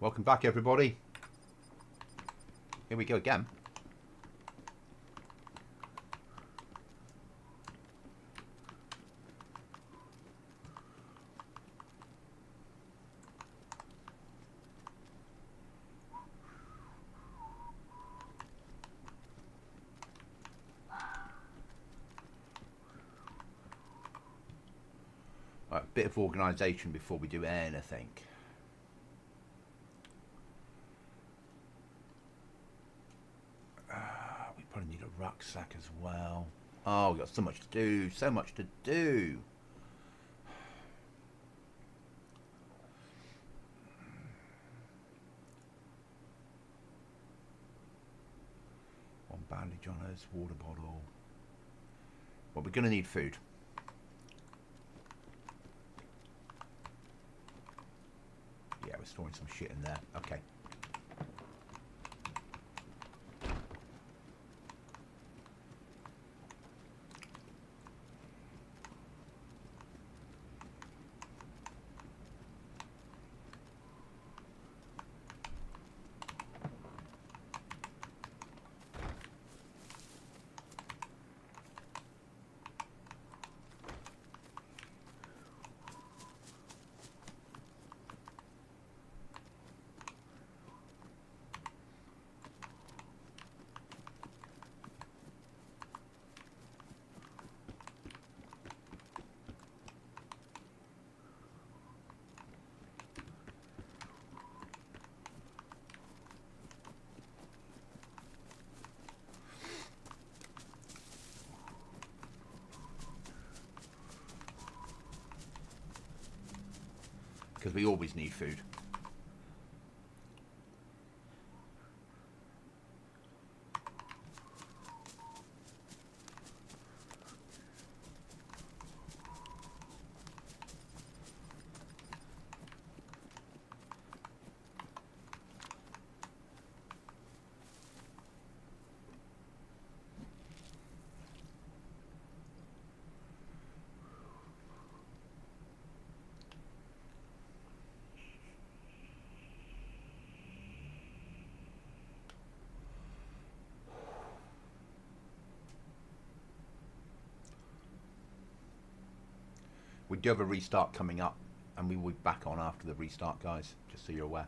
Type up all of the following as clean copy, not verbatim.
Welcome back, everybody. Here we go again. Right, a bit of organisation before we do anything. We probably need a rucksack as well. Oh, we've got so much to do, so much to do. One bandage on us, water bottle. Well, we're going to need food. Yeah, we're storing some shit in there. Okay. Because we always need food. We do have a restart coming up, and we will be back on after the restart, guys, just so you're aware.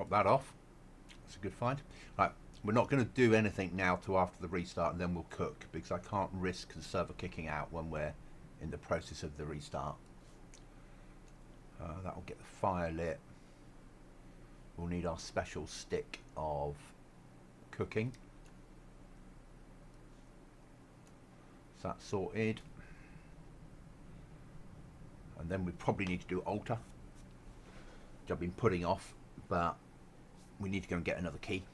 Drop that off. That's a good find. Right, we're not going to do anything now till after the restart, and then we'll cook, because I can't risk the server kicking out when we're in the process of the restart. That will get the fire lit. We'll need our special stick of cooking. So that's sorted. And then we probably need to do altar, which I've been putting off, but we need to go and get another key.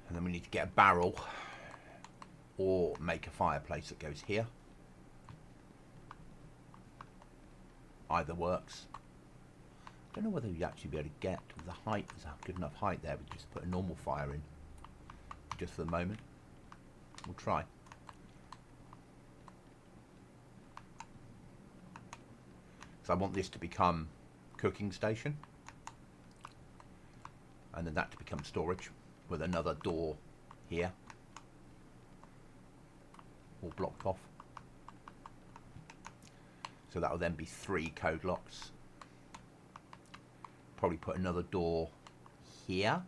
And then we need to get a barrel or make a fireplace that goes here. Either works. I don't know whether you'd actually be able to get the height. There's a good enough height there. We just put a normal fire in just for the moment. We'll try. So I want this to become cooking station, and then that to become storage with another door here, all blocked off. So that will then be 3 code locks. Probably put another door here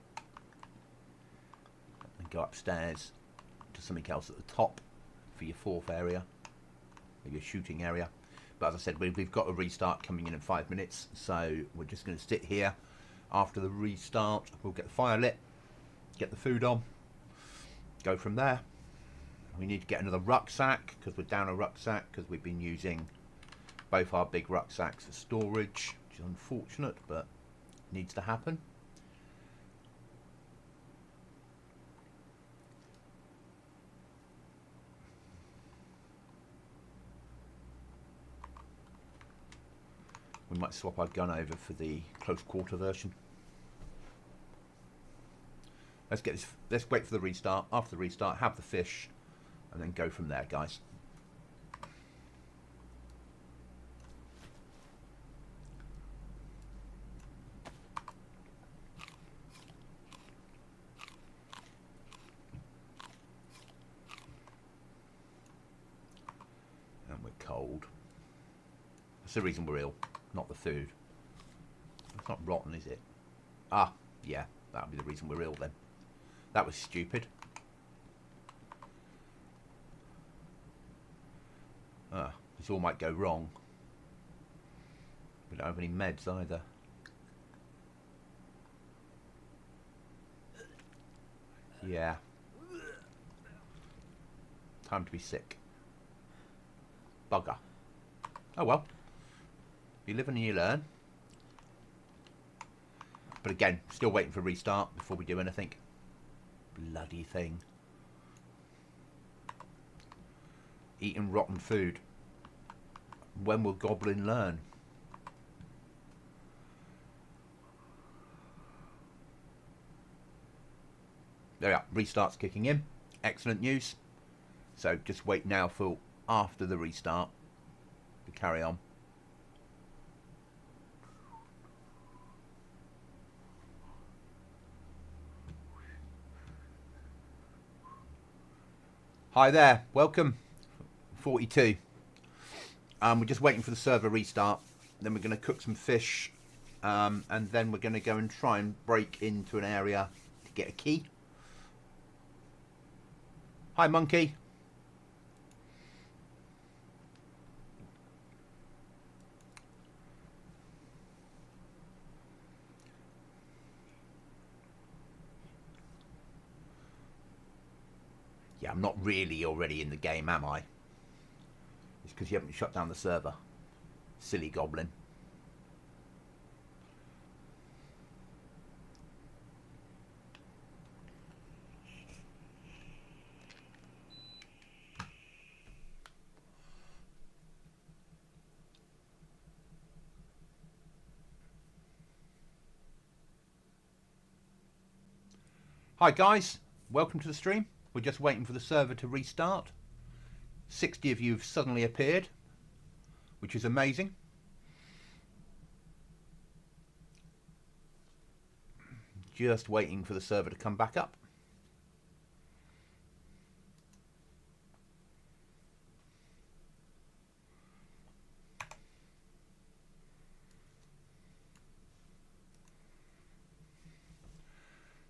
and go upstairs to something else at the top for your 4th area, maybe your shooting area. But as I said, we've got a restart coming in 5 minutes, so we're just going to sit here. After the restart, we'll get the fire lit, get the food on, go from there. We need to get another rucksack, because we're down a rucksack, because we've been using both our big rucksacks for storage, which is unfortunate, but needs to happen. We might swap our gun over for the close quarter version. Let's get this. Let's wait for the restart. After the restart, have the fish, and then go from there, guys. And we're cold. That's the reason we're ill. Not the food. It's not rotten, is it? Ah, yeah, that'll be the reason we're ill then. That was stupid. Ah, this all might go wrong. We don't have any meds either. Yeah. Time to be sick. Bugger. Oh well. You live and you learn. But again, still waiting for restart before we do anything. Bloody thing. Eating rotten food. When will Goblin learn? There we are. Restart's kicking in. Excellent news. So just wait now for after the restart to carry on. Hi there, welcome. 42. We're just waiting for the server restart. Then we're going to cook some fish, and then we're going to go and try and break into an area to get a key. Hi, monkey. Yeah, I'm not really already in the game, am I? It's because you haven't shut down the server. Silly goblin. Hi guys, welcome to the stream. We're just waiting for the server to restart. 60 of you have suddenly appeared, which is amazing. Just waiting for the server to come back up.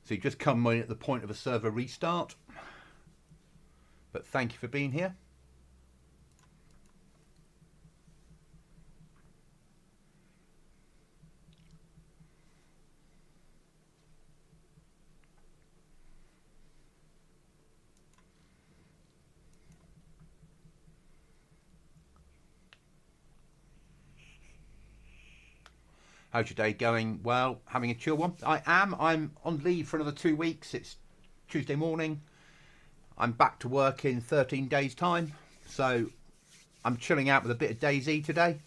So you just come in at the point of a server restart. But thank you for being here. How's your day going? Well, having a chill one. I am. I'm on leave for another 2 weeks. It's Tuesday morning. I'm back to work in 13 days' time. So I'm chilling out with a bit of DayZ today.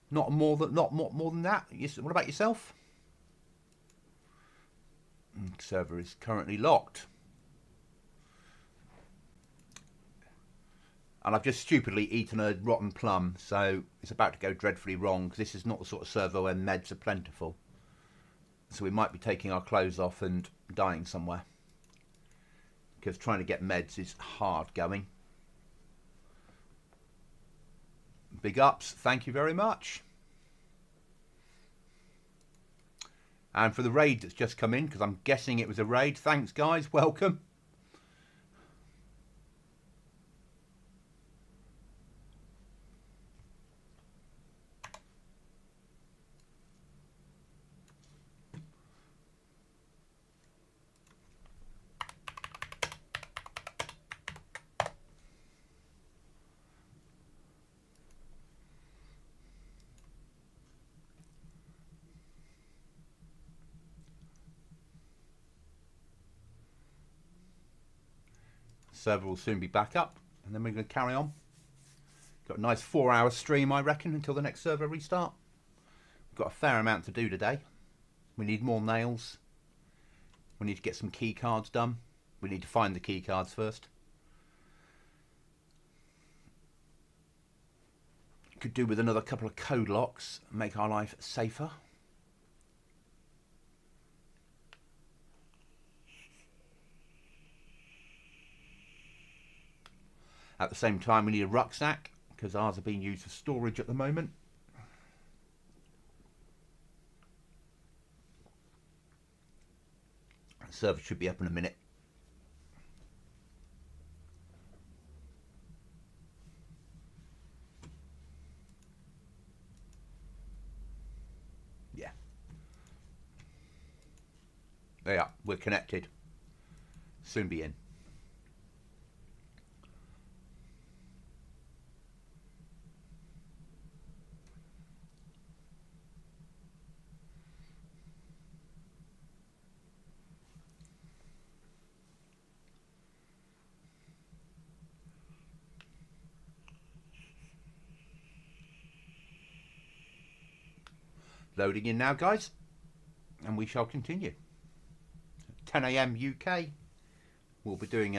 Not more than that. What about yourself? Server is currently locked. And I've just stupidly eaten a rotten plum, so it's about to go dreadfully wrong, because this is not the sort of server where meds are plentiful. So we might be taking our clothes off and dying somewhere, because trying to get meds is hard going. Big ups, thank you very much. And for the raid that's just come in, because I'm guessing it was a raid, thanks guys, welcome. Server will soon be back up, and then we're going to carry on. Got a nice 4-hour stream, I reckon, until the next server restart. We've got a fair amount to do today. We need more nails. We need to get some key cards done. We need to find the key cards first. Could do with another couple of code locks, make our life safer. At the same time, we need a rucksack, because ours are being used for storage at the moment. The server should be up in a minute. Yeah. There you are. We're connected. Soon be in. Loading in now, guys, and we shall continue. 10 AM UK. We'll be doing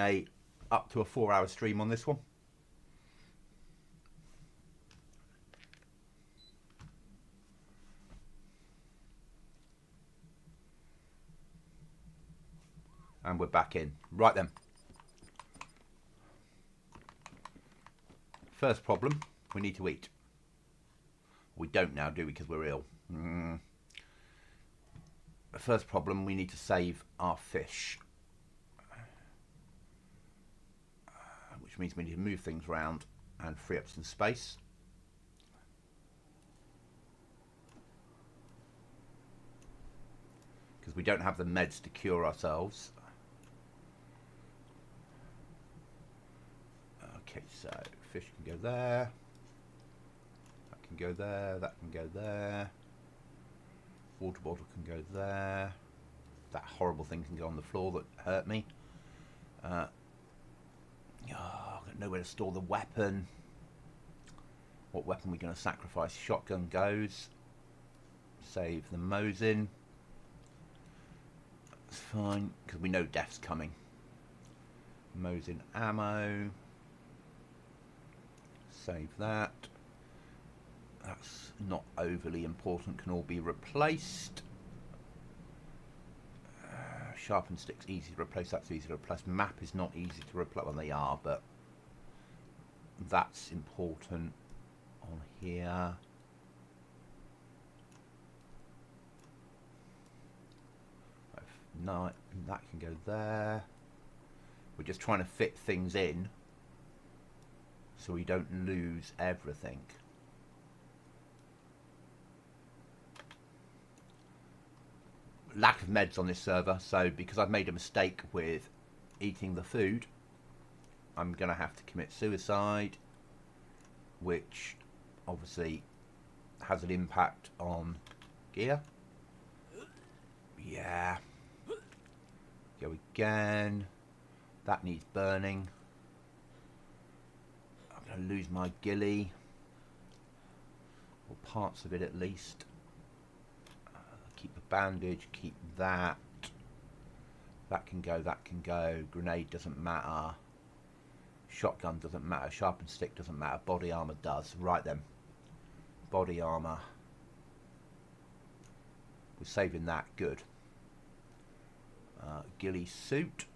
up to a 4-hour stream on this one. And we're back in. Right then. First problem, we need to eat. We don't now, do we, because we're ill. The first problem, we need to save our fish. Which means we need to move things around and free up some space. Because we don't have the meds to cure ourselves. Okay, so fish can go there. That can go there. That can go there. Water bottle can go there. That horrible thing can go on the floor that hurt me. I've got nowhere to store the weapon. What weapon are we going to sacrifice? Shotgun goes. Save the Mosin. That's fine, because we know death's coming. Mosin ammo. Save that. That's not overly important, can all be replaced. Sharpened sticks, easy to replace, that's easy to replace. Map is not easy to replace, well they are, but that's important on here. No, that can go there. We're just trying to fit things in so we don't lose everything. Lack of meds on this server, so because I've made a mistake with eating the food, I'm going to have to commit suicide, which obviously has an impact on gear. Yeah. Go again. That needs burning. I'm going to lose my ghillie, or parts of it at least. Keep the bandage, keep that. That can go, that can go. Grenade doesn't matter. Shotgun doesn't matter. Sharpened stick doesn't matter. Body armor does. Right then. Body armor. We're saving that. Good. Ghillie suit.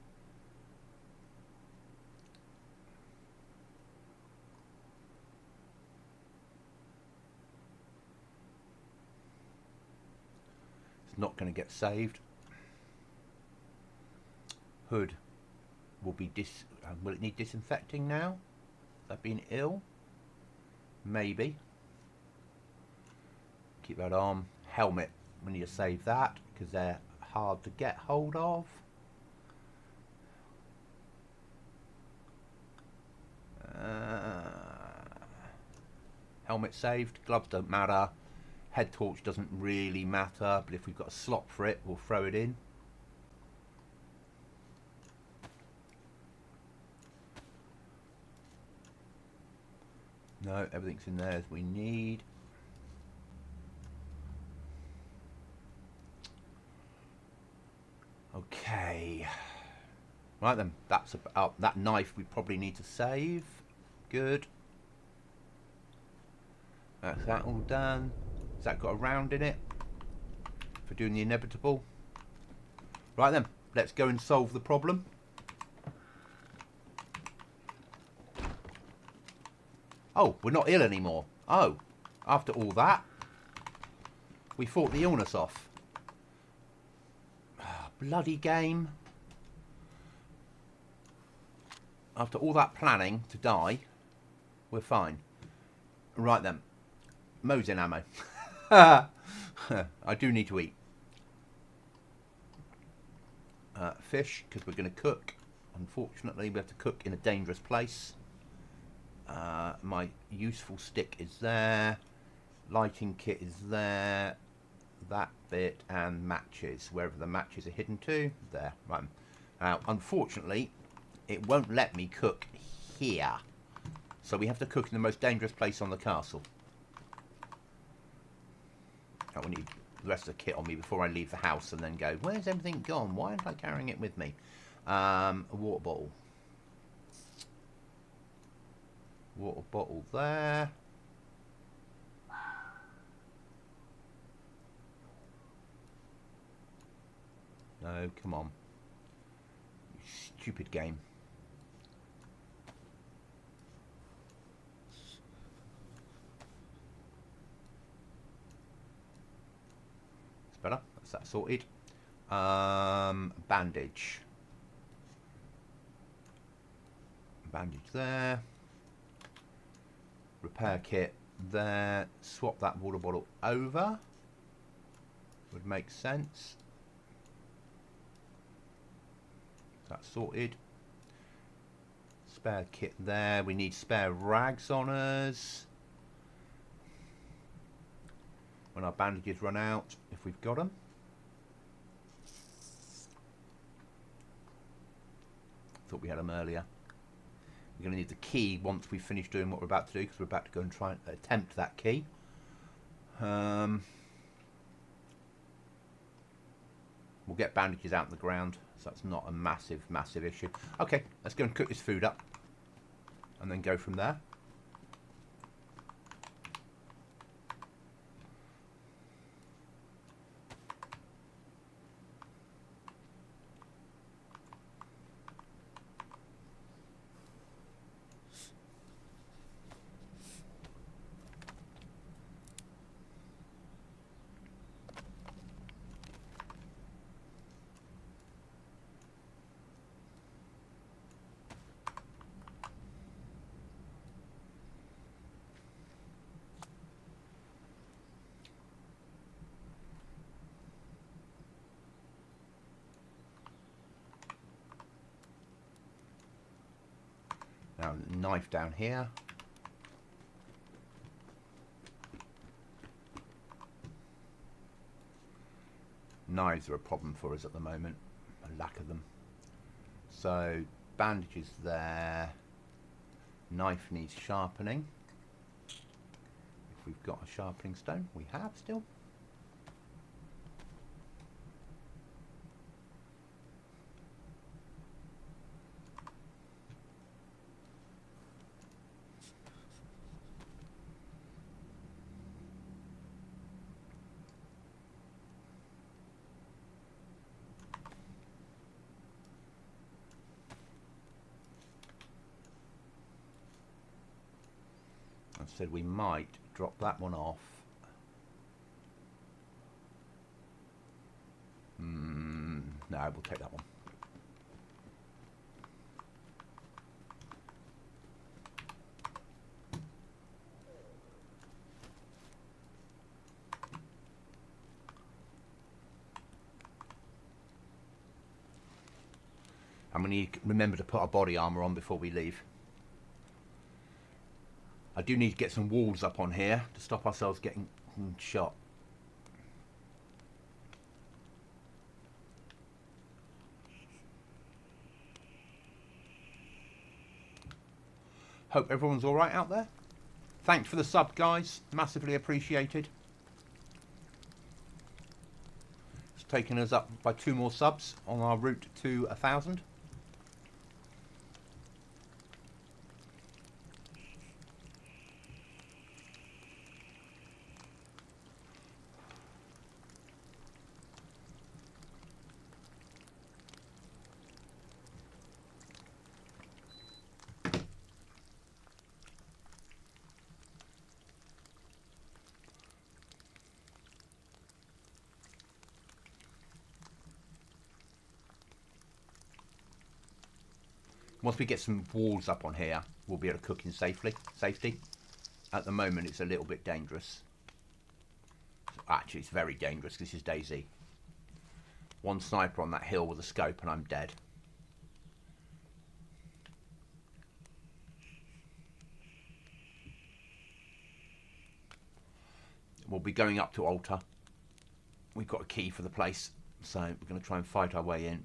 It's not going to get saved. Hood will be will it need disinfecting now? That been ill? Maybe. Keep that on. Helmet. We need to save that because they're hard to get hold of. Helmet saved. Gloves don't matter. Head torch doesn't really matter, but if we've got a slot for it, we'll throw it in. No, everything's in there as we need. Okay. Right then, that's about that knife we probably need to save. Good. That's that all done. Has that got a round in it for doing the inevitable? Right then, let's go and solve the problem. Oh, we're not ill anymore. Oh, after all that, we fought the illness off. Bloody game. After all that planning to die, we're fine. Right then, Mosin ammo. I do need to eat. Fish, because we're going to cook. Unfortunately, we have to cook in a dangerous place. My useful stick is there. Lighting kit is there. That bit and matches. Wherever the matches are hidden to. There. Right. Now, unfortunately, it won't let me cook here. So we have to cook in the most dangerous place on the castle. I will need the rest of the kit on me before I leave the house and then go, where's everything gone? Why aren't I carrying it with me? A water bottle. Water bottle there. No, come on. You stupid game. It's better. That's that sorted. Bandage. Bandage there. Repair kit there. Swap that water bottle over. Would make sense. That's sorted. Spare kit there. We need spare rags on us when our bandages run out, if we've got them. Thought we had them earlier. We're going to need the key once we finish doing what we're about to do, because we're about to go and try and attempt that key. We'll get bandages out in the ground, so that's not a massive issue. Okay, let's go and cook this food up and then go from there. Now, knife down here. Knives are a problem for us at the moment, a lack of them. So, bandages there. Knife needs sharpening. If we've got a sharpening stone, we have still. I said we might drop that one off. No, we'll take that one. And we need to remember to put our body armour on before we leave. I do need to get some walls up on here to stop ourselves getting shot. Hope everyone's all right out there. Thanks for the sub, guys. Massively appreciated. It's taken us up by 2 more subs on our route to 1,000. Once we get some walls up on here, we'll be able to cook in safety. At the moment, it's a little bit dangerous. Actually, it's very dangerous. This is DayZ. One sniper on that hill with a scope and I'm dead. We'll be going up to altar. We've got a key for the place, so we're going to try and fight our way in.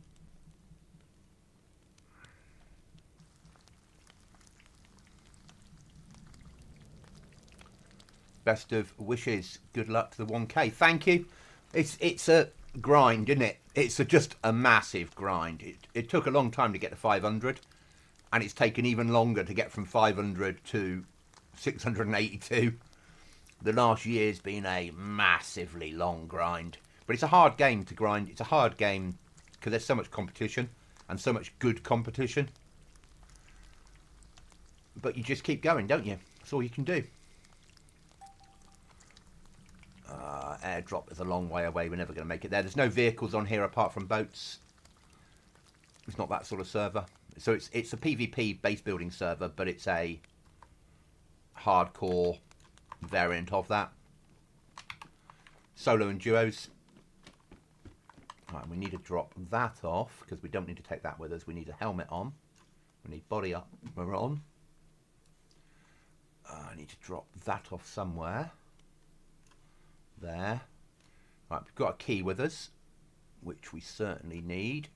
Best of wishes. Good luck to the 1K. Thank you. It's a grind, isn't it? It's just a massive grind. It took a long time to get to 500, and it's taken even longer to get from 500 to 682. The last year's been a massively long grind, but it's a hard game to grind. It's a hard game because there's so much competition and so much good competition. But you just keep going, don't you? That's all you can do. Airdrop is a long way away. We're never going to make it there. There's no vehicles on here apart from boats. It's not that sort of server. So it's a PvP base building server, but it's a hardcore variant of that. Solo and duos. Right, we need to drop that off because we don't need to take that with us. We need a helmet on. We need body up. We're on. I need to drop that off somewhere. There. Right, we've got a key with us, which we certainly need.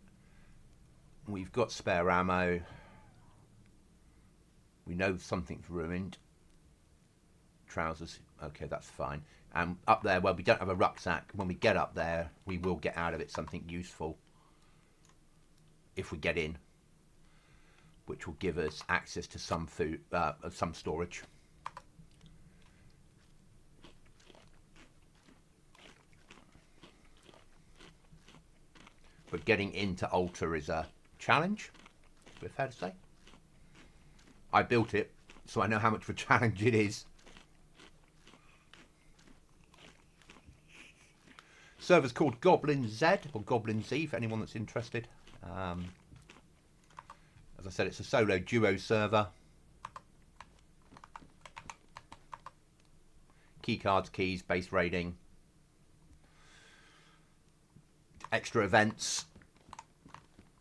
We've got spare ammo. We know something's ruined. Trousers. Okay, that's fine. And up there, well, we don't have a rucksack. When we get up there, we will get out of it something useful. If we get in. Which will give us access to some food, some storage. But getting into altar is a challenge, is it fair to say? I built it, so I know how much of a challenge it is. Server's called Goblin Z, or Goblin Z, for anyone that's interested. As I said, it's a solo duo server. Keycards, keys, base raiding. Extra events.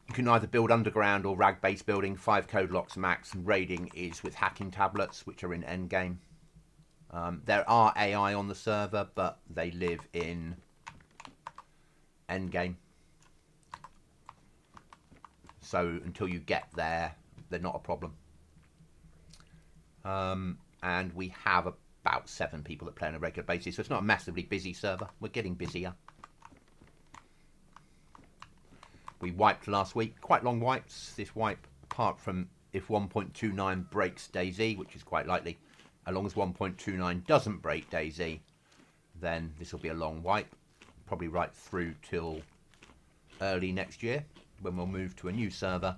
You can either build underground or rag base building, 5 code locks max, and raiding is with hacking tablets, which are in endgame. There are AI on the server, but they live in endgame. So until you get there, they're not a problem. And we have about 7 people that play on a regular basis, so it's not a massively busy server. We're getting busier. We wiped last week, quite long wipes. This wipe, apart from if 1.29 breaks DayZ, which is quite likely, as long as 1.29 doesn't break DayZ, then this will be a long wipe, probably right through till early next year, when we'll move to a new server,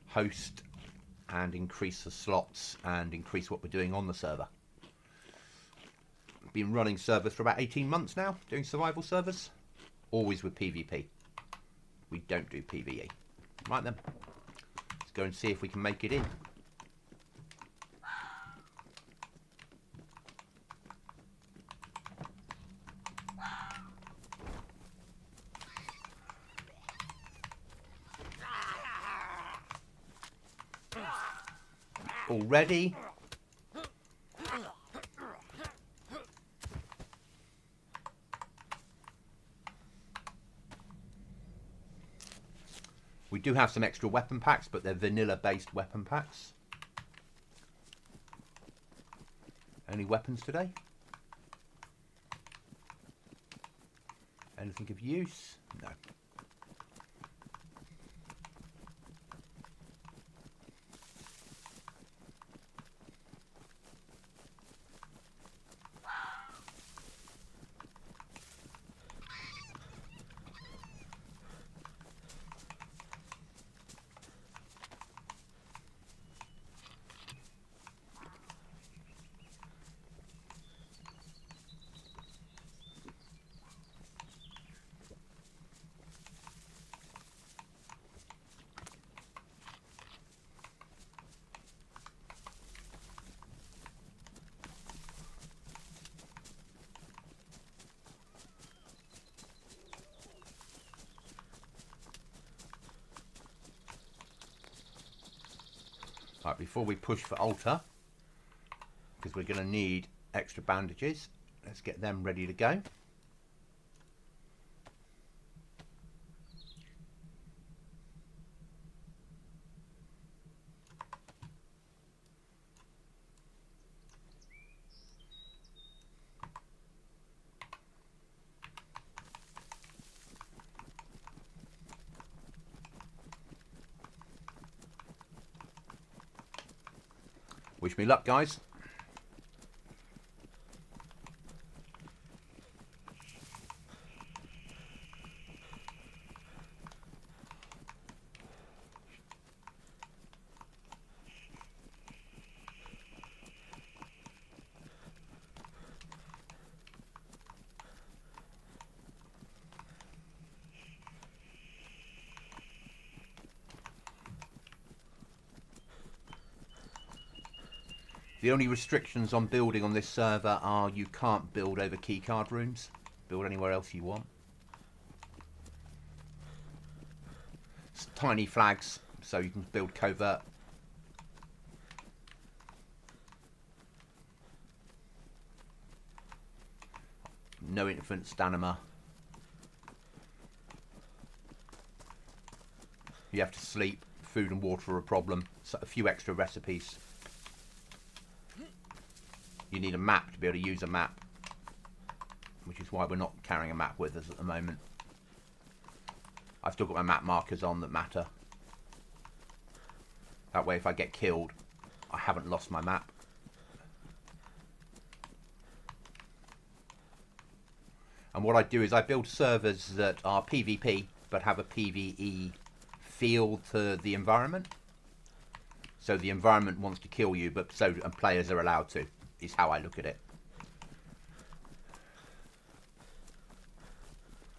host, and increase the slots and increase what we're doing on the server. Been running servers for about 18 months now, doing survival servers, always with PvP. We don't do PvE. Right then, let's go and see if we can make it in. Already? We do have some extra weapon packs, but they're vanilla-based weapon packs. Any weapons today? Anything of use? No. Right, before we push for altar, because we're going to need extra bandages, let's get them ready to go. Wish me luck, guys. The only restrictions on building on this server are you can't build over keycard rooms. Build anywhere else you want. It's tiny flags, so you can build covert. No infant stamina. You have to sleep. Food and water are a problem. So a few extra recipes. You need a map to be able to use a map, which is why we're not carrying a map with us at the moment. I've still got my map markers on that matter. That way if I get killed, I haven't lost my map. And what I do is I build servers that are PvP, but have a PvE feel to the environment. So the environment wants to kill you, but and players are allowed to. Is how I look at it.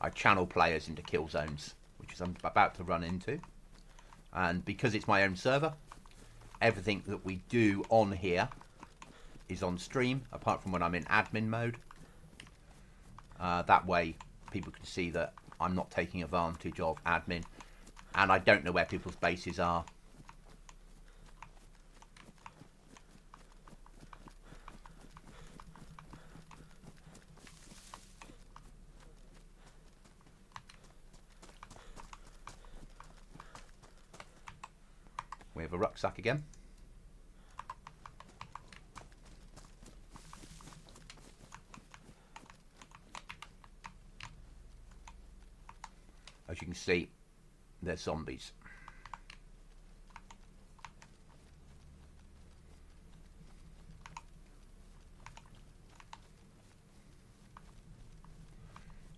I channel players into kill zones, which is I'm about to run into. And because it's my own server, everything that we do on here is on stream, apart from when I'm in admin mode. That way people can see that I'm not taking advantage of admin. And I don't know where people's bases are. We have a rucksack again. As you can see, they're zombies.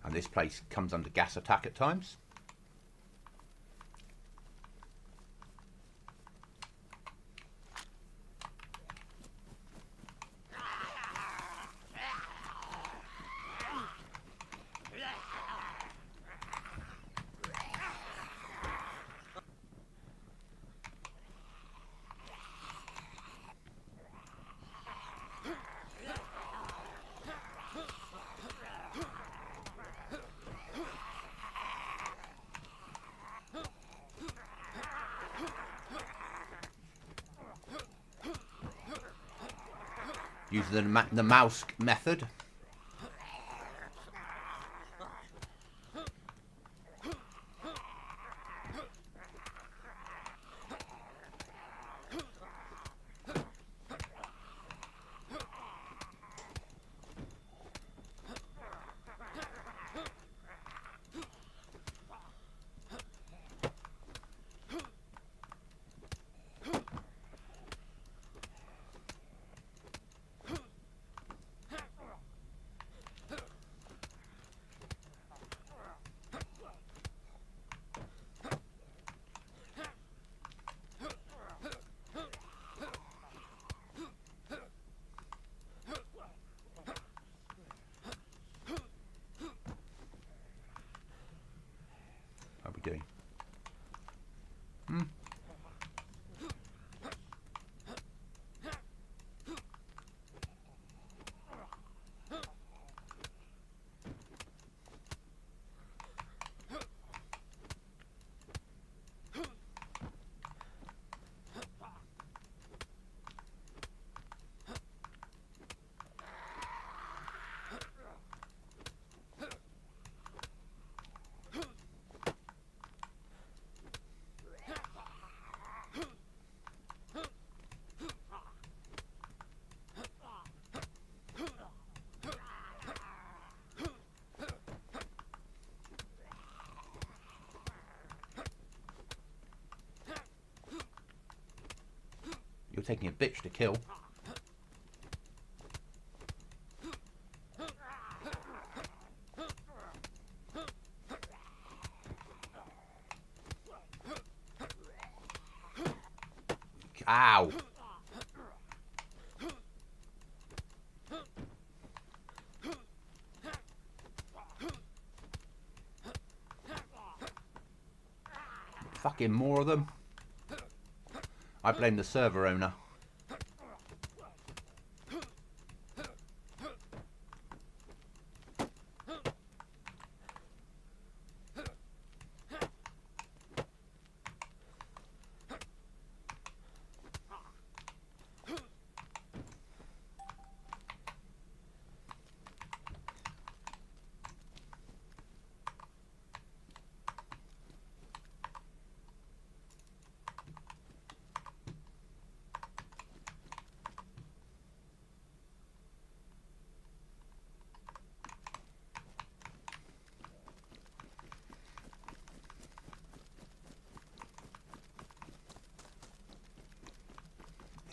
And this place comes under gas attack at times. Using the mouse method. How are we doing? You're taking a bitch to kill. Ow! Fucking more of them. I blame the server owner.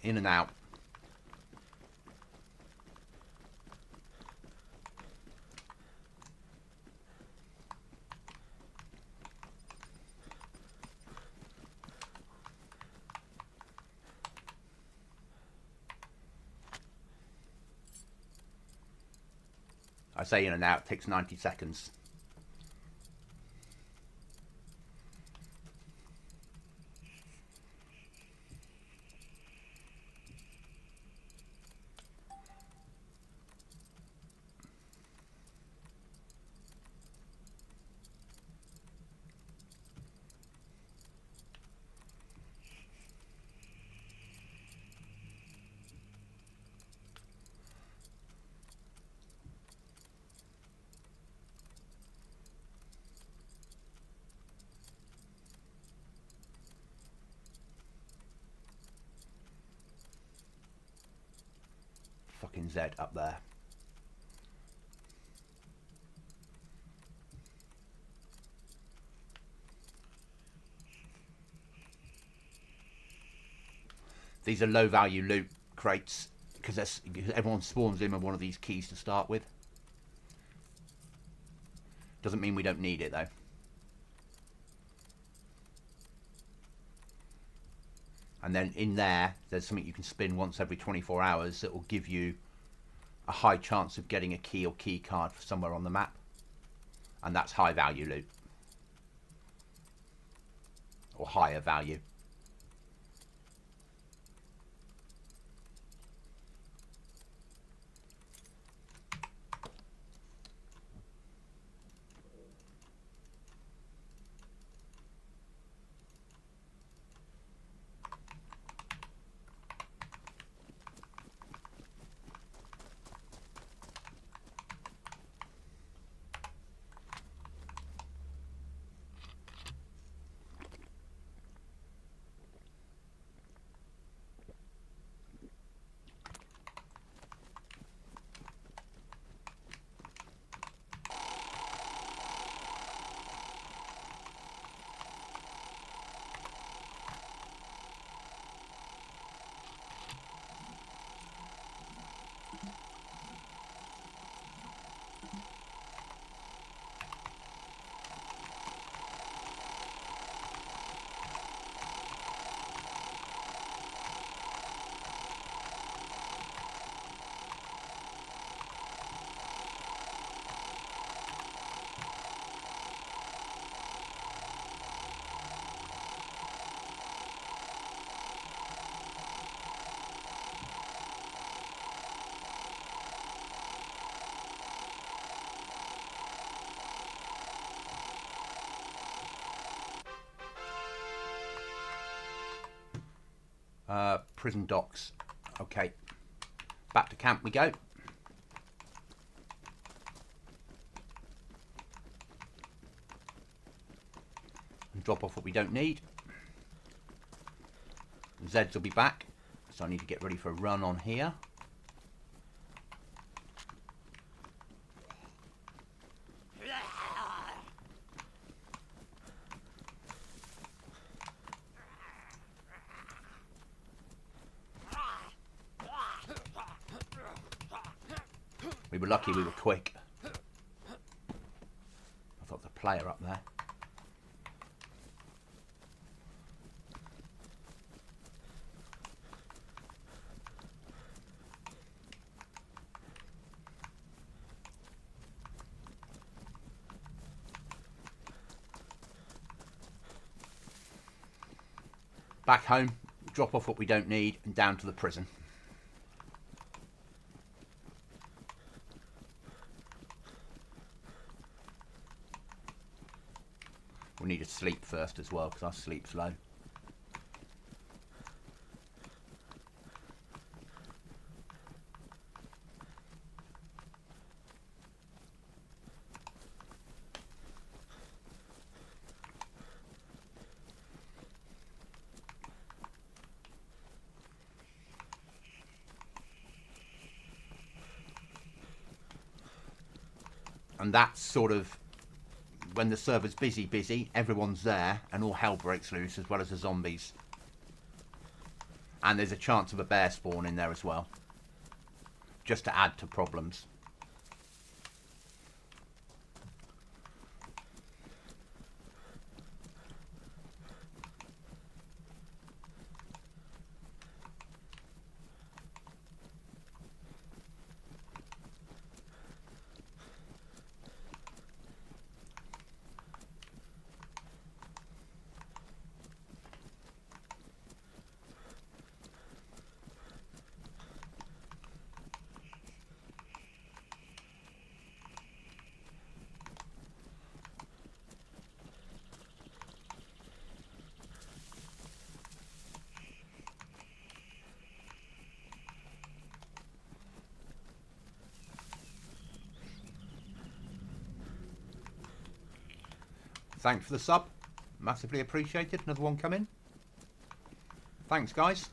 In and out. I say in and out, it takes 90 seconds. fucking Z up there. These are low value loot crates because everyone spawns in with one of these keys to start with. Doesn't mean we don't need it though. And then in there's something you can spin once every 24 hours that will give you a high chance of getting a key or key card somewhere on the map. And that's high value loot. Or higher value. Prison docks. Okay. Back to camp we go. And drop off what we don't need. Zeds will be back. So I need to get ready for a run on here. We were lucky we were quick. I thought the player up there. Back home, drop off what we don't need and down to the prison. We need to sleep first as well because our sleep's low. And that's sort of when the server's busy, everyone's there and all hell breaks loose as well as the zombies. And there's a chance of a bear spawn in there as well. Just to add to problems. Thanks for the sub. Massively appreciated. Another one coming. Thanks, guys.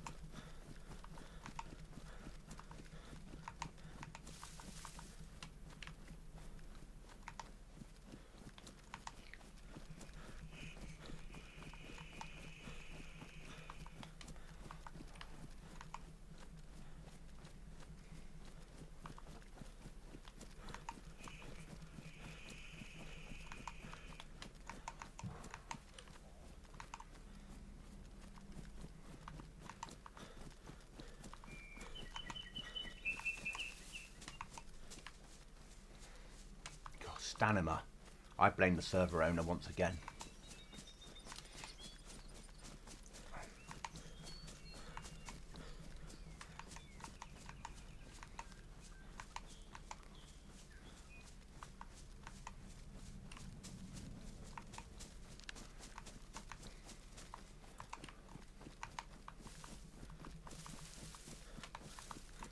stamina. I blame the server owner once again.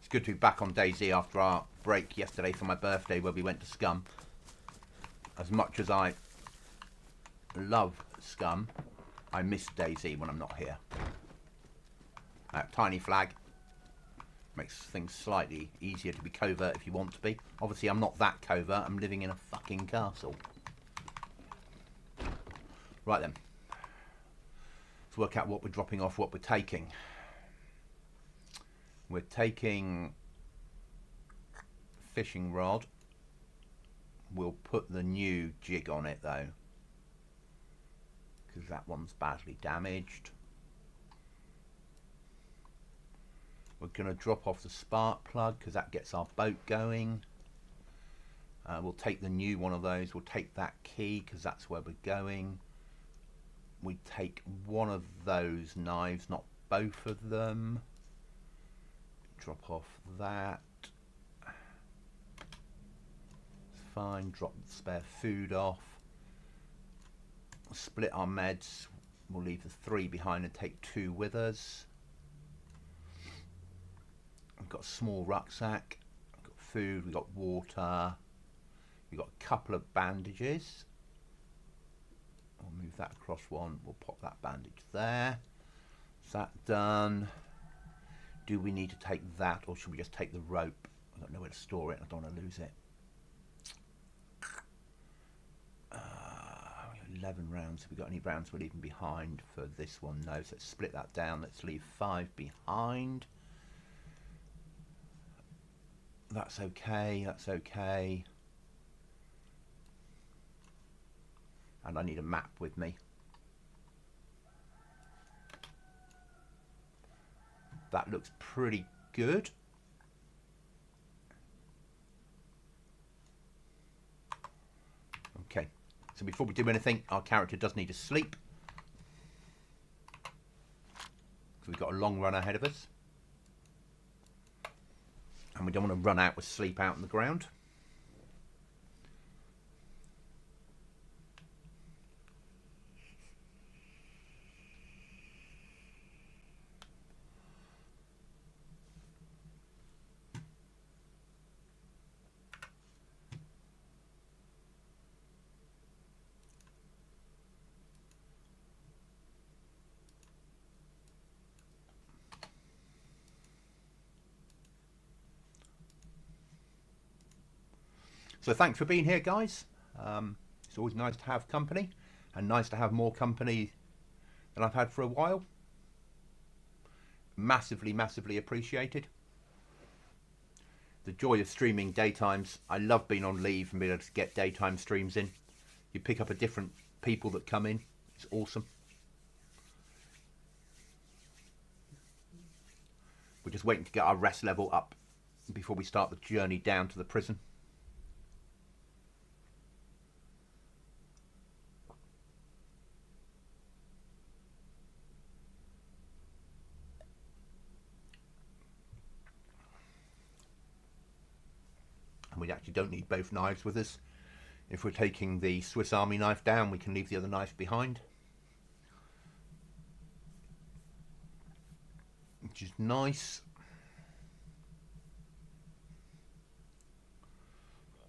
Good to be back on DayZ after our break yesterday for my birthday where we went to Scum. As much as I love Scum, I miss DayZ when I'm not here. Tiny flag makes things slightly easier to be covert if you want to be. Obviously I'm not that covert, I'm living in a fucking castle. Right then, let's work out what we're dropping off, what we're taking. We're taking fishing rod. We'll put the new jig on it though, because that one's badly damaged. We're going to drop off the spark plug because that gets our boat going. We'll take the new one of those. We'll take that key because that's where we're going. We take one of those knives, not both of them. Drop off that. It's fine. Drop the spare food off. Split our meds. We'll leave the 3 behind and take 2 with us. We've got a small rucksack. We've got food. We've got water. We've got a couple of bandages. I'll move that across one. We'll pop that bandage there. Is that done? Do we need to take that, or should we just take the rope? I don't know where to store it. I don't want to lose it. 11 rounds. Have we got any rounds we're leaving behind for this one? No. So let's split that down. Let's leave 5 behind. That's okay. That's okay. And I need a map with me. That looks pretty good. Okay, so before we do anything, our character does need to sleep. Because we've got a long run ahead of us. And we don't want to run out with sleep out on the ground. So thanks for being here, guys. It's always nice to have company, and nice to have more company than I've had for a while. Massively, massively appreciated. The joy of streaming daytimes. I love being on leave and being able to get daytime streams in. You pick up a different people that come in. It's awesome. We're just waiting to get our rest level up before we start the journey down to the prison. We actually don't need both knives with us. If we're taking the Swiss Army knife down, we can leave the other knife behind. Which is nice.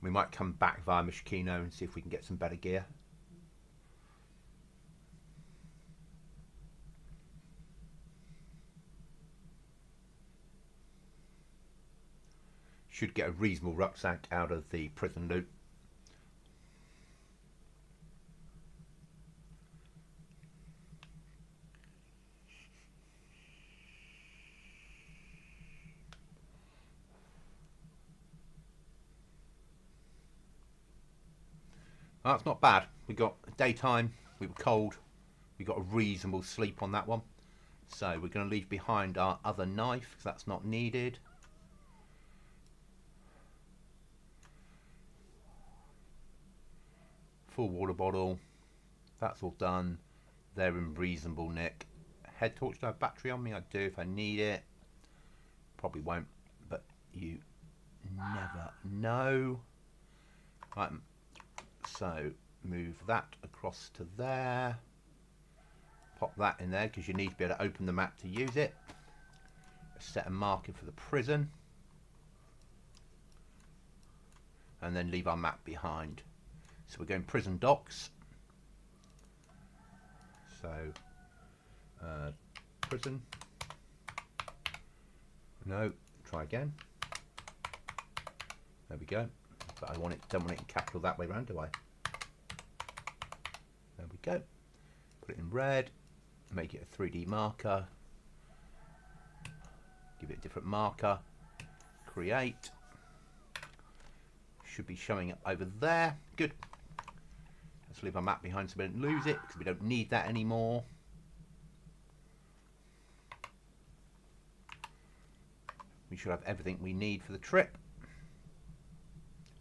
We might come back via Mishkino and see if we can get some better gear. Should get a reasonable rucksack out of the prison loot. That's not bad. We got daytime, we were cold, we got a reasonable sleep on that one. So we're going to leave behind our other knife because that's not needed. Full water bottle. That's all done. They're in reasonable nick. Head torch, do I have battery on me? I do if I need it. Probably won't, but you never know. Right, so move that across to there. Pop that in there because you need to be able to open the map to use it. Set a marker for the prison. And then leave our map behind. So we're going prison docks. So prison. No, try again. There we go. But I want it, don't want it in capital that way around, do I? There we go. Put it in red. Make it a 3D marker. Give it a different marker. Create. Should be showing it over there. Good. Let's leave our map behind so we don't lose it because we don't need that anymore. We should have everything we need for the trip.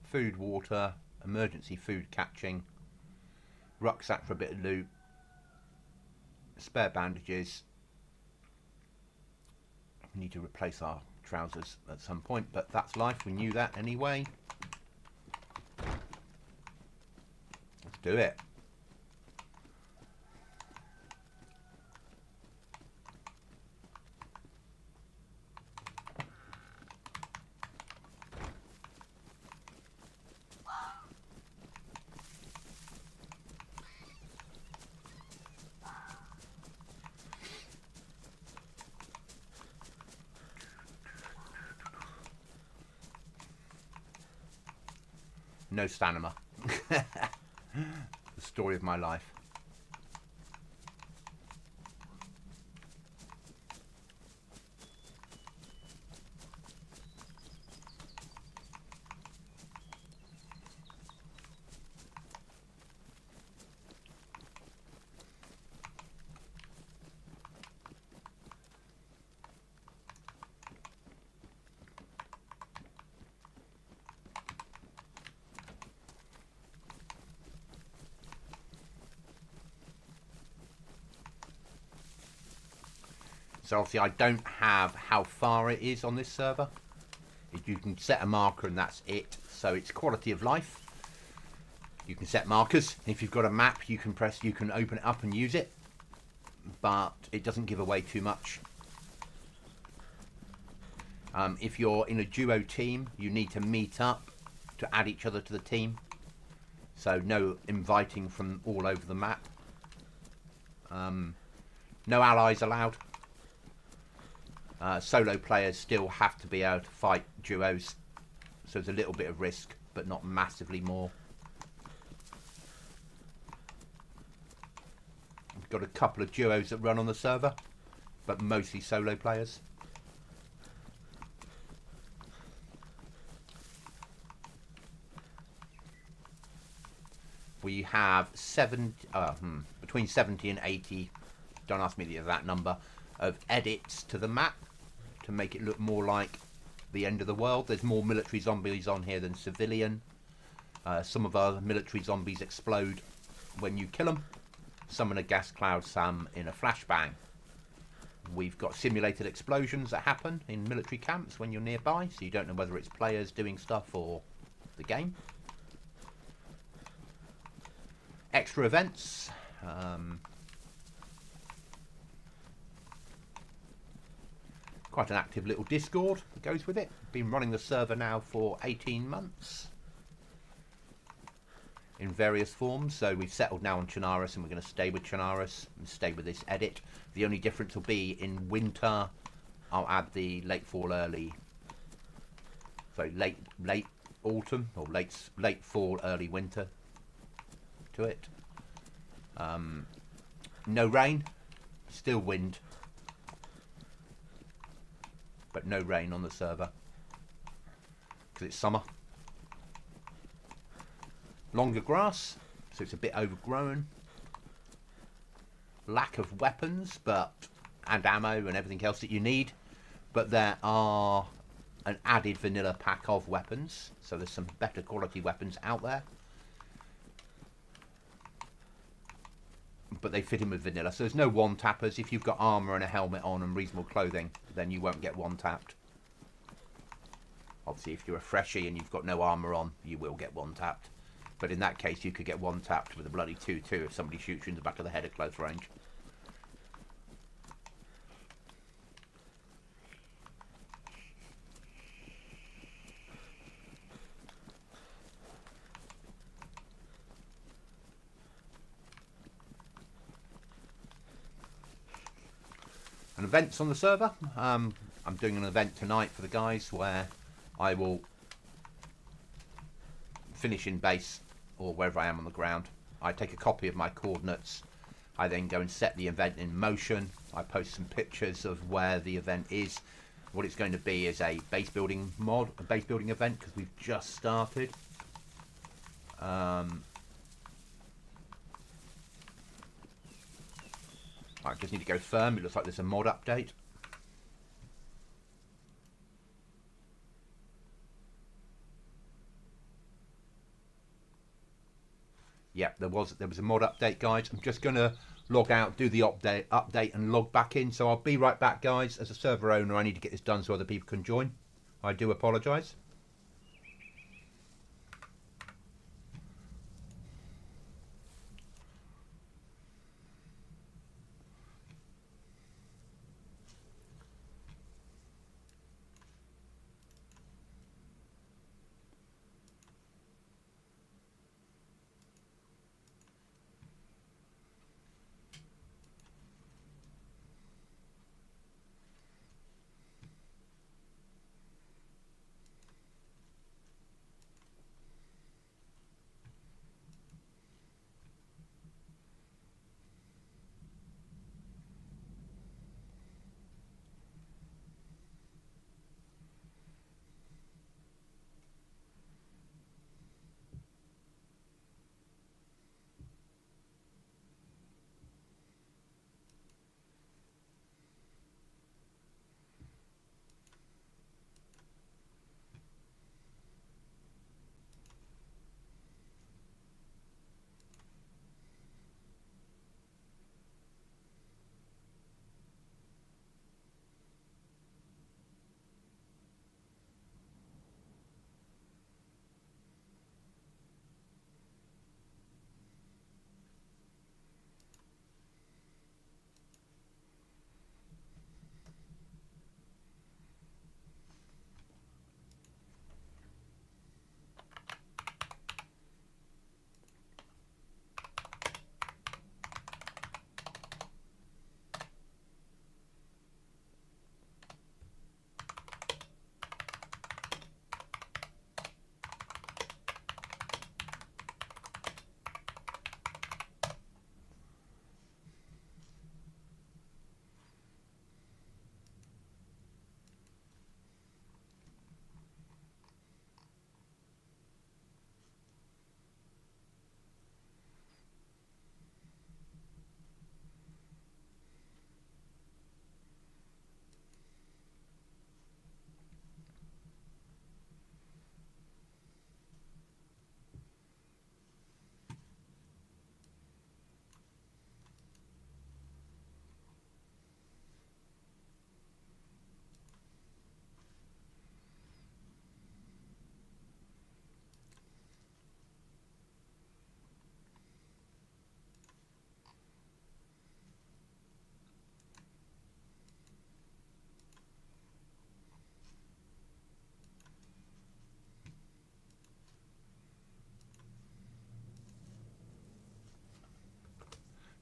Food, water, emergency food catching, rucksack for a bit of loot, spare bandages. We need to replace our trousers at some point, but that's life. We knew that anyway. Let's do it. No stamina. The story of my life. So obviously I don't have how far it is on this server. You can set a marker and that's it. So it's quality of life. You can set markers. If you've got a map, you can open it up and use it. But it doesn't give away too much. If you're in a duo team, you need to meet up to add each other to the team. So no inviting from all over the map. No allies allowed. Solo players still have to be able to fight duos, so there's a little bit of risk, but not massively more. We've got a couple of duos that run on the server, but mostly solo players. We have between 70 and 80, don't ask me the exact number, of edits to the map to make it look more like the end of the world. There's more military zombies on here than civilian. Some of our military zombies explode when you kill them. Some in a gas cloud, some in a flashbang. We've got simulated explosions that happen in military camps when you're nearby, so you don't know whether it's players doing stuff or the game. Extra events. Quite an active little Discord that goes with it. Been running the server now for 18 months in various forms. So we've settled now on Chernarus and we're going to stay with Chernarus and stay with this edit. The only difference will be in winter I'll add the late fall, early, so late autumn or late fall, early winter to it. No rain, still wind, but no rain on the server because it's summer. Longer grass, so it's a bit overgrown. Lack of weapons, and ammo and everything else that you need, but there are an added vanilla pack of weapons, so there's some better quality weapons out there. but they fit in with vanilla. So there's no one-tappers. If you've got armour and a helmet on and reasonable clothing, then you won't get one-tapped. Obviously, if you're a freshie and you've got no armour on, you will get one-tapped. But in that case, you could get one-tapped with a bloody 2-2 if somebody shoots you in the back of the head at close range. And events on the server. I'm doing an event tonight for the guys where I will finish in base or wherever I am on the ground. I take a copy of my coordinates. I then go and set the event in motion. I post some pictures of where the event is. What it's going to be is a base building mod, a base building event, because we've just started. I just need to go firm. It looks like there's a mod update. Yep, there was a mod update, guys. I'm just gonna log out, do the update, and log back in. So I'll be right back, guys. As a server owner, I need to get this done so other people can join. I do apologise.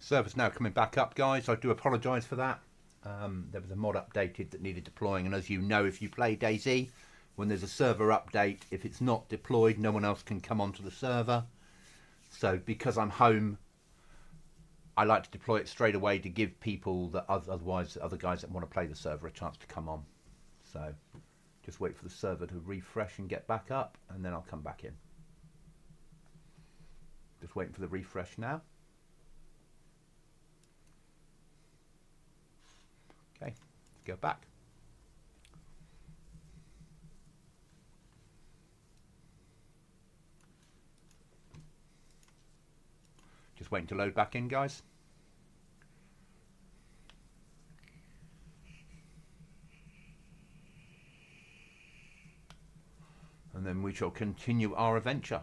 Server's now coming back up, guys. I do apologise for that. There was a mod updated that needed deploying, and as you know, if you play DayZ, when there's a server update, if it's not deployed, no one else can come onto the server. So because I'm home, I like to deploy it straight away to give people that otherwise other guys that want to play the server a chance to come on. So just wait for the server to refresh and get back up, and then I'll come back in. Just waiting for the refresh now. Okay, let's go back. Just waiting to load back in, guys. then we shall continue our adventure.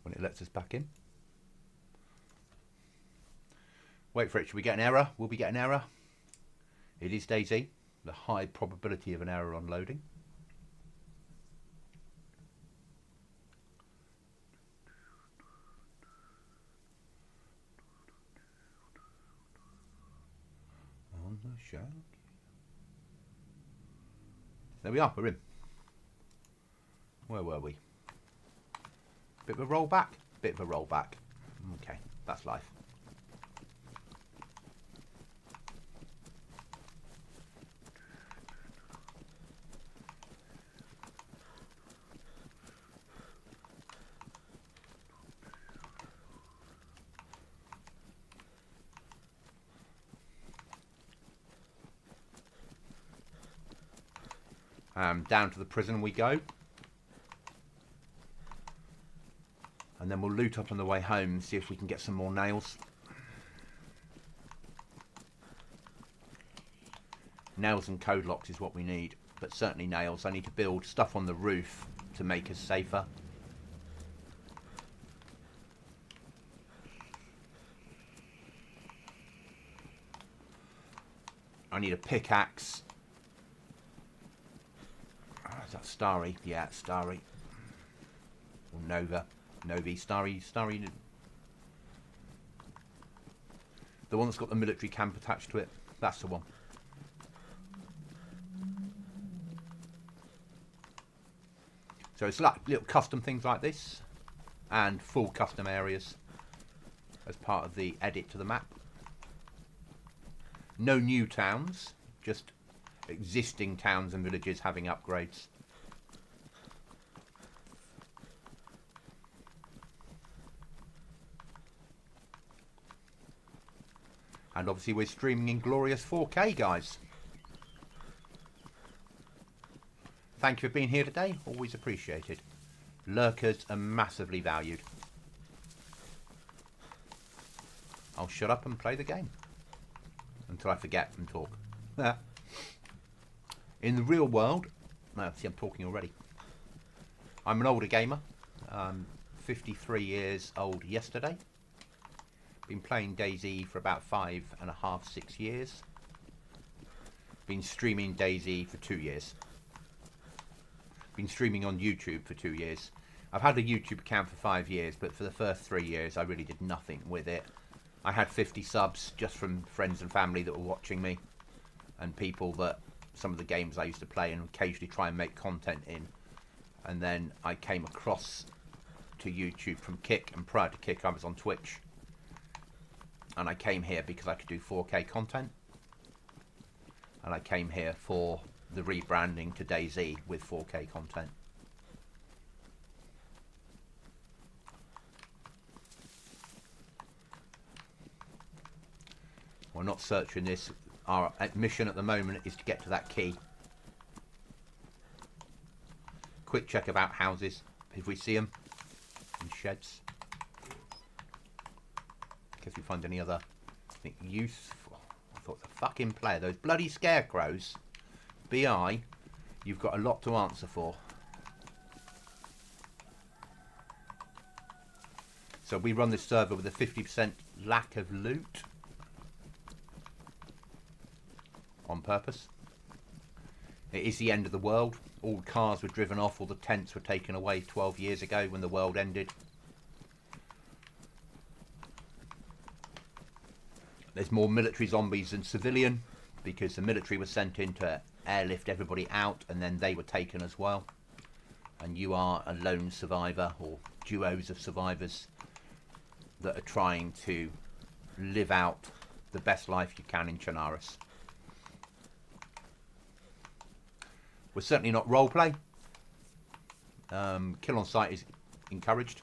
When it lets us back in. Wait for it. Should we get an error? Will we get an error? It is DayZ. The high probability of an error on loading. On the show. There we are. We're in. Where were we? Bit of a rollback. Bit of a rollback. Okay, that's life. Down to the prison we go. And then we'll loot up on the way home and see if we can get some more nails. Nails and code locks is what we need. But certainly nails. I need to build stuff on the roof to make us safer. I need a pickaxe. Is that Starry? Yeah, it's Starry. Or Nova. Novi. Starry. The one that's got the military camp attached to it. That's the one. So it's like little custom things like this. And full custom areas. As part of the edit to the map. No new towns. Just existing towns and villages having upgrades. And obviously we're streaming in glorious 4K, guys. Thank you for being here today. Always appreciated. Lurkers are massively valued. I'll shut up and play the game. Until I forget and talk. In the real world... No, see, I'm talking already. I'm an older gamer. 53 years old yesterday. Been playing DayZ for about 5.5, 6 years. Been streaming DayZ for 2 years. Been streaming on YouTube for 2 years. I've had a YouTube account for 5 years, but for the first 3 years I really did nothing with it. I had 50 subs just from friends and family that were watching me. And people that some of the games I used to play and occasionally try and make content in. And then I came across to YouTube from Kick, and prior to Kick I was on Twitch. And I came here because I could do 4K content. And I came here for the rebranding to DayZ with 4K content. We're not searching this. Our mission at the moment is to get to that key. Quick check about houses, if we see them, and sheds. In case we find any other, useful. I thought the fucking player, those bloody scarecrows. BI, you've got a lot to answer for. So we run this server with a 50% lack of loot. On purpose. It is the end of the world. All cars were driven off, all the tents were taken away 12 years ago when the world ended. There's more military zombies than civilian, because the military was sent in to airlift everybody out and then they were taken as well. And you are a lone survivor, or duos of survivors that are trying to live out the best life you can in Chernarus. We're certainly not roleplay. Kill on sight is encouraged.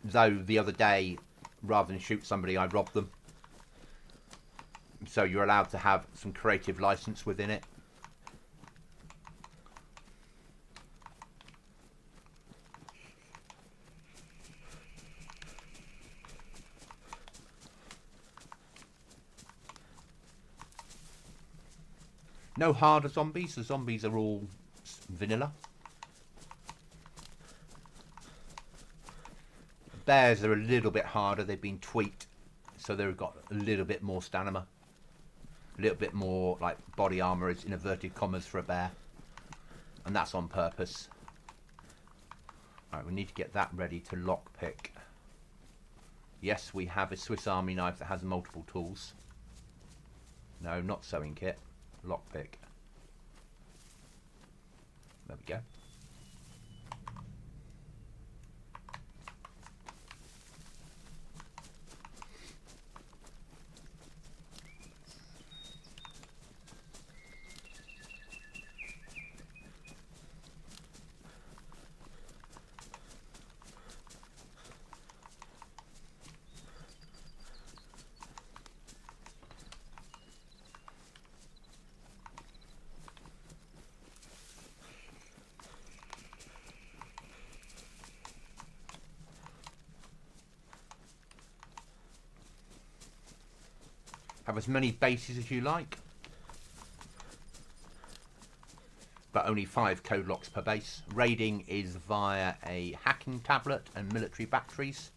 Though the other day, rather than shoot somebody, I robbed them. So you're allowed to have some creative license within it. No harder zombies. The zombies are all vanilla. Bears are a little bit harder. They've been tweaked, so they've got a little bit more stamina. A little bit more like body armor is in inverted commas for a bear. And that's on purpose. Alright, we need to get that ready to lockpick. Yes, we have a Swiss Army knife that has multiple tools. No, not sewing kit. Lockpick. There we go. Have as many bases as you like, but only 5 code locks per base. Raiding is via a hacking tablet and military batteries.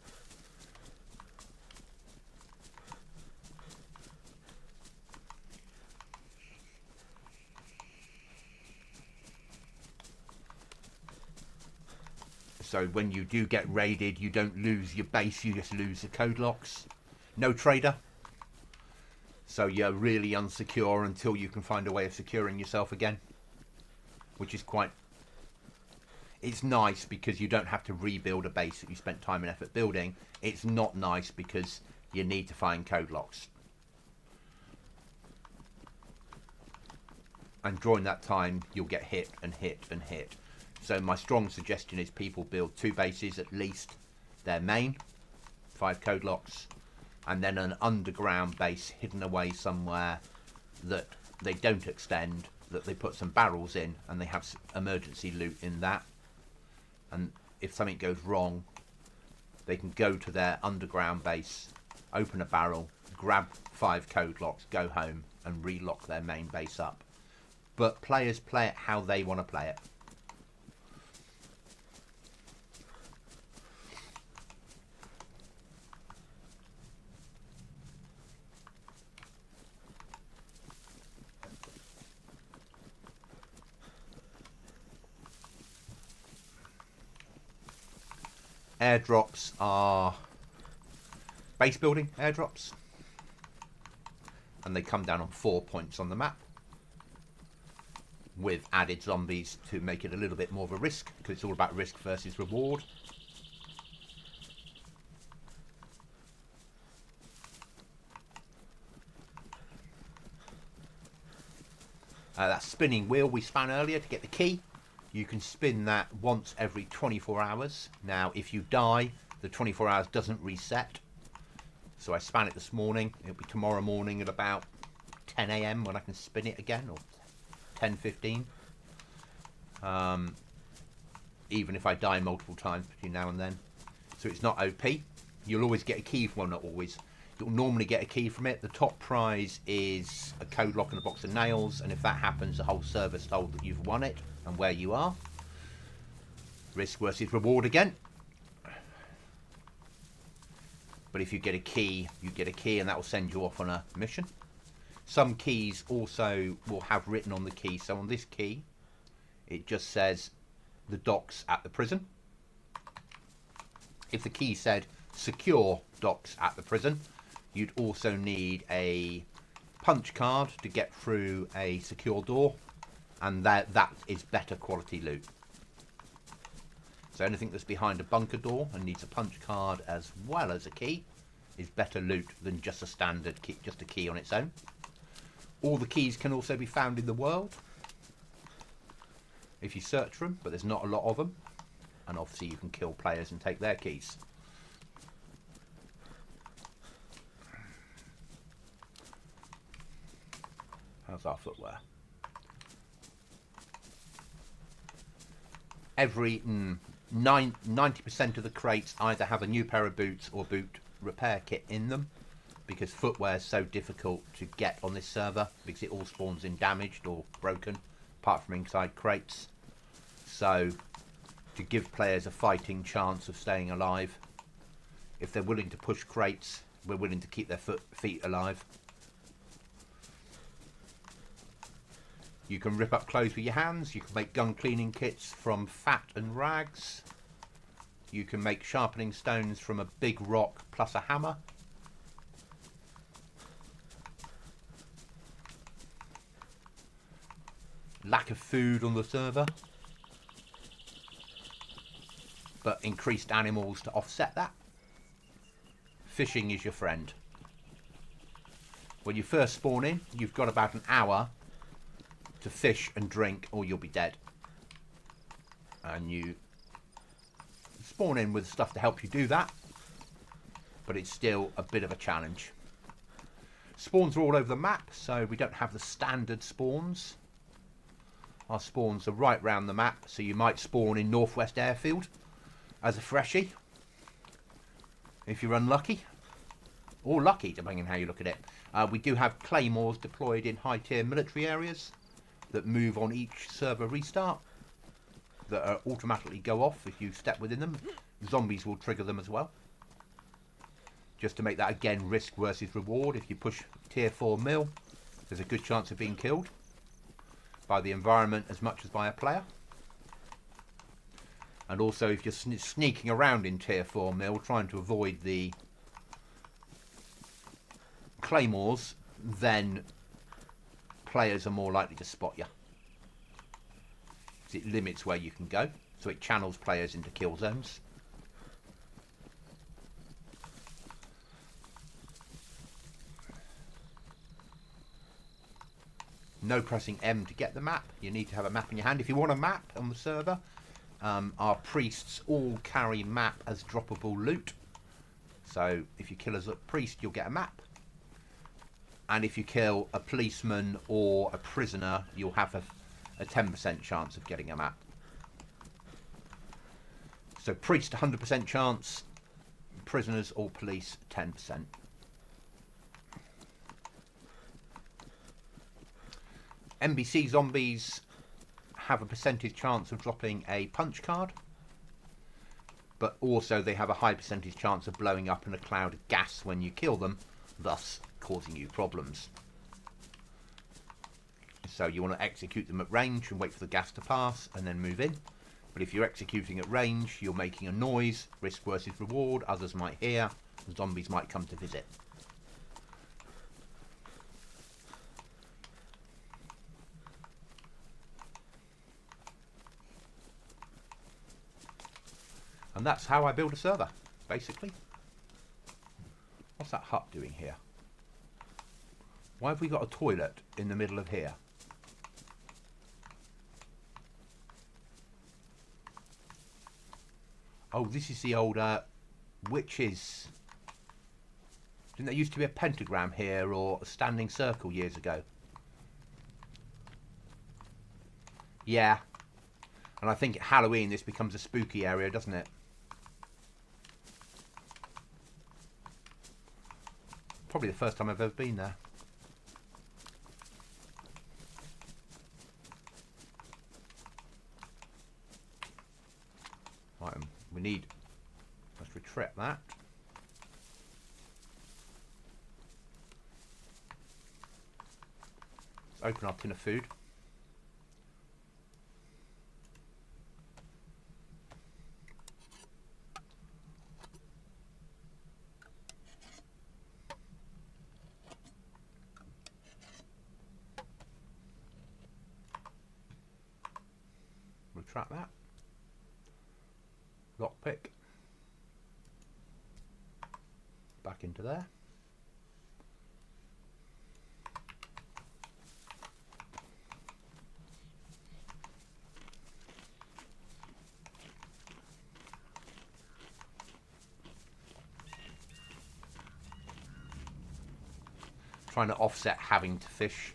So when you do get raided, you don't lose your base, you just lose the code locks. No trader. So you're really unsecure until you can find a way of securing yourself again. Which is quite... It's nice because you don't have to rebuild a base that you spent time and effort building. It's not nice because you need to find code locks. And during that time, you'll get hit and hit and hit. So my strong suggestion is people build 2 bases at least. Their main, 5 code locks. And then an underground base hidden away somewhere that they don't extend, that they put some barrels in and they have emergency loot in that. And if something goes wrong, they can go to their underground base, open a barrel, grab 5 code locks, go home and relock their main base up. But players play it how they want to play it. Airdrops are base building airdrops, and they come down on 4 points on the map with added zombies to make it a little bit more of a risk, because it's all about risk versus reward. That spinning wheel we span earlier to get the key. You can spin that once every 24 hours. Now, if you die, the 24 hours doesn't reset. So I span it this morning. It'll be tomorrow morning at about 10 AM when I can spin it again, or 10:15. Even if I die multiple times between now and then. So it's not OP. You'll always get a key, well, not always. You'll normally get a key from it. The top prize is a code lock and a box of nails, and if that happens, the whole server's told that you've won it and where you are. Risk versus reward again. But if you get a key, you get a key, and that will send you off on a mission. Some keys also will have written on the key. So on this key, it just says the docks at the prison. If the key said secure docks at the prison, you'd also need a punch card to get through a secure door, and that is better quality loot. So anything that's behind a bunker door and needs a punch card as well as a key is better loot than just a standard key, just a key on its own. All the keys can also be found in the world if you search for them, but there's not a lot of them, and obviously you can kill players and take their keys. How's our footwear? Every 90% of the crates either have a new pair of boots or boot repair kit in them, because footwear is so difficult to get on this server because it all spawns in damaged or broken, apart from inside crates. So to give players a fighting chance of staying alive, if they're willing to push crates, we're willing to keep their feet alive. You can rip up clothes with your hands. You can make gun cleaning kits from fat and rags. You can make sharpening stones from a big rock plus a hammer. Lack of food on the server, but increased animals to offset that. Fishing is your friend. When you first spawn in, you've got about an hour to fish and drink or you'll be dead. And you spawn in with stuff to help you do that, but it's still a bit of a challenge. Spawns are all over the map, so we don't have the standard spawns. Our spawns are right round the map, so you might spawn in Northwest Airfield as a freshie if you're unlucky, or lucky depending on how you look at it. We do have claymores deployed in high tier military areas that move on each server restart, that automatically go off if you step within them. Zombies will trigger them as well, just to make that again risk versus reward. If you push tier 4 mil, there's a good chance of being killed by the environment as much as by a player. And also if you're sneaking around in tier 4 mil trying to avoid the claymores, then players are more likely to spot you. It limits where you can go, so it channels players into kill zones. No pressing M to get the map. You need to have a map in your hand. If you want a map on the server, our priests all carry map as droppable loot. So if you kill a priest, you'll get a map. And if you kill a policeman or a prisoner, you'll have a 10% chance of getting a map. So priest 100% chance, prisoners or police 10%. NBC zombies have a percentage chance of dropping a punch card, but also they have a high percentage chance of blowing up in a cloud of gas when you kill them, thus causing you problems. So you want to execute them at range and wait for the gas to pass and then move in. But if you're executing at range, you're making a noise, risk versus reward, others might hear, zombies might come to visit. And that's how I build a server, basically. What's that hut doing here? Why have we got a toilet in the middle of here? Oh, this is the old witches. Didn't there used to be a pentagram here or a standing circle years ago? Yeah. And I think at Halloween this becomes a spooky area, doesn't it? Probably the first time I've ever been there. Right, we need... Let's retract that. Let's open our tin of food. Retract that. Lockpick. Back into there. Trying to offset having to fish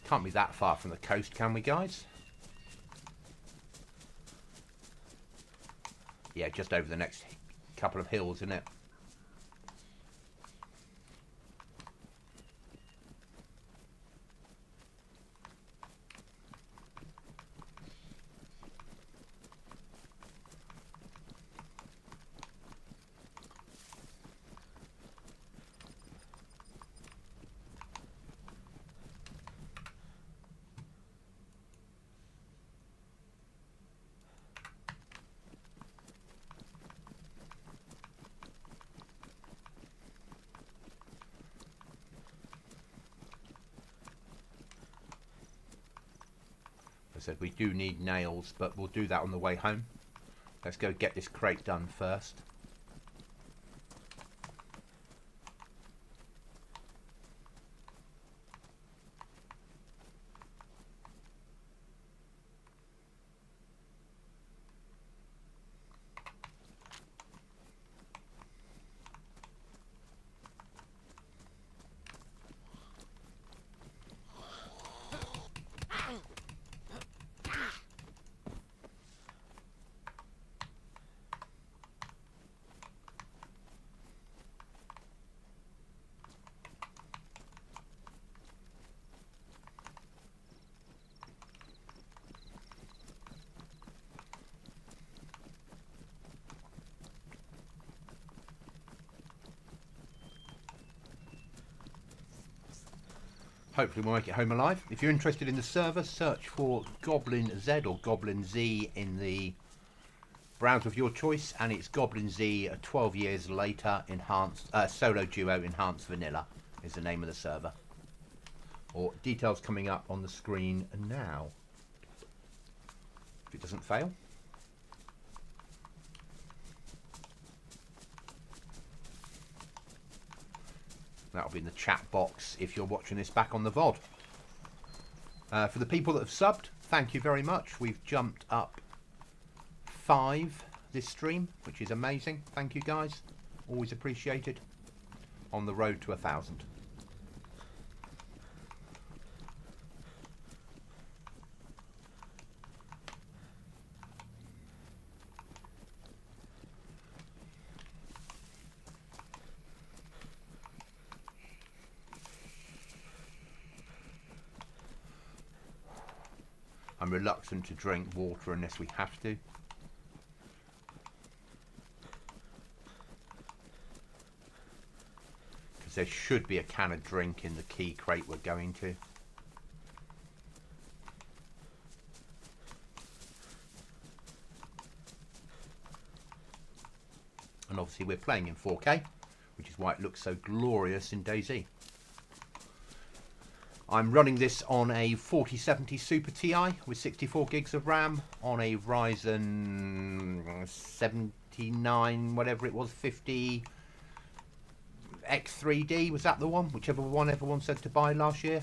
Can't be that far from the coast, can we, guys? Yeah, just over the next couple of hills, isn't it? I said we do need nails, but we'll do that on the way home. Let's go get this crate done first. Hopefully we'll make it home alive. If you're interested in the server, search for Goblin Z or Goblin Z in the browser of your choice, and it's Goblin Z 12 years later enhanced solo duo enhanced vanilla is the name of the server. Or details coming up on the screen now. If it doesn't fail. That'll be in the chat box if you're watching this back on the VOD. For the people that have subbed, thank you very much. We've jumped up 5 this stream, which is amazing. Thank you, guys. Always appreciated. On the road to 1,000. I'm reluctant to drink water unless we have to. Because there should be a can of drink in the key crate we're going to. And obviously we're playing in 4K, which is why it looks so glorious in DayZ. I'm running this on a 4070 Super Ti with 64 gigs of RAM on a Ryzen 79, whatever it was, 50 X3D. Was that the one? Whichever one everyone said to buy last year.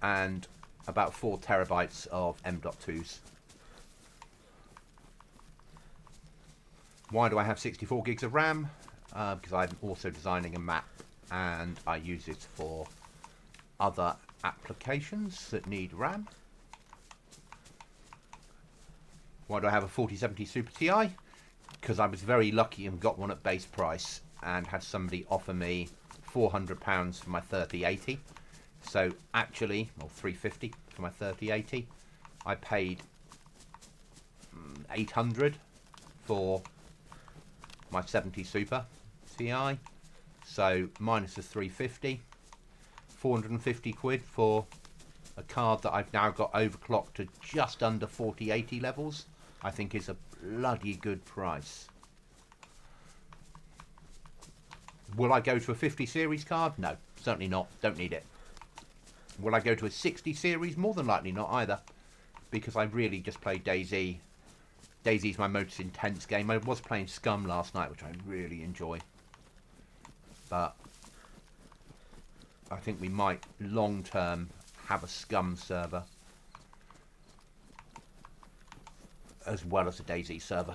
And about 4 terabytes of M.2s. Why do I have 64 gigs of RAM? Because I'm also designing a map and I use it for other applications that need RAM. Why do I have a 4070 Super Ti? Because I was very lucky and got one at base price and had somebody offer me £400 for my 3080. So actually, well, £350 for my 3080. I paid £800 for my 70 Super Ti, so minus the 350, 450 quid for a card that I've now got overclocked to just under 4080 levels. I think is a bloody good price. Will I go to a 50 series card? No, certainly not. Don't need it. Will I go to a 60 series? More than likely not either, because I really just play DayZ. DayZ's my most intense game. I was playing Scum last night, which I really enjoy. But I think we might long term have a Scum server as well as a DayZ server.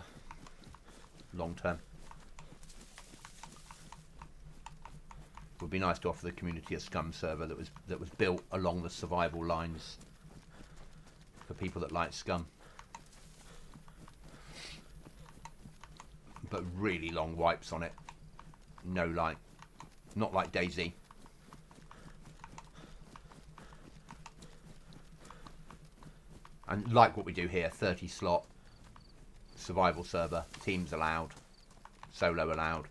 Long term. would be nice to offer the community a Scum server that was built along the survival lines for people that like Scum. But really long wipes on it. No like, not like DayZ. And like what we do here, 30 slot survival server, teams allowed, solo allowed.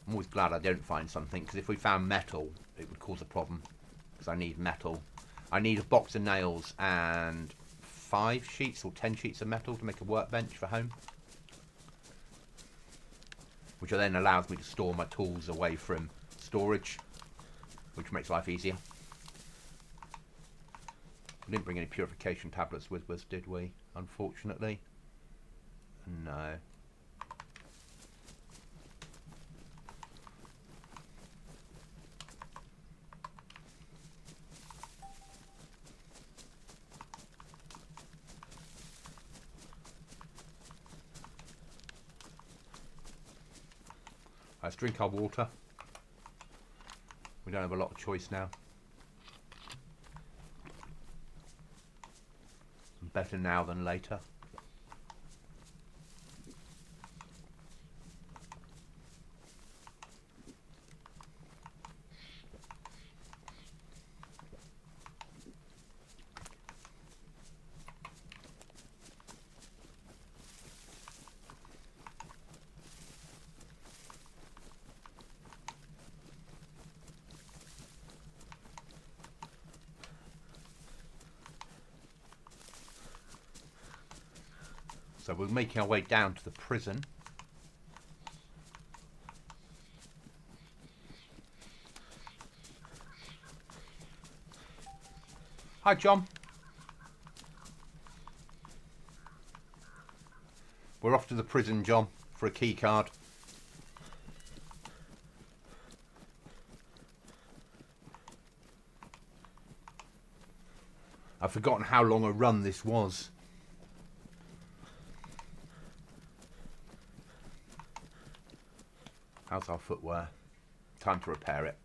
I'm always glad I don't find something, because if we found metal, it would cause a problem. Because I need metal. I need a box of nails and 5 sheets or 10 sheets of metal to make a workbench for home. Which then allows me to store my tools away from storage, which makes life easier. We didn't bring any purification tablets with us, did we? Unfortunately. No. Let's drink our water. We don't have a lot of choice now. Better now than later. So we're making our way down to the prison. Hi, John. We're off to the prison, John, for a key card. I've forgotten how long a run this was. How's our footwear? Time to repair it.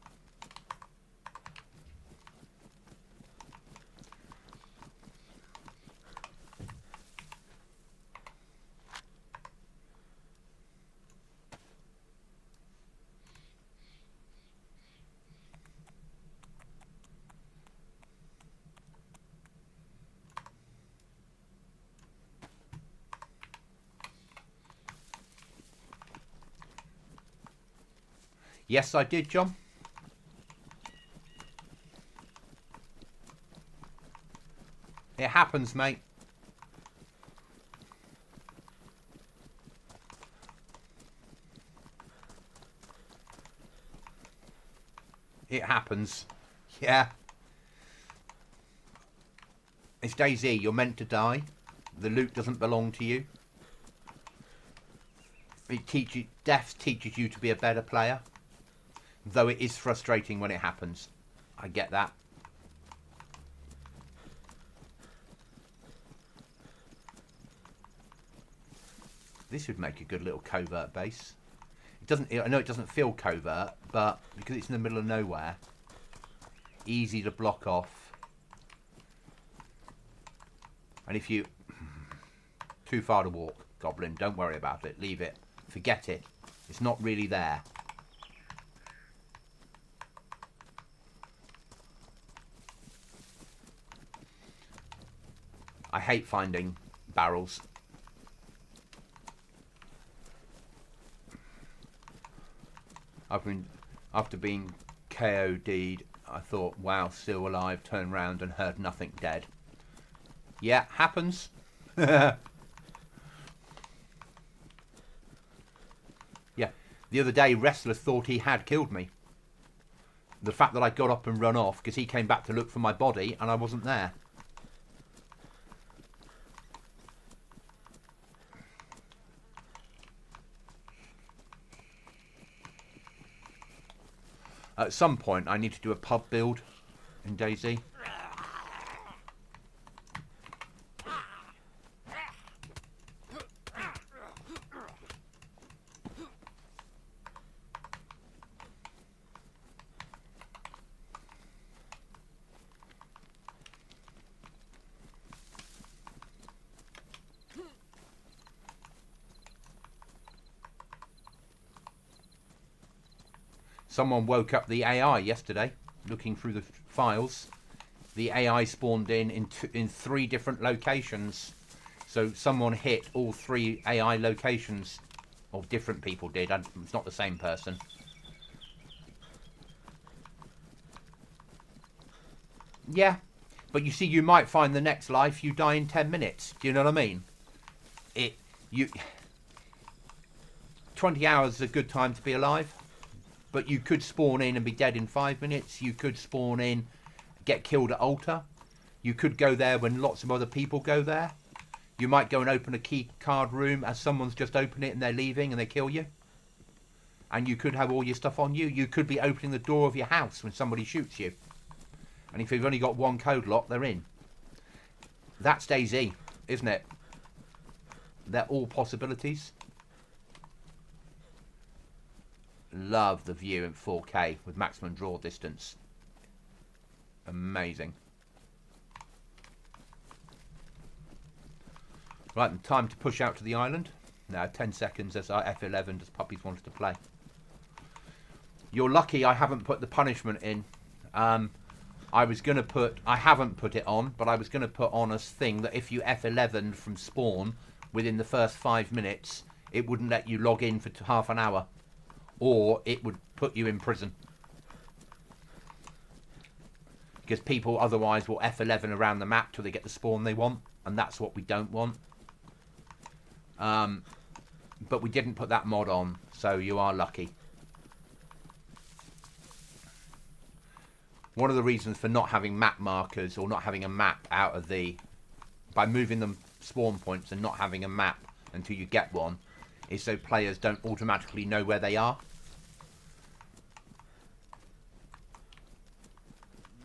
Yes, I did, John. It happens, mate. It happens. Yeah. It's DayZ. You're meant to die. The loot doesn't belong to you. Death teaches you to be a better player. Though it is frustrating when it happens. I get that. This would make a good little covert base. It doesn't. I know it doesn't feel covert, but because it's in the middle of nowhere, easy to block off. And if you too far to walk, Goblin, don't worry about it. Leave it. Forget it. It's not really there. I hate finding barrels. After being KO'd, I thought, wow, still alive, turned round and heard nothing, dead. Yeah, happens. Yeah, the other day, Wrestler thought he had killed me. The fact that I got up and run off, because he came back to look for my body and I wasn't there. At some point, I need to do a pub build in DayZ. Someone woke up the AI yesterday, looking through the files. The AI spawned in 3 different locations. So someone hit all 3 AI locations, or different people did. It's not the same person. Yeah, but you see, you might find the next life you die in 10 minutes. Do you know what I mean? 20 hours is a good time to be alive, but you could spawn in and be dead in 5 minutes. You could spawn in, get killed at altar. You could go there when lots of other people go there. You might go and open a key card room as someone's just opened it and they're leaving and they kill you. And you could have all your stuff on you. You could be opening the door of your house when somebody shoots you. And if you've only got 1 code lock, they're in. That's DayZ, isn't it? They're all possibilities. Love the view in 4K with maximum draw distance. Amazing. Right, time to push out to the island. Now 10 seconds as our F11 as puppies wanted to play. You're lucky I haven't put the punishment in. I haven't put it on, but I was going to put on a thing that if you F11 from spawn within the first 5 minutes, it wouldn't let you log in for half an hour. Or it would put you in prison. Because people otherwise will F11 around the map till they get the spawn they want. And that's what we don't want. But we didn't put that mod on, so you are lucky. One of the reasons for not having map markers or not having a map out of the... by moving them spawn points and not having a map until you get one is so players don't automatically know where they are.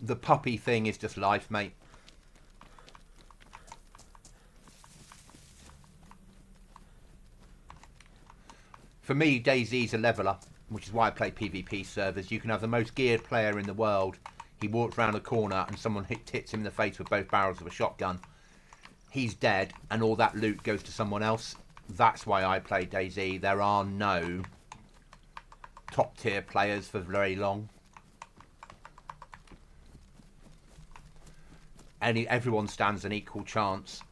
The puppy thing is just life, mate. For me, DayZ's a leveler, which is why I play PvP servers. You can have the most geared player in the world. He walks around a corner and someone hits him in the face with both barrels of a shotgun. He's dead and all that loot goes to someone else. That's why I play DayZ. There are no top tier players for very long. Everyone stands an equal chance.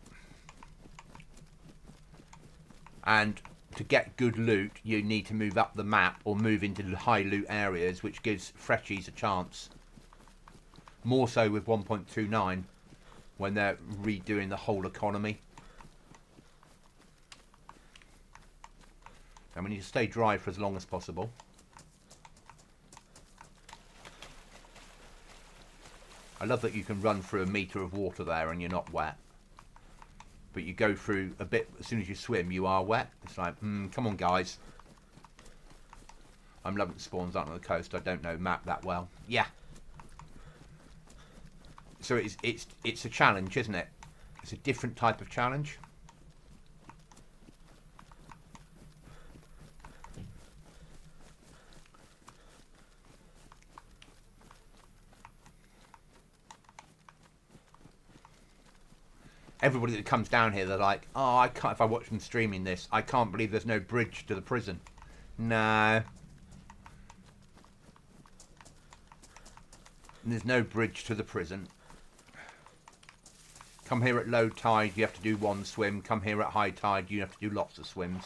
And to get good loot, you need to move up the map or move into the high loot areas, which gives freshies a chance. More so with 1.29 when they're redoing the whole economy. And we need to stay dry for as long as possible. I love that you can run through a metre of water there and you're not wet. But you go through a bit, as soon as you swim, you are wet. It's like, come on, guys. I'm loving the spawns out on the coast. I don't know map that well. Yeah. So it's a challenge, isn't it? It's a different type of challenge. Everybody that comes down here, they're like, oh, I can't, if I watch them streaming this, I can't believe there's no bridge to the prison. No. There's no bridge to the prison. Come here at low tide, you have to do 1 swim. Come here at high tide, you have to do lots of swims.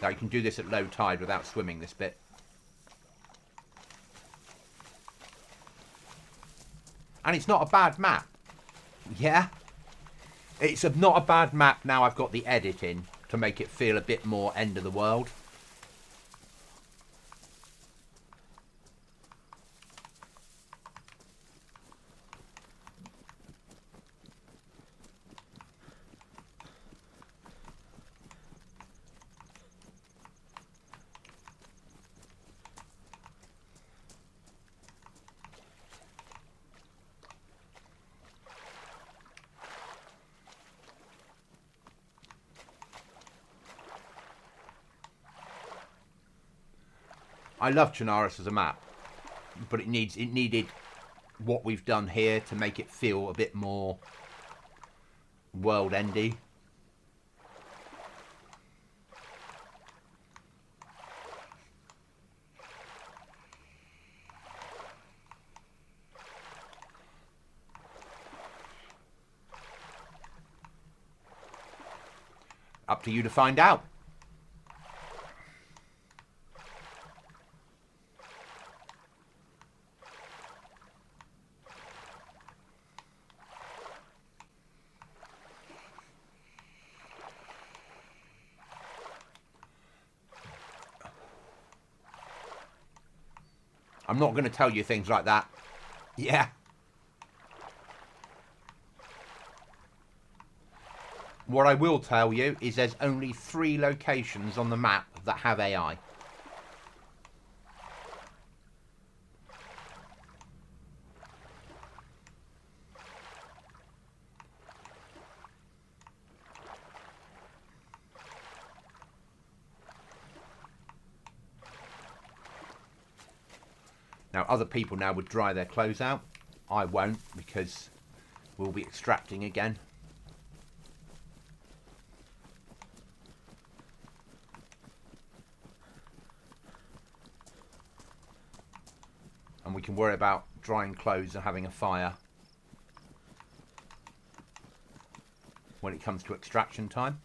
Now you can do this at low tide without swimming this bit. And it's not a bad map. Yeah. It's not a bad map now I've got the edit in to make it feel a bit more end of the world. I love Chernarus as a map, but it needed what we've done here to make it feel a bit more world-endy. Up to you to find out. I'm not going to tell you things like that. Yeah. What I will tell you is there's only 3 locations on the map that have AI. Now, other people now would dry their clothes out. I won't, because we'll be extracting again. And we can worry about drying clothes and having a fire when it comes to extraction time.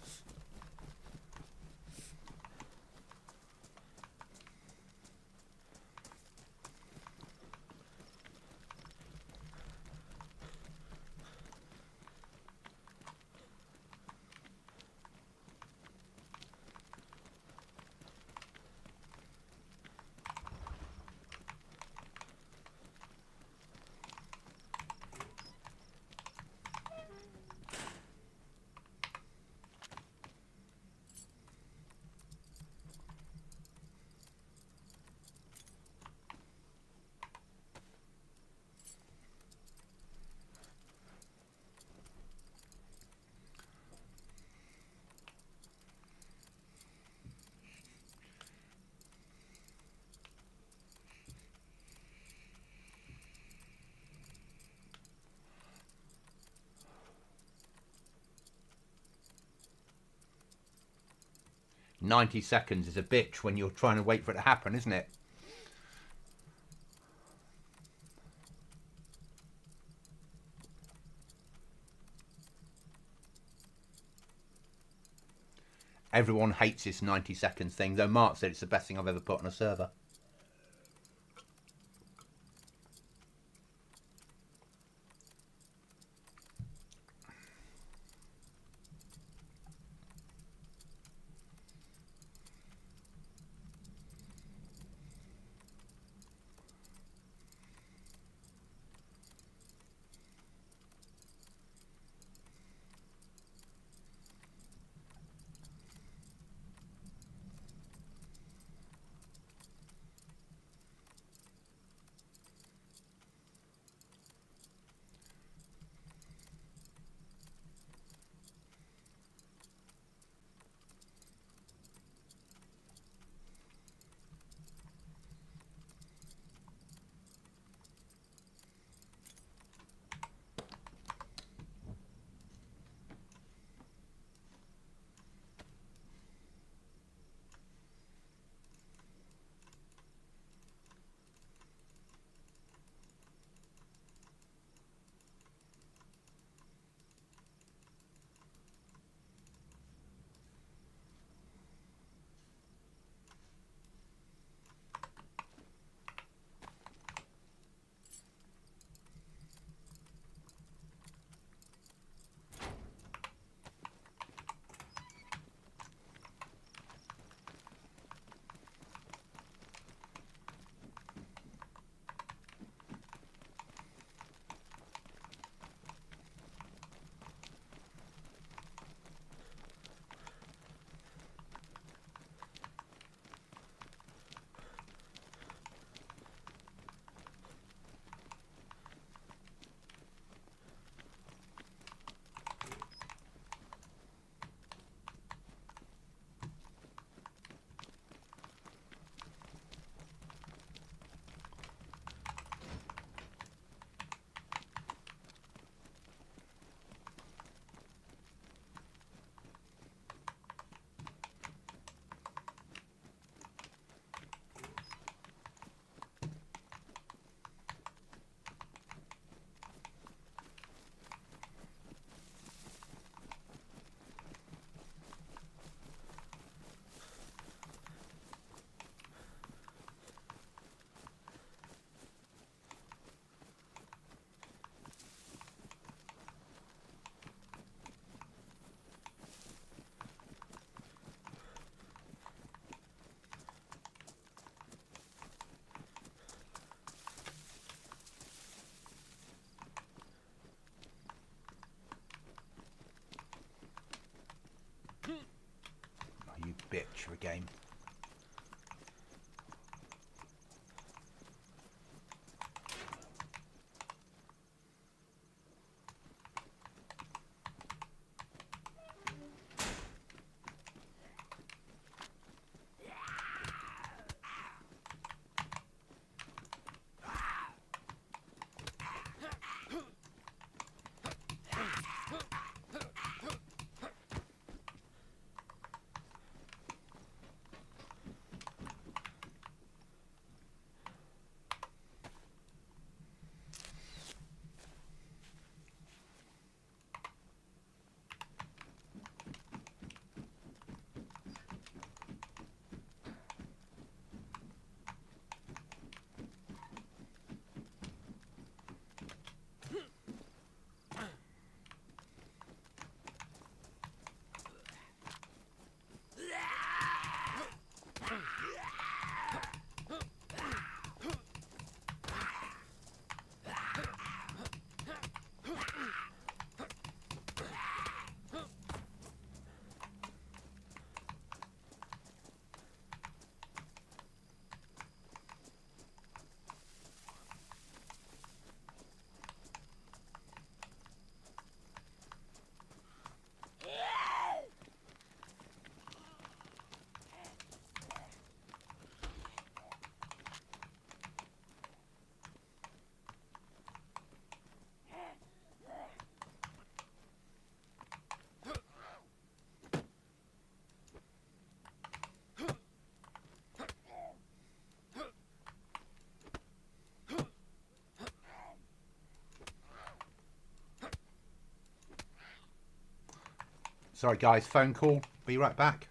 "90 seconds is a bitch when you're trying to wait for it to happen, isn't it?" Everyone hates this 90 seconds thing, though Mark said it's the best thing I've ever put on a server. bitch of a game. Sorry guys, phone call. Be right back.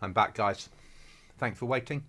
I'm back, guys. Thanks for waiting.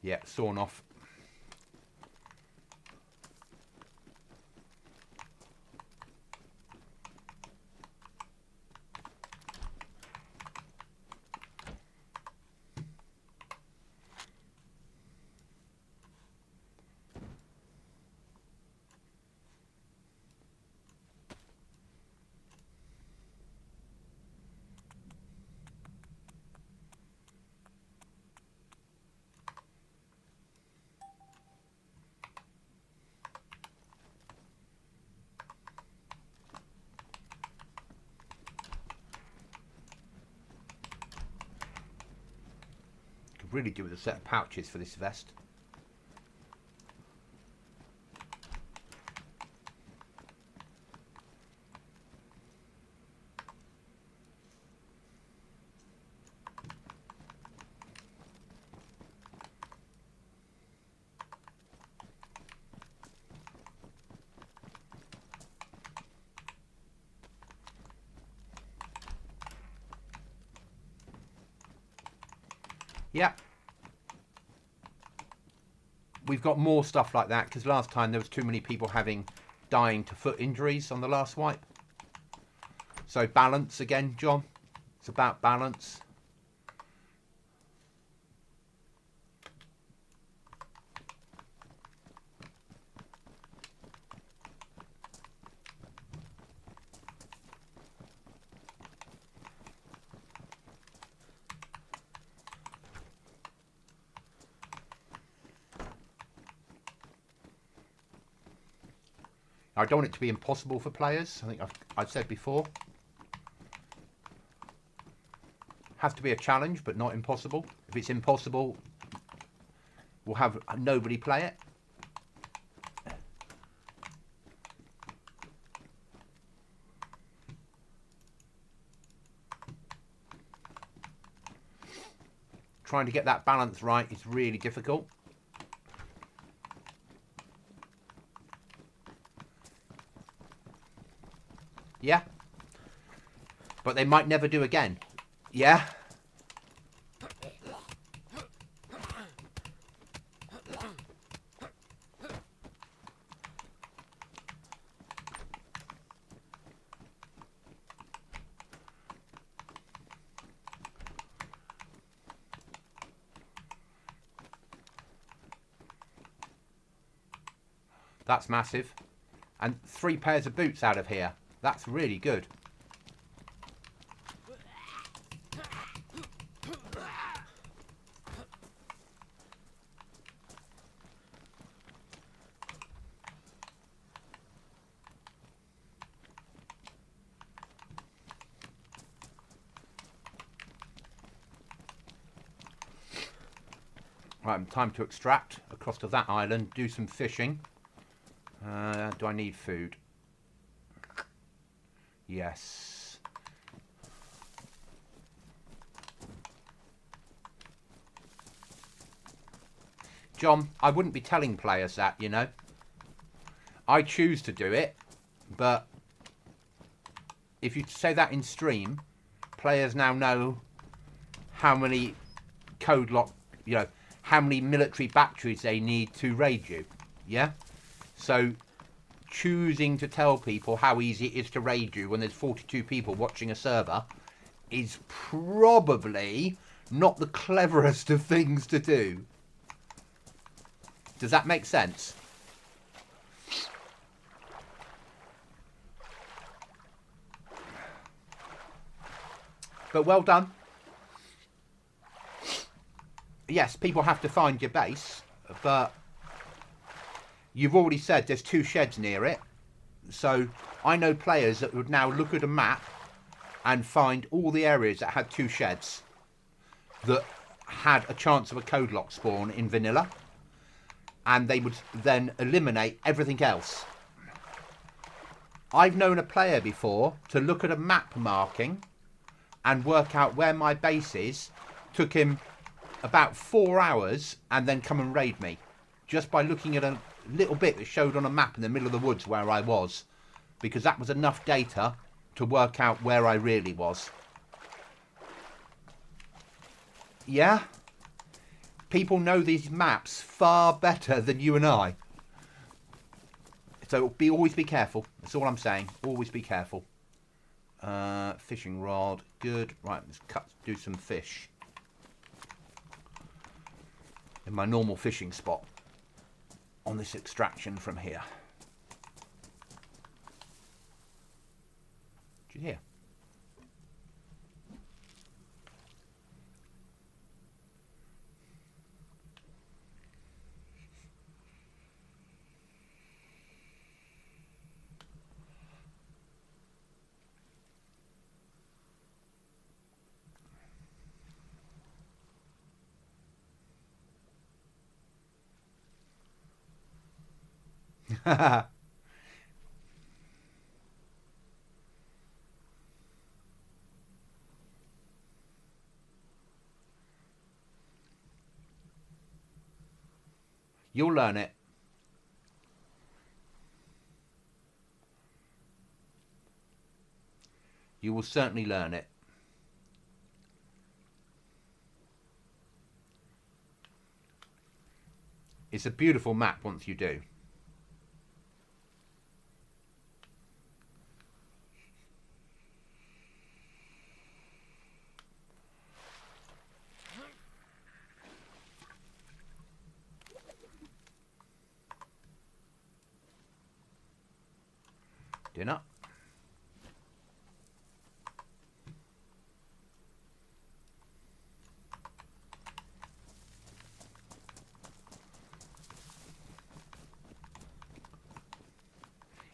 Yeah, sawn off. Could really do with a set of pouches for this vest. Yeah. We've got more stuff like that because last time there was too many people dying to foot injuries on the last wipe. So balance again, John. It's about balance. I don't want it to be impossible for players. I think I've said before. Has to be a challenge, but not impossible. If it's impossible, we'll have nobody play it. Trying to get that balance right is really difficult. Yeah. But they might never do again. Yeah. That's massive. And 3 pairs of boots out of here. That's really good. Right, time to extract across to that island, do some fishing. Do I need food? Yes. John, I wouldn't be telling players that, you know. I choose to do it, but if you say that in stream, players now know how many code lock, you know, how many military batteries they need to raid you. Yeah? So choosing to tell people how easy it is to raid you when there's 42 people watching a server is probably not the cleverest of things to do. Does that make sense? But well done. Yes, people have to find your base, but you've already said there's 2 sheds near it. So I know players that would now look at a map and find all the areas that had 2 sheds that had a chance of a code lock spawn in vanilla, and they would then eliminate everything else. I've known a player before to look at a map marking and work out where my base is. Took him about 4 hours and then come and raid me just by looking at a little bit that showed on a map in the middle of the woods where I was, because that was enough data to work out where I really was. Yeah, People know these maps far better than you and I. So always be careful. That's all I'm saying. Always be careful. Fishing rod. Good. Right, let's do some fish. In my normal fishing spot. On this extraction from here. Did you hear? You'll learn it. You will certainly learn it. It's a beautiful map once you do. Dinner.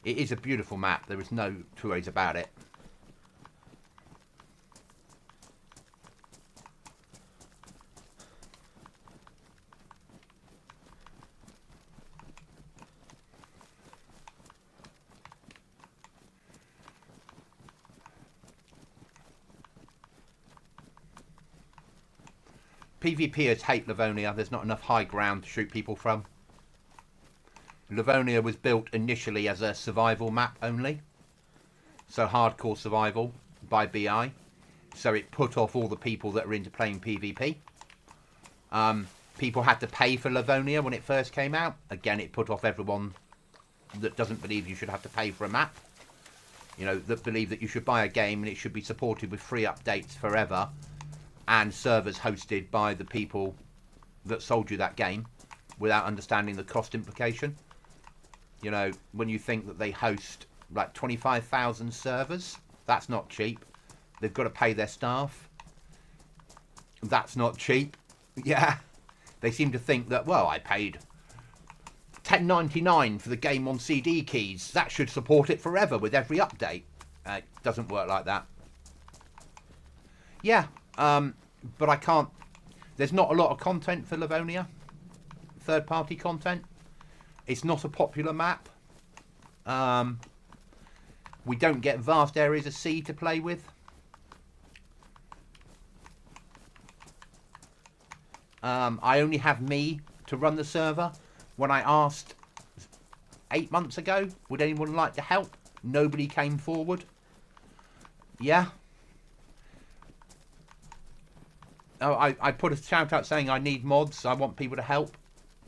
It is a beautiful map. There is no two ways about it. PvPers hate Livonia. There's not enough high ground to shoot people from. Livonia was built initially as a survival map only. So hardcore survival by BI. So it put off all the people that are into playing PvP. People had to pay for Livonia when it first came out. Again, it put off everyone that doesn't believe you should have to pay for a map. You know, that believe that you should buy a game and it should be supported with free updates forever. And servers hosted by the people that sold you that game without understanding the cost implication. You know, when you think that they host like 25,000 servers, that's not cheap. They've got to pay their staff. That's not cheap. Yeah. They seem to think that, well, I paid $10.99 for the game on CD keys. That should support it forever with every update. It doesn't work like that. Yeah. But I can't. There's not a lot of content for Livonia. Third-party content. It's not a popular map. We don't get vast areas of sea to play with. I only have me to run the server. When I asked 8 months ago, would anyone like to help? Nobody came forward. Yeah. Oh, I put a shout out saying I need mods, I want people to help,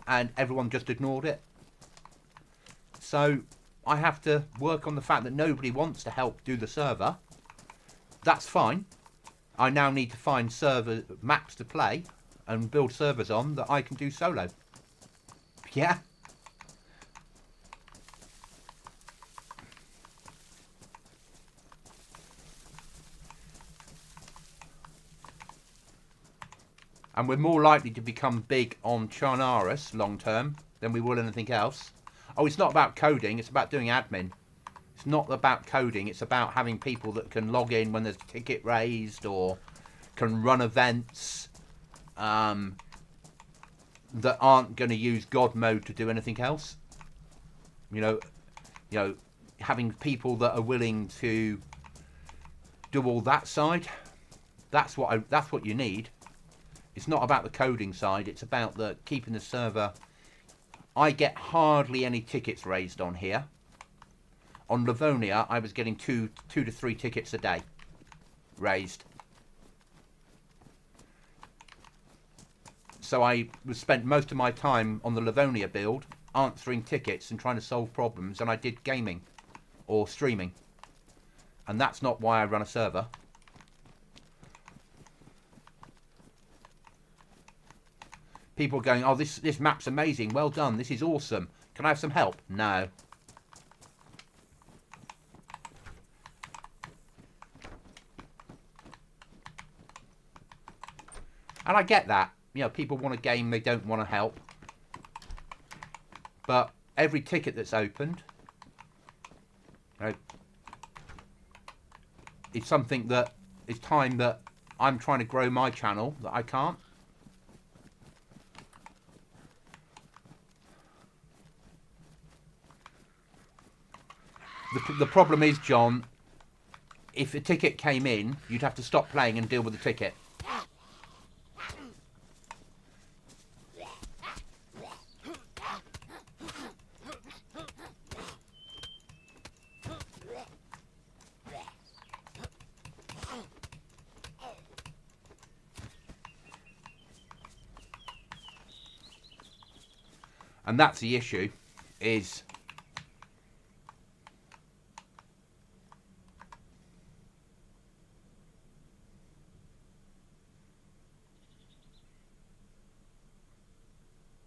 and everyone just ignored it. So I have to work on the fact that nobody wants to help do the server. That's fine. I now need to find server maps to play and build servers on that I can do solo. Yeah. And we're more likely to become big on Charnaris long term than we will anything else. Oh, it's not about coding, it's about doing admin. It's not about coding, it's about having people that can log in when there's a ticket raised or can run events that aren't going to use God mode to do anything else. You know, having people that are willing to do all that side. That's what you need. It's not about the coding side, it's about the keeping the server. I get hardly any tickets raised on here. On Livonia, I was getting two to three tickets a day raised. So I spent most of my time on the Livonia build answering tickets and trying to solve problems, and I did gaming or streaming. And that's not why I run a server. People are going, oh, this map's amazing, well done, this is awesome. Can I have some help? No. And I get that. You know, people want a game, they don't want to help. But every ticket that's opened, right, is something that is time that I'm trying to grow my channel that I can't. The problem is, John, if a ticket came in, you'd have to stop playing and deal with the ticket. And that's the issue, is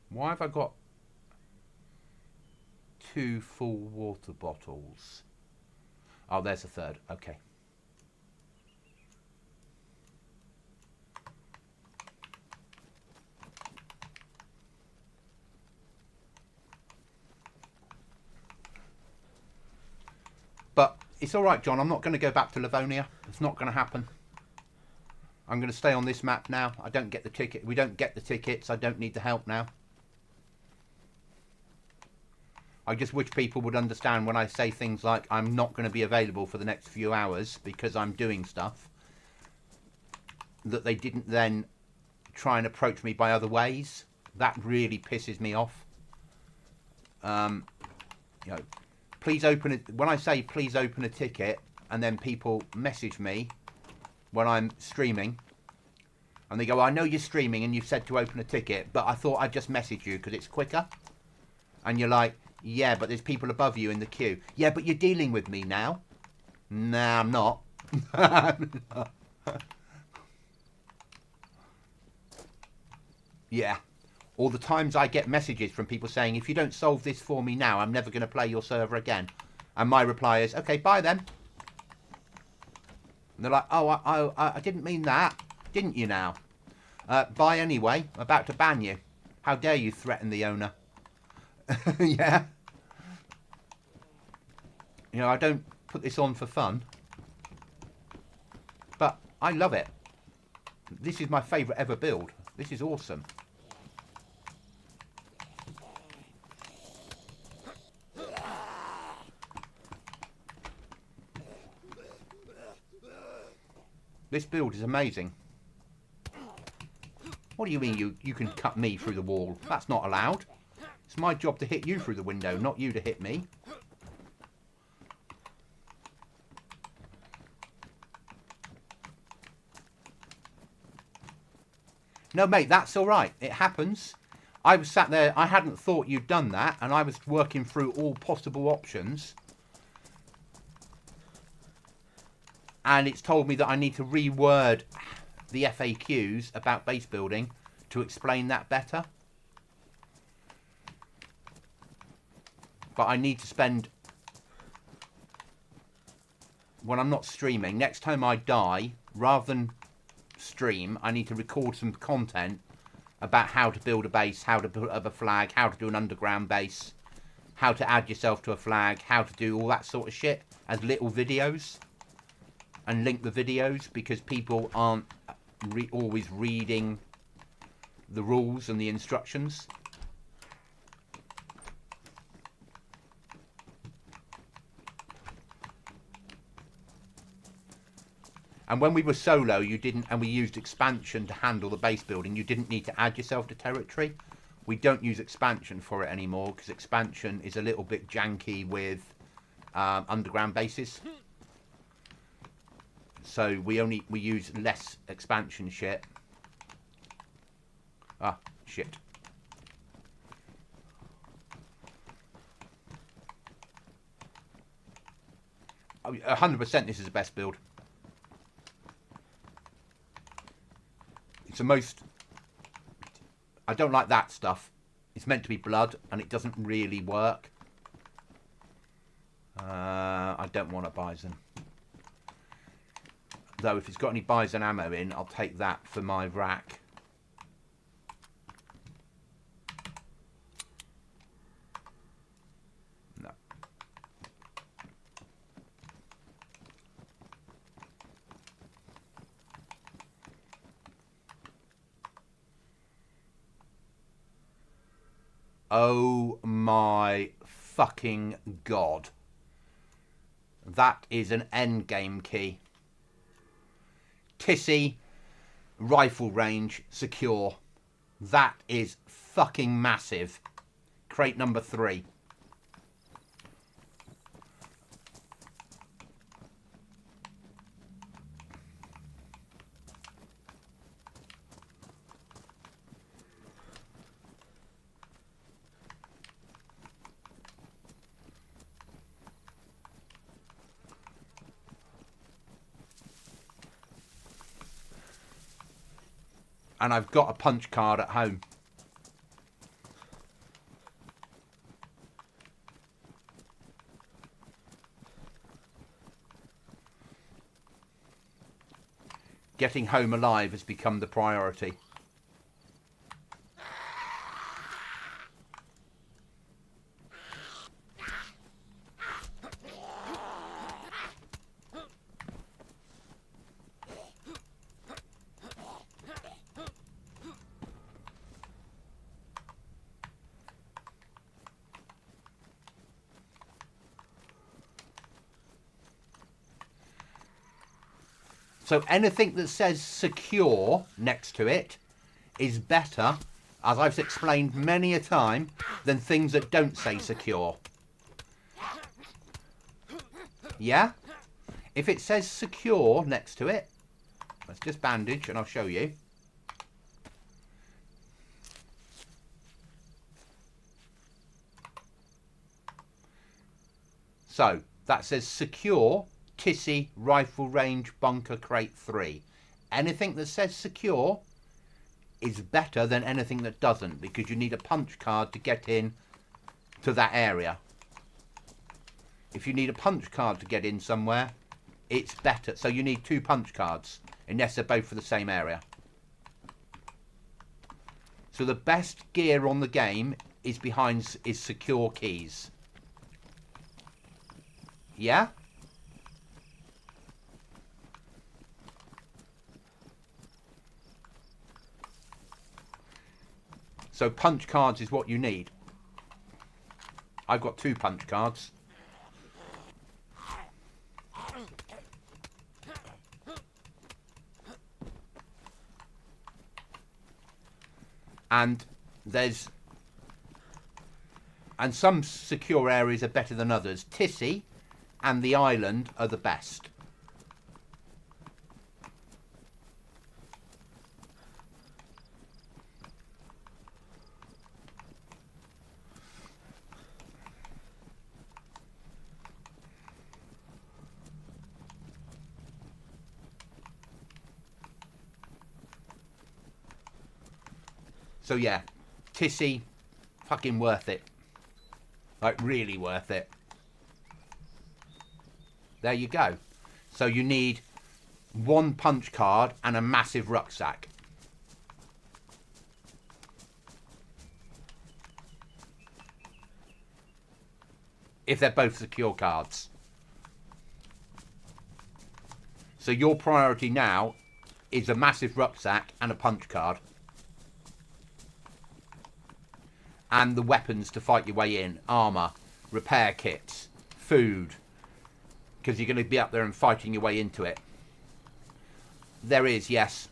why have I got 2 full water bottles? Oh, there's a third. Okay. But it's all right, John. I'm not going to go back to Livonia. It's not going to happen. I'm going to stay on this map now. I don't get the ticket. We don't get the tickets. I don't need the help now. I just wish people would understand when I say things like I'm not going to be available for the next few hours because I'm doing stuff, that they didn't then try and approach me by other ways. That really pisses me off. You know, please open it. When I say please open a ticket, and then people message me when I'm streaming, and they go, I know you're streaming and you've said to open a ticket, but I thought I'd just message you because it's quicker. And you're like, yeah, but there's people above you in the queue. Yeah, but you're dealing with me now. Nah, I'm not. Yeah. All the times I get messages from people saying, if you don't solve this for me now, I'm never going to play your server again. And my reply is, okay, bye then. And they're like, oh, I didn't mean that. Didn't you now? Bye anyway. I'm about to ban you. How dare you threaten the owner? Yeah. You know, I don't put this on for fun. But I love it. This is my favourite ever build. This is awesome. This build is amazing. What do you mean you can cut me through the wall? That's not allowed. It's my job to hit you through the window, not you to hit me. No, mate, that's all right. It happens. I was sat there, I hadn't thought you'd done that, and I was working through all possible options. And it's told me that I need to reword the FAQs about base building to explain that better. But I need to spend, when I'm not streaming, next time I die, rather than stream, I need to record some content about how to build a base, how to put up a flag, how to do an underground base, how to add yourself to a flag, how to do all that sort of shit as little videos, and link the videos, because people aren't always reading the rules and the instructions. And when we were solo, you didn't, and we used expansion to handle the base building, you didn't need to add yourself to territory. We don't use expansion for it anymore, because expansion is a little bit janky with underground bases. So we use less expansion shit. Ah, shit. Oh, 100% this is the best build. It's the most... I don't like that stuff. It's meant to be blood, and it doesn't really work. I don't want a bison. Though, if it's got any bison ammo in, I'll take that for my rack. No. Oh my fucking god. That is an endgame key. Tissy, rifle range, secure. That is fucking massive. Crate number 3. And I've got a punch card at home. Getting home alive has become the priority. So anything that says secure next to it is better, as I've explained many a time, than things that don't say secure. Yeah? If it says secure next to it, let's just bandage and I'll show you. So, that says secure, Tissy, rifle range, bunker, crate 3. Anything that says secure is better than anything that doesn't, because you need a punch card to get in to that area. If you need a punch card to get in somewhere, it's better. So you need 2 punch cards, unless they're both for the same area. So the best gear on the game is secure keys. Yeah? So punch cards is what you need. I've got 2 punch cards. And some secure areas are better than others. Tissy and the island are the best. So yeah, Tissy, fucking worth it. Like, really worth it. There you go. So you need 1 punch card and a massive rucksack. If they're both secure cards. So your priority now is a massive rucksack and a punch card. And the weapons to fight your way in. Armour, repair kits, food. Because you're going to be up there and fighting your way into it. There is, yes.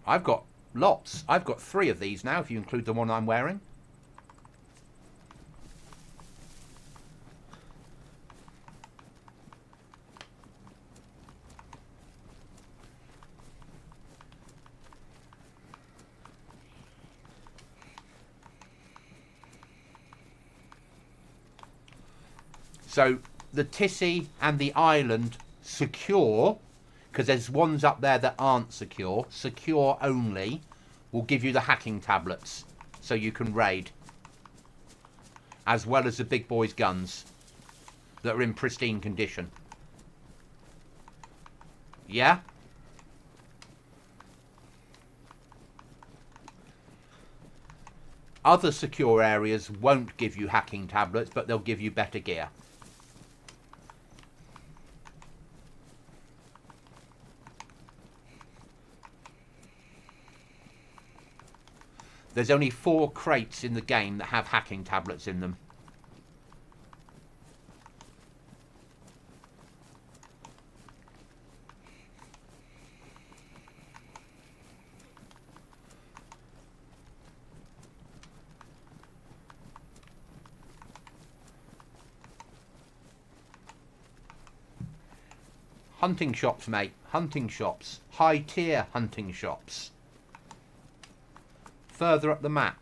I've got lots. I've got 3 of these now, if you include the one I'm wearing. So the Tissy and the island secure, because there's ones up there that aren't secure. Secure only will give you the hacking tablets, so you can raid, as well as the big boys' guns that are in pristine condition. Yeah? Other secure areas won't give you hacking tablets, but they'll give you better gear. There's only 4 crates in the game that have hacking tablets in them. Hunting shops, mate. Hunting shops. High tier hunting shops. Further up the map.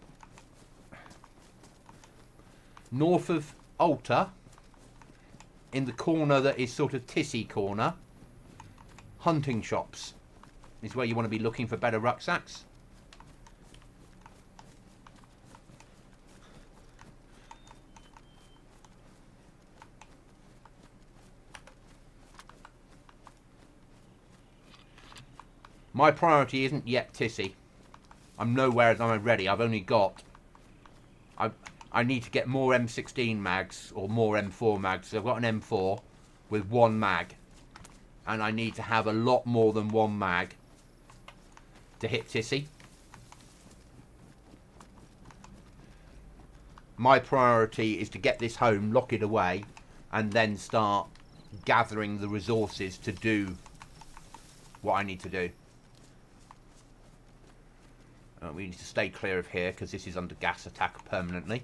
North of Altar, in the corner that is sort of Tissy corner, hunting shops is where you want to be looking for better rucksacks. My priority isn't yet Tissy. I'm nowhere I'm ready. I've only got... I need to get more M16 mags or more M4 mags. So I've got an M4 with 1 mag. And I need to have a lot more than 1 mag to hit Tissy. My priority is to get this home, lock it away, and then start gathering the resources to do what I need to do. We need to stay clear of here because this is under gas attack permanently.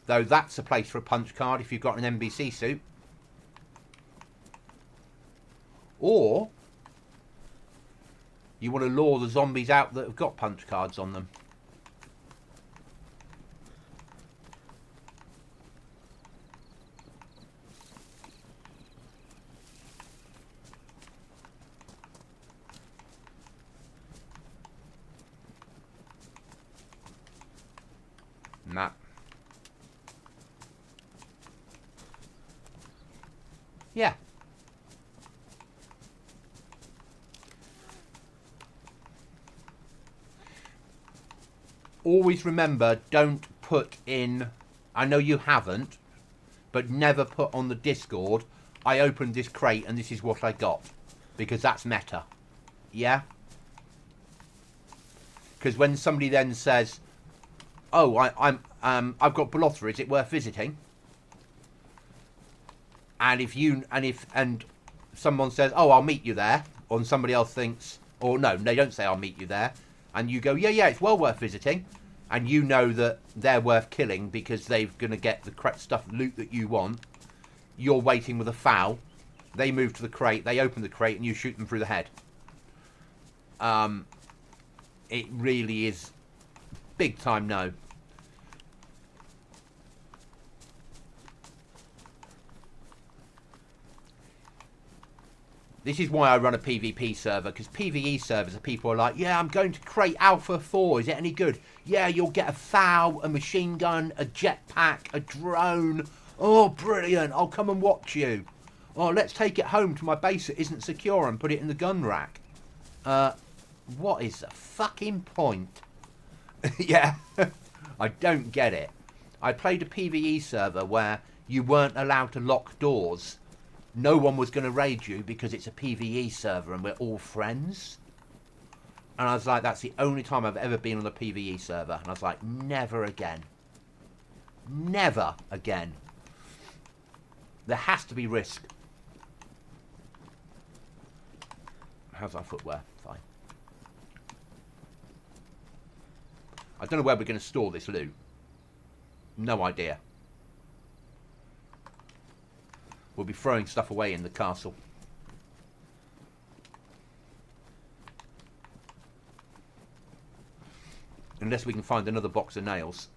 Though that's a place for a punch card if you've got an NBC suit. Or you want to lure the zombies out that have got punch cards on them. Nah. Yeah. Always remember, don't put in, I know you haven't, but never put on the Discord, I opened this crate and this is what I got. Because that's meta. Yeah? Because when somebody then says, oh, I've got Blothra, is it worth visiting? And if someone says, oh, I'll meet you there, or somebody else thinks, or no, they don't say I'll meet you there, and you go, yeah, it's well worth visiting, and you know that they're worth killing because they're going to get the correct stuff, loot that you want, you're waiting with a foul, they move to the crate, they open the crate, and you shoot them through the head. It really is big time no. This is why I run a PvP server, because PvE servers are people are like, yeah, I'm going to crate Alpha 4, is it any good? Yeah, you'll get a FAL, a machine gun, a jetpack, a drone. Oh, brilliant, I'll come and watch you. Oh, let's take it home to my base that isn't secure and put it in the gun rack. What is the fucking point? Yeah, I don't get it. I played a PvE server where you weren't allowed to lock doors. No one was going to raid you because it's a PvE server and we're all friends. And I was like, that's the only time I've ever been on a PvE server. And I was like, never again. Never again. There has to be risk. How's our footwear? Fine. I don't know where we're going to store this loot. No idea. We'll be throwing stuff away in the castle. Unless we can find another box of nails.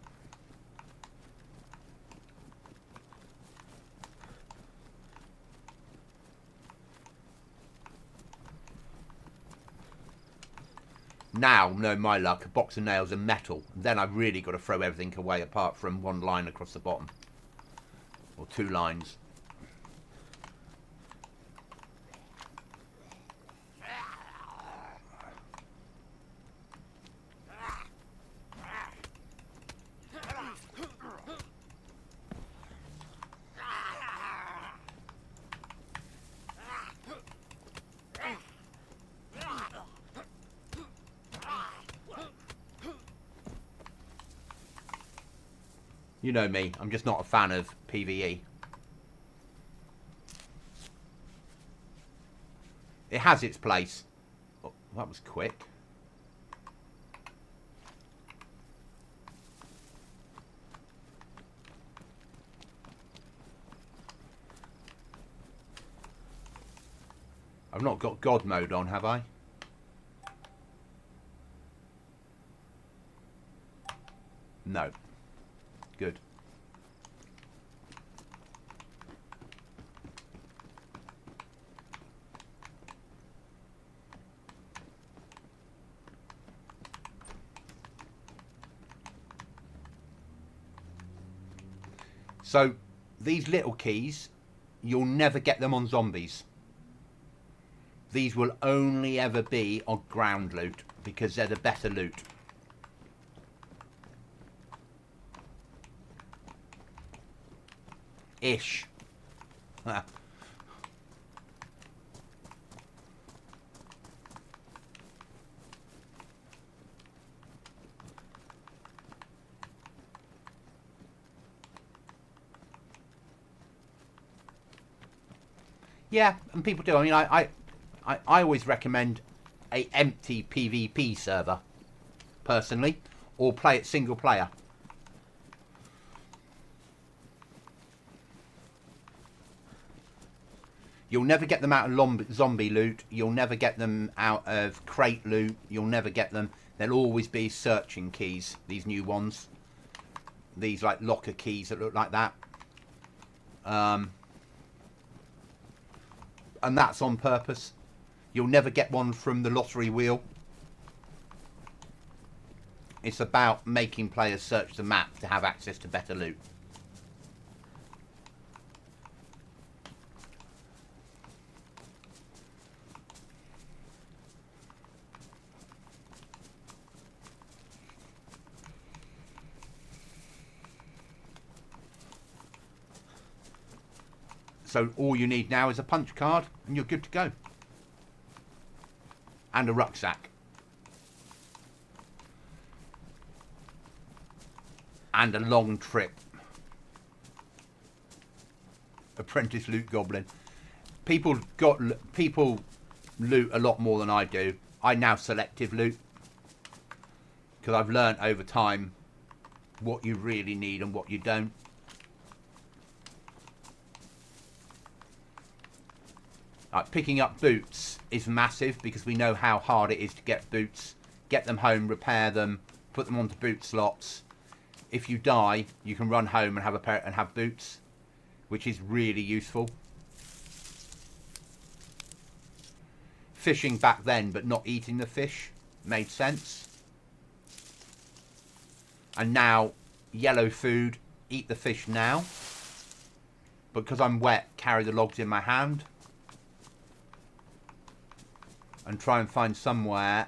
Now, no, my luck, a box of nails and metal. Then I've really got to throw everything away apart from one line across the bottom. Or 2 lines. You know me, I'm just not a fan of PvE. It has its place. Oh, that was quick. I've not got God mode on, have I? No. Good. So, these little keys, you'll never get them on zombies. These will only ever be on ground loot, because they're the better loot. Ish. Yeah, and people do. I mean, I always recommend a empty PvP server, personally, or play it single player. You'll never get them out of zombie loot. You'll never get them out of crate loot. You'll never get them. There'll always be searching keys, these new ones. These like locker keys that look like that. And that's on purpose. You'll never get one from the lottery wheel. It's about making players search the map to have access to better loot. So all you need now is a punch card and you're good to go. And a rucksack. And a long trip. Apprentice loot goblin. People loot a lot more than I do. I now selective loot. Because I've learnt over time what you really need and what you don't. Picking up boots is massive because we know how hard it is to get boots, get them home, repair them, put them onto boot slots. If you die, you can run home and have a pair and have boots, which is really useful. Fishing back then, but not eating the fish, made sense. And now, yellow food, eat the fish now. Because I'm wet, carry the logs in my hand. And try and find somewhere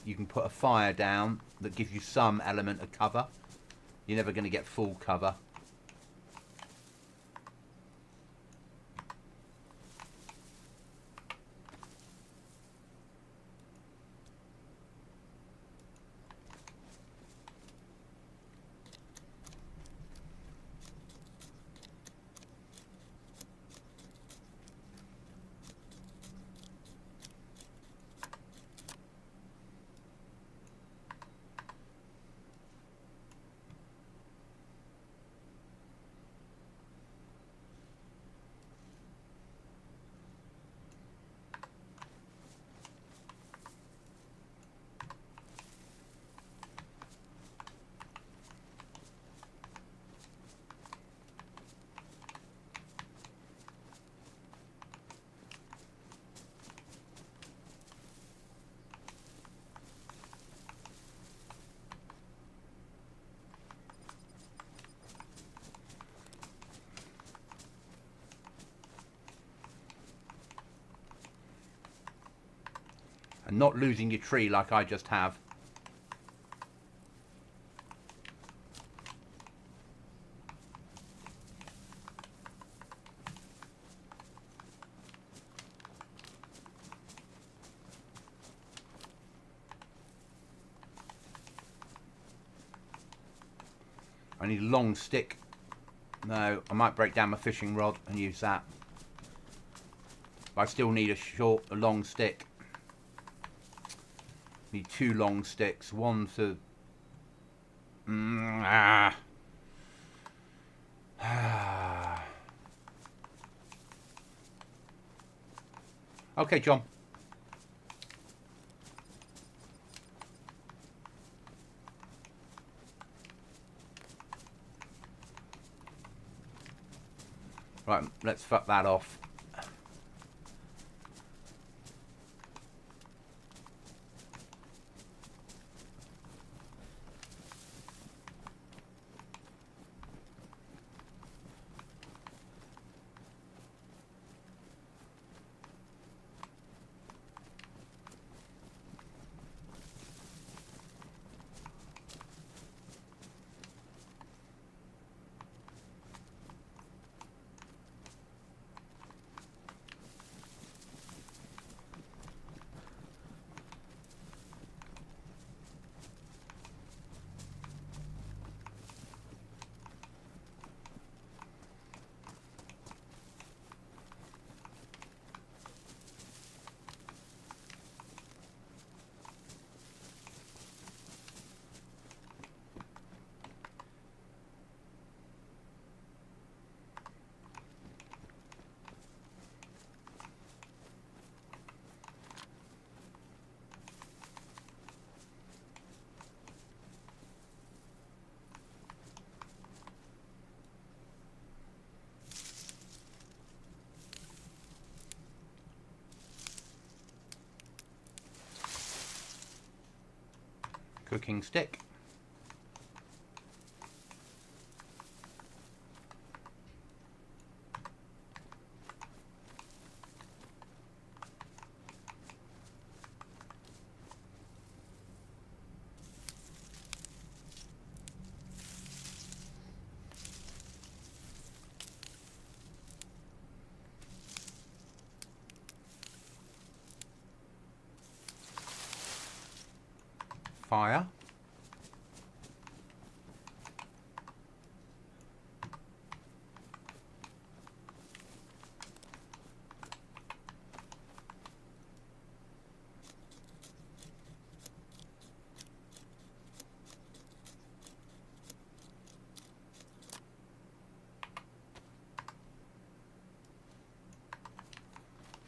you can put a fire down that gives you some element of cover. You're never going to get full cover. and not losing your tree like I just have. I need a long stick. No, I might break down my fishing rod and use that. But I still need a long stick. Need 2 long sticks. One to... Okay, John. Right, let's fuck that off. Cooking stick. Fire.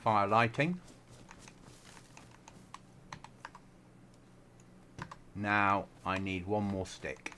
Fire lighting. Now I need 1 more stick.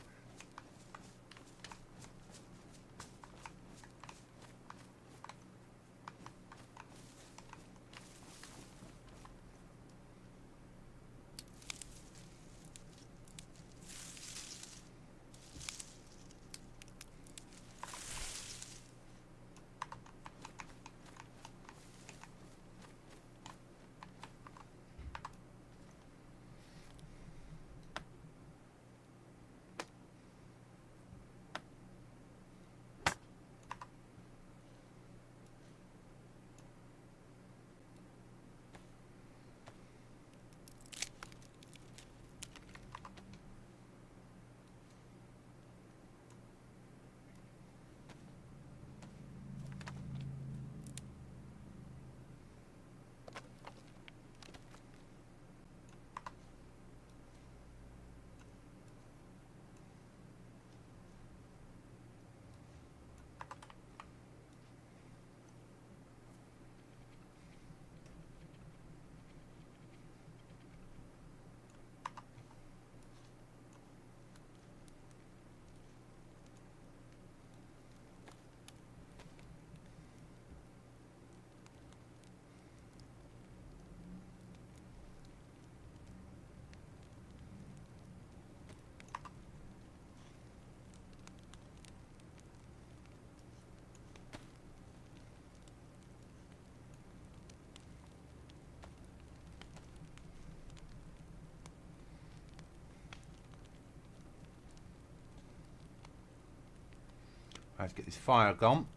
Let's get this fire gone.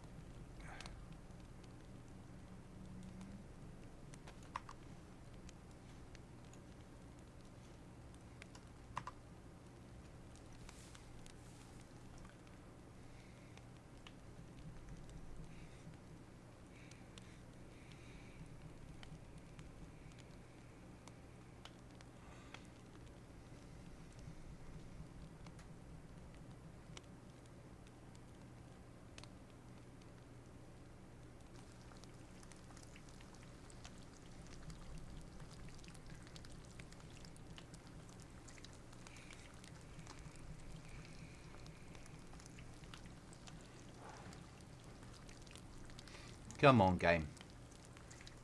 Come on, game.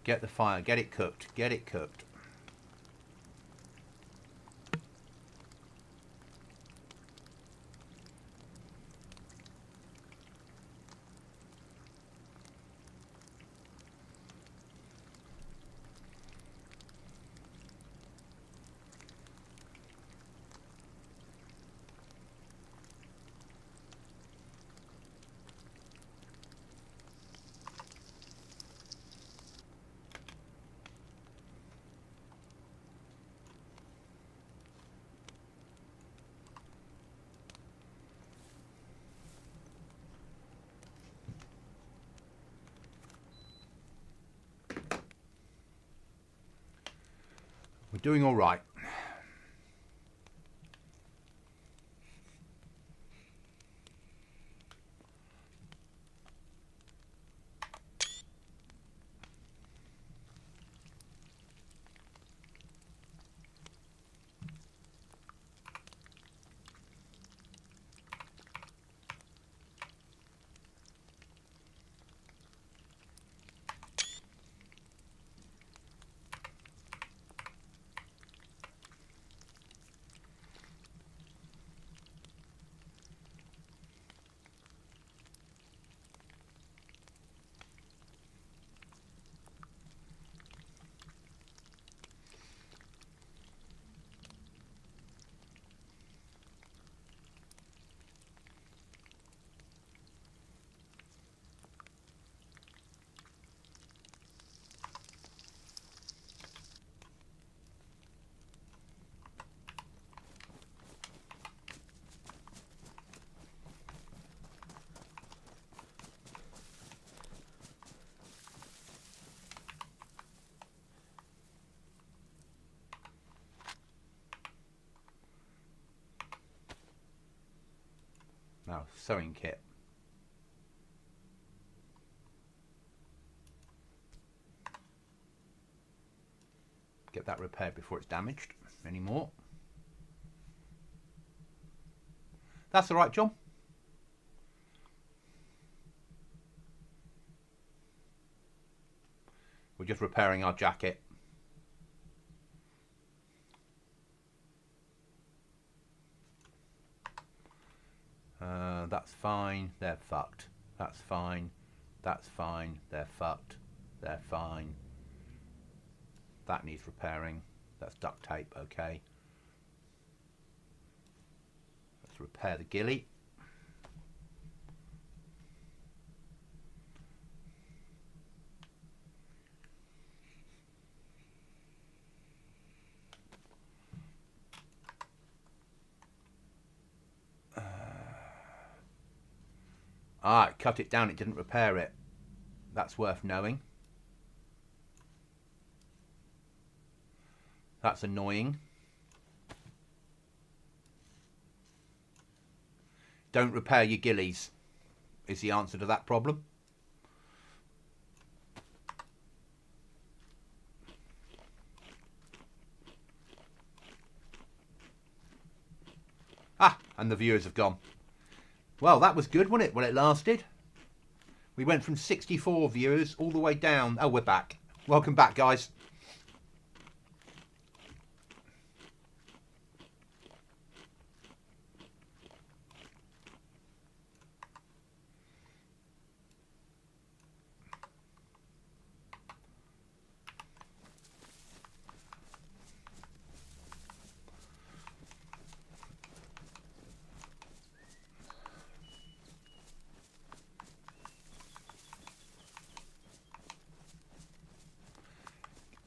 Get the fire. Get it cooked. Get it cooked. We're doing all right. Now, sewing kit. Get that repaired before it's damaged anymore. That's all right, John. We're just repairing our jacket. That's fine. They're fucked. That's fine. That's fine. They're fucked. They're fine. That needs repairing. That's duct tape. Okay. Let's repair the ghillie. It cut it down, it didn't repair it. That's worth knowing. That's annoying. Don't repair your ghillies is the answer to that problem. And the viewers have gone. Well, that was good, wasn't it, when it lasted? We went from 64 viewers all the way down. Oh, we're back. Welcome back, guys.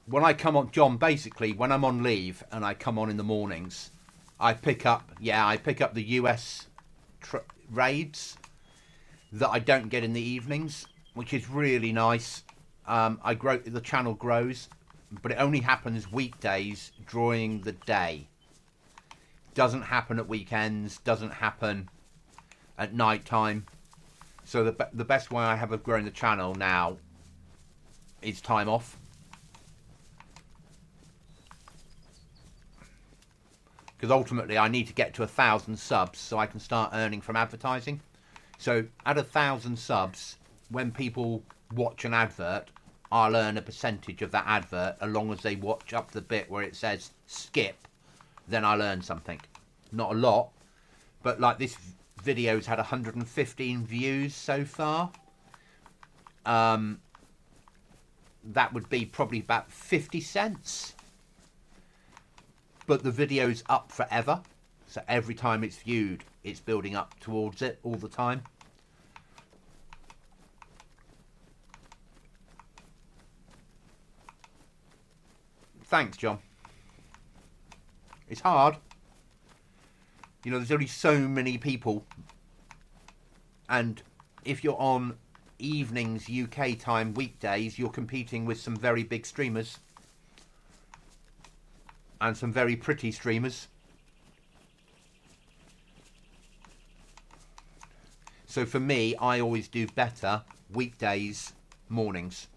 when I come on, John, basically when I'm on leave and I come on in the mornings, I pick up the US raids that I don't get in the evenings, which is really nice. The channel grows, but it only happens weekdays during the day. Doesn't happen at weekends, doesn't happen at night time. So the best way I have of growing the channel now is time off. Because ultimately I need to get to 1,000 subs so I can start earning from advertising. So at 1,000 subs, when people watch an advert, I'll earn a percentage of that advert, as long as they watch up the bit where it says skip, then I'll earn something. Not a lot, but like this video's had 115 views so far. That would be probably about 50 cents. But the video's up forever, so every time it's viewed, it's building up towards it all the time. Thanks, John. It's hard. You know, there's only so many people. And if you're on evenings, UK time, weekdays, you're competing with some very big streamers. And some very pretty streamers. So for me, I always do better weekdays, mornings.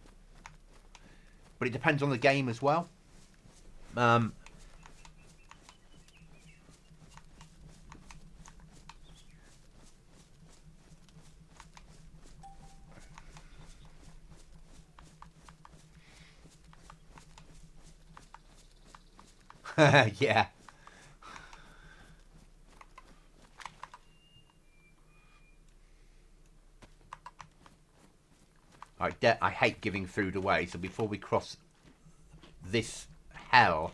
But it depends on the game as well. Yeah. I hate giving food away, so before we cross this hell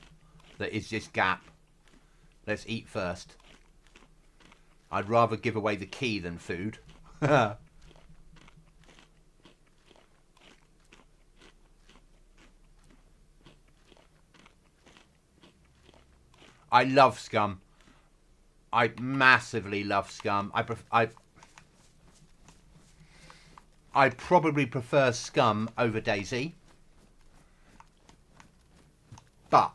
that is this gap, let's eat first. I'd rather give away the key than food. I love Scum. I massively love Scum. I probably prefer Scum over DayZ. But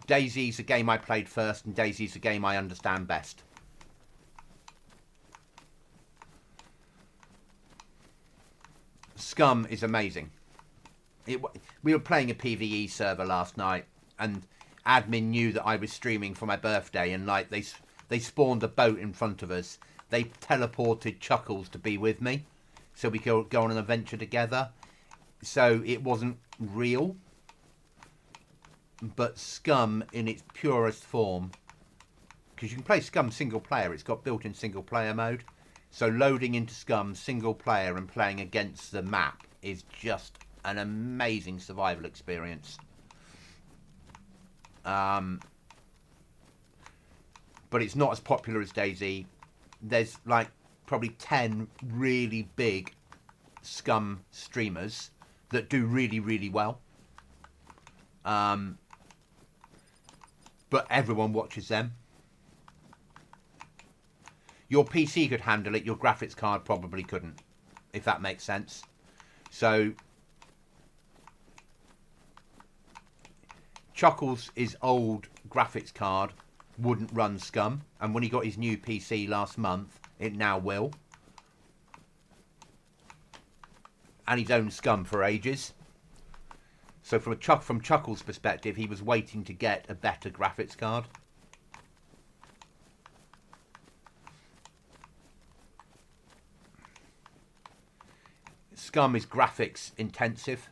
DayZ's a game I played first, and DayZ's a game I understand best. Scum is amazing. We were playing a PvE server last night, and admin knew that I was streaming for my birthday, and like they spawned a boat in front of us. They teleported Chuckles to be with me, so we could go on an adventure together. So it wasn't real, but Scum in its purest form, because you can play Scum single player. It's got built-in single player mode. So loading into Scum single player and playing against the map is just an amazing survival experience. But it's not as popular as DayZ. There's like probably 10 really big Scum streamers that do really, really well. But everyone watches them. Your PC could handle it, your graphics card probably couldn't, if that makes sense. So Chuckles' old graphics card wouldn't run Scum, and when he got his new PC last month, it now will. And he's owned Scum for ages. So from Chuckles' perspective, he was waiting to get a better graphics card. Scum is graphics intensive.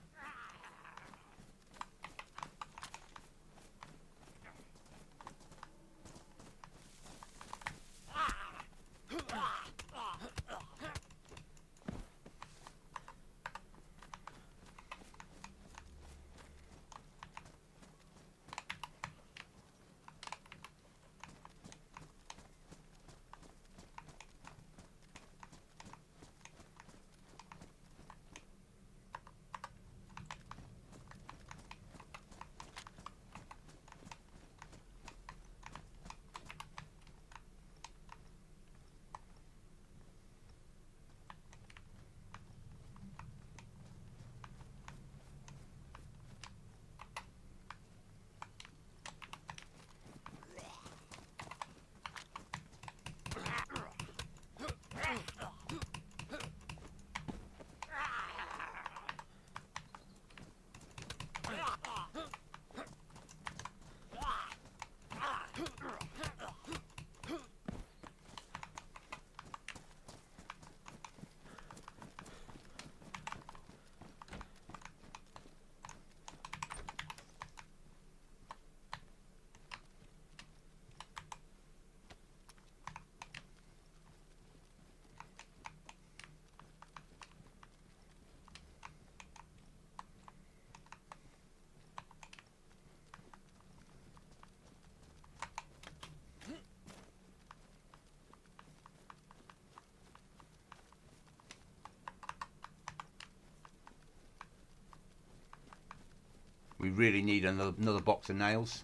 we really need another box of nails.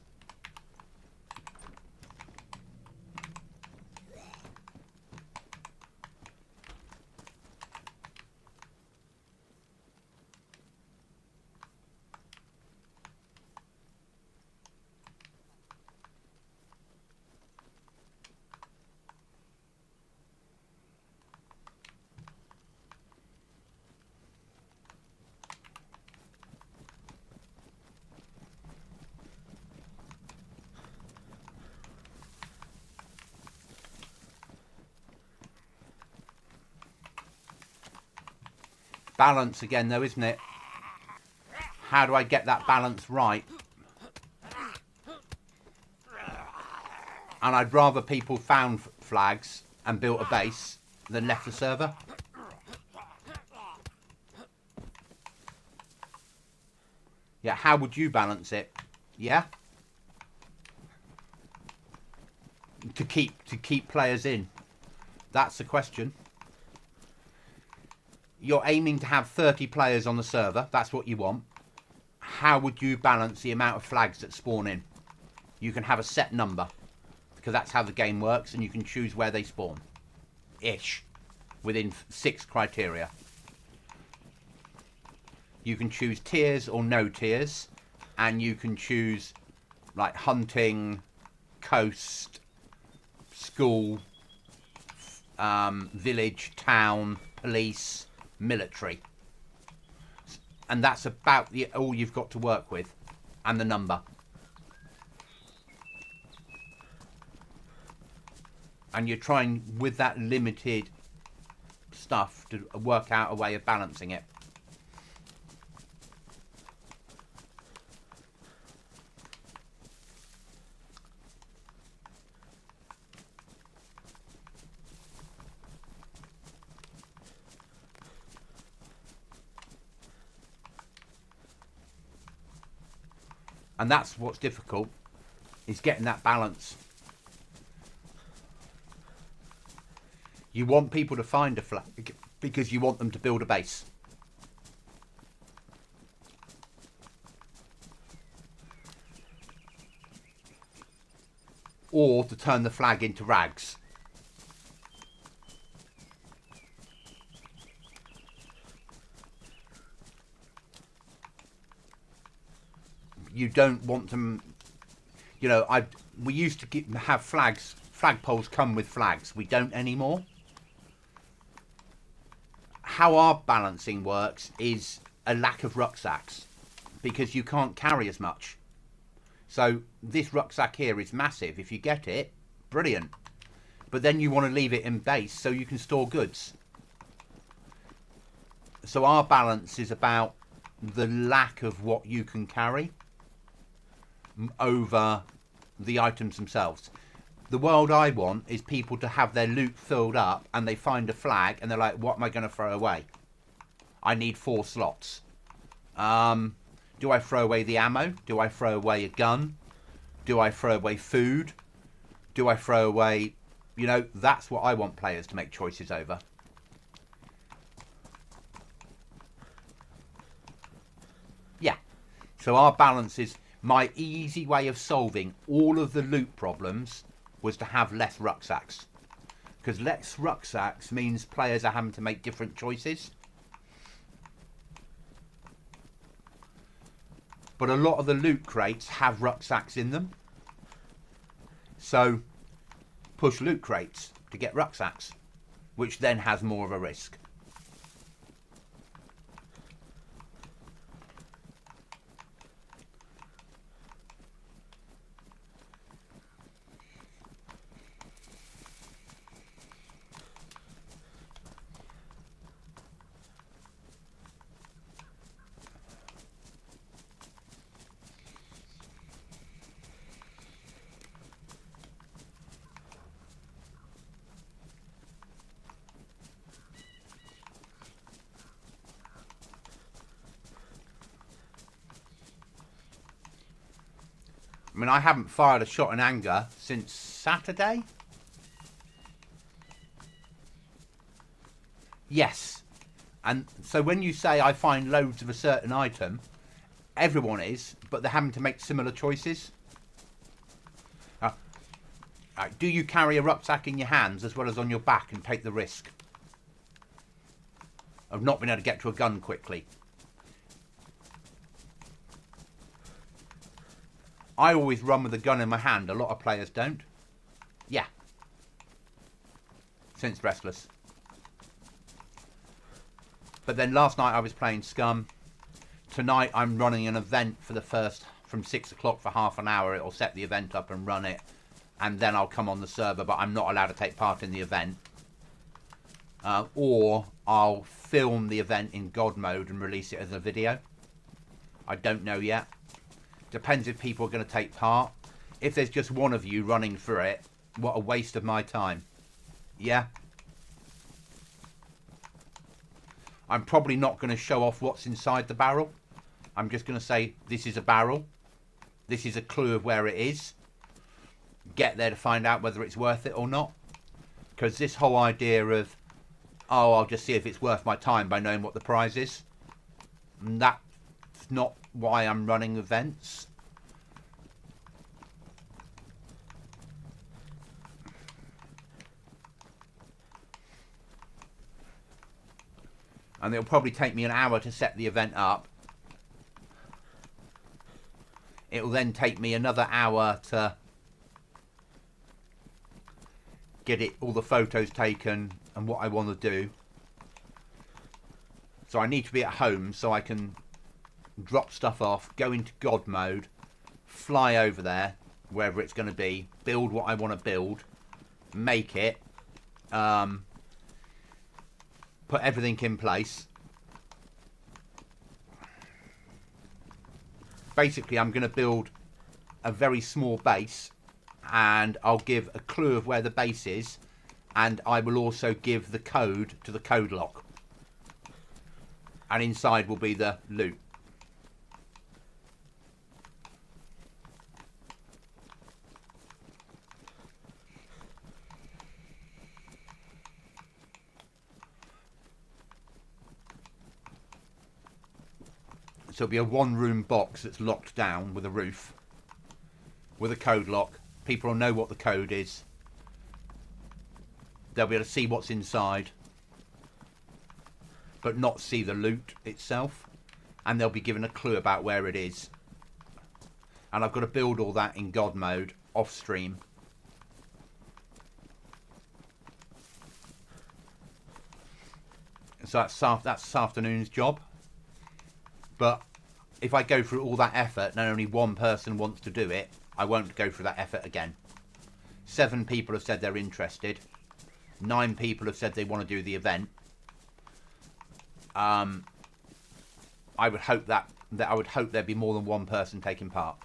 Balance again though, isn't it? How do I get that balance right? And I'd rather people found flags and built a base than left the server. Yeah, how would you balance it? Yeah? To keep players in. That's the question. You're aiming to have 30 players on the server. That's what you want. How would you balance the amount of flags that spawn in? You can have a set number, because that's how the game works, and you can choose where they spawn. Ish. Within 6 criteria. You can choose tiers or no tiers, and you can choose like hunting, coast, school, village, town, police, military, and that's about all you've got to work with, and the number. And you're trying with that limited stuff to work out a way of balancing it. And that's what's difficult, is getting that balance. You want people to find a flag because you want them to build a base. Or to turn the flag into rags. You don't want them, you know, we used to have flagpoles come with flags. We don't anymore. How our balancing works is a lack of rucksacks, because you can't carry as much. So this rucksack here is massive. If you get it, brilliant. But then you want to leave it in base so you can store goods. So our balance is about the lack of what you can carry over the items themselves. The world I want is people to have their loot filled up and they find a flag and they're like, what am I going to throw away? I need 4 slots. Do I throw away the ammo? Do I throw away a gun? Do I throw away food? Do I throw away... You know, that's what I want players to make choices over. Yeah. So our balance is... My easy way of solving all of the loot problems was to have less rucksacks. Because less rucksacks means players are having to make different choices. But a lot of the loot crates have rucksacks in them. So push loot crates to get rucksacks, which then has more of a risk. I mean, I haven't fired a shot in anger since Saturday. Yes. And so when you say I find loads of a certain item, Everyone is, but they're having to make similar choices. Do you carry a rucksack in your hands as well as on your back and take the risk of not being able to get to a gun quickly? I always run with a gun in my hand. A lot of players don't. Yeah. Since Restless. But then last night I was playing Scum. Tonight I'm running an event for the first, from 6 o'clock for half an hour. It'll set the event up and run it. And then I'll come on the server, but I'm not allowed to take part in the event. Or I'll film the event in God mode and release it as a video. I don't know yet. Depends if people are going to take part. If there's just one of you running through it, what a waste of my time. Yeah. I'm probably not going to show off what's inside the barrel. I'm just going to say, this is a barrel. This is a clue of where it is. Get there to find out whether it's worth it or not. Because this whole idea of, oh, I'll just see if it's worth my time by knowing what the prize is. That's not why I'm running events. And it'll probably take me an hour to set the event up. It'll then take me another hour to get it, all the photos taken and what I want to do. So I need to be at home so I can drop stuff off, go into God mode, fly over there, wherever it's going to be, build what I want to build, make it, put everything in place. Basically, I'm going to build a very small base, and I'll give a clue of where the base is, and I will also give the code to the code lock. And inside will be the loot. So it'll be a one-room box that's locked down with a roof, with a code lock. People will know what the code is. They'll be able to see what's inside, but not see the loot itself. And they'll be given a clue about where it is. And I've got to build all that in God mode, off stream. So that's this afternoon's job. But if I go through all that effort and only one person wants to do it, I won't go through that effort again. 7 people have said they're interested. 9 people have said they want to do the event. I would hope that I would hope there'd be more than one person taking part.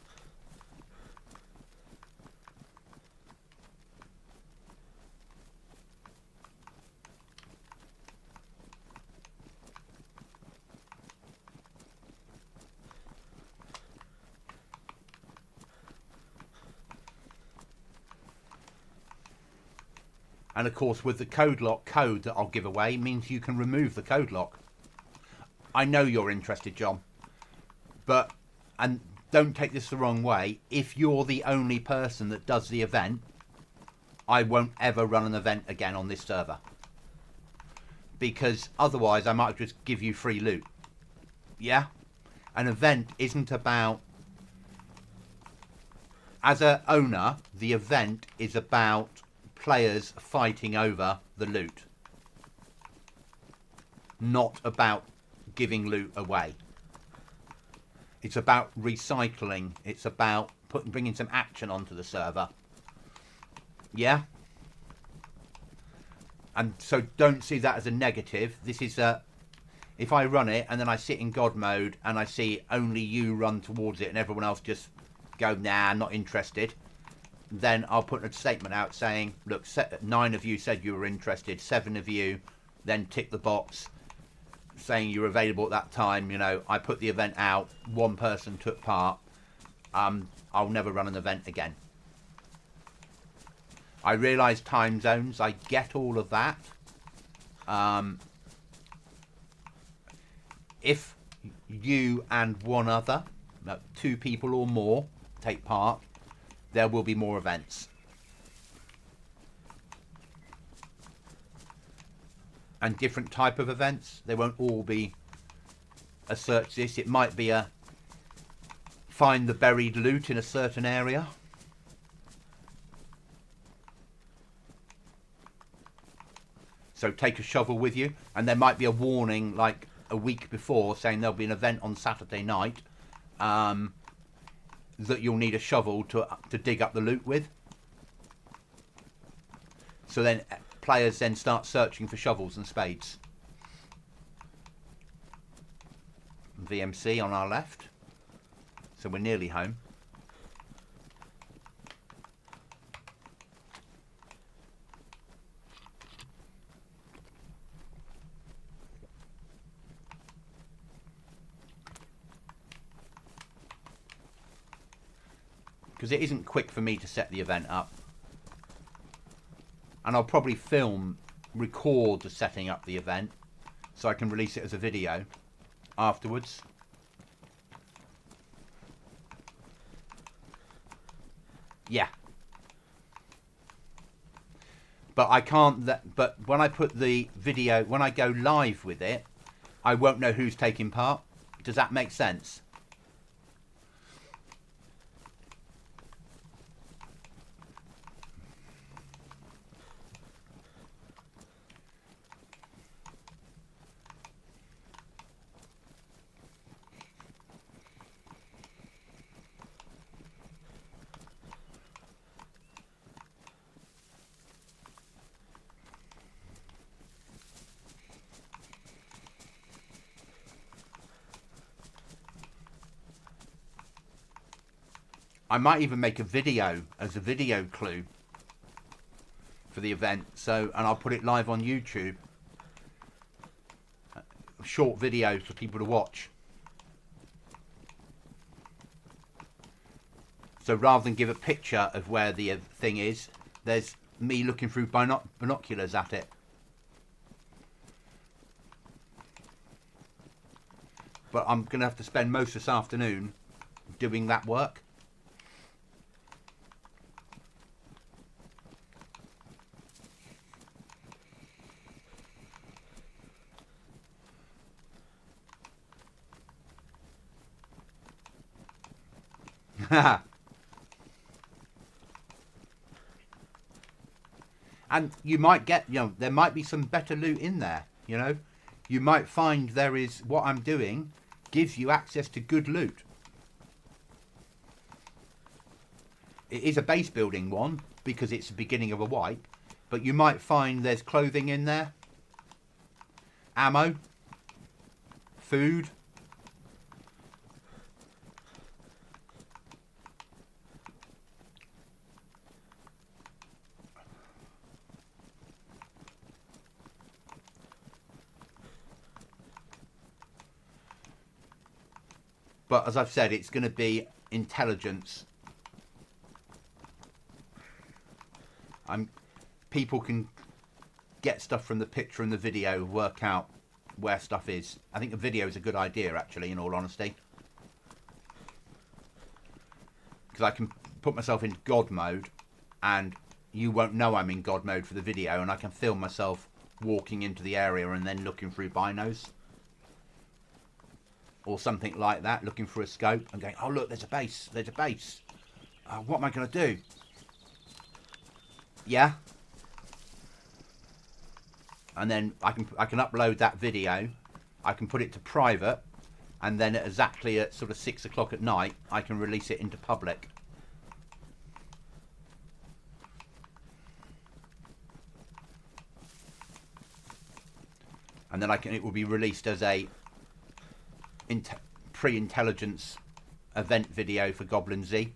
And of course, with the code lock code that I'll give away, means you can remove the code lock. I know you're interested, John. But, and don't take this the wrong way, if you're the only person that does the event, I won't ever run an event again on this server. Because otherwise I might just give you free loot. Yeah? An event isn't about... As a owner, the event is about players fighting over the loot, not about giving loot away. It's about recycling. It's about bringing some action onto the server. Yeah? And so don't see that as a negative. This is a... If I run it and then I sit in God mode and I see only you run towards it and everyone else just go, nah, I'm not interested, then I'll put a statement out saying, look, 9 of you said you were interested, 7 of you then tick the box saying you're available at that time. You know, I put the event out, 1 person took part. I'll never run an event again. I realise time zones, I get all of that. If you and one other 2 people or more take part, there will be more events. And different type of events. They won't all be a search this. It might be a find the buried loot in a certain area. So take a shovel with you, and there might be a warning like a week before saying there'll be an event on Saturday night that you'll need a shovel to dig up the loot with. So then players then start searching for shovels and spades. VMC on our left. So we're nearly home. Because it isn't quick for me to set the event up. And I'll probably record the setting up the event so I can release it as a video afterwards. Yeah. But I can't, but when I put the video, when I go live with it, I won't know who's taking part. Does that make sense? I might even make a video as a video clue for the event. So, and I'll put it live on YouTube. A short video for people to watch. So rather than give a picture of where the thing is, there's me looking through binoculars at it. But I'm going to have to spend most of this afternoon doing that work. And you might get, there might be some better loot in there, You might find there is, what I'm doing gives you access to good loot. It is a base building one because it's the beginning of a wipe, but you might find there's clothing in there, ammo, food. But as I've said, it's going to be intelligence. People can get stuff from the picture and the video, work out where stuff is. I think a video is a good idea, actually, in all honesty. Because I can put myself in God mode, and you won't know I'm in God mode for the video, and I can film myself walking into the area and then looking through binos. Or something like that, looking for a scope and going, oh look, there's a base, what am I going to do? Yeah. And then I can upload that video, I can put it to private, and then exactly at sort of 6 o'clock at night, I can release it into public. And then it will be released as a pre-intelligence event video for Goblin Z.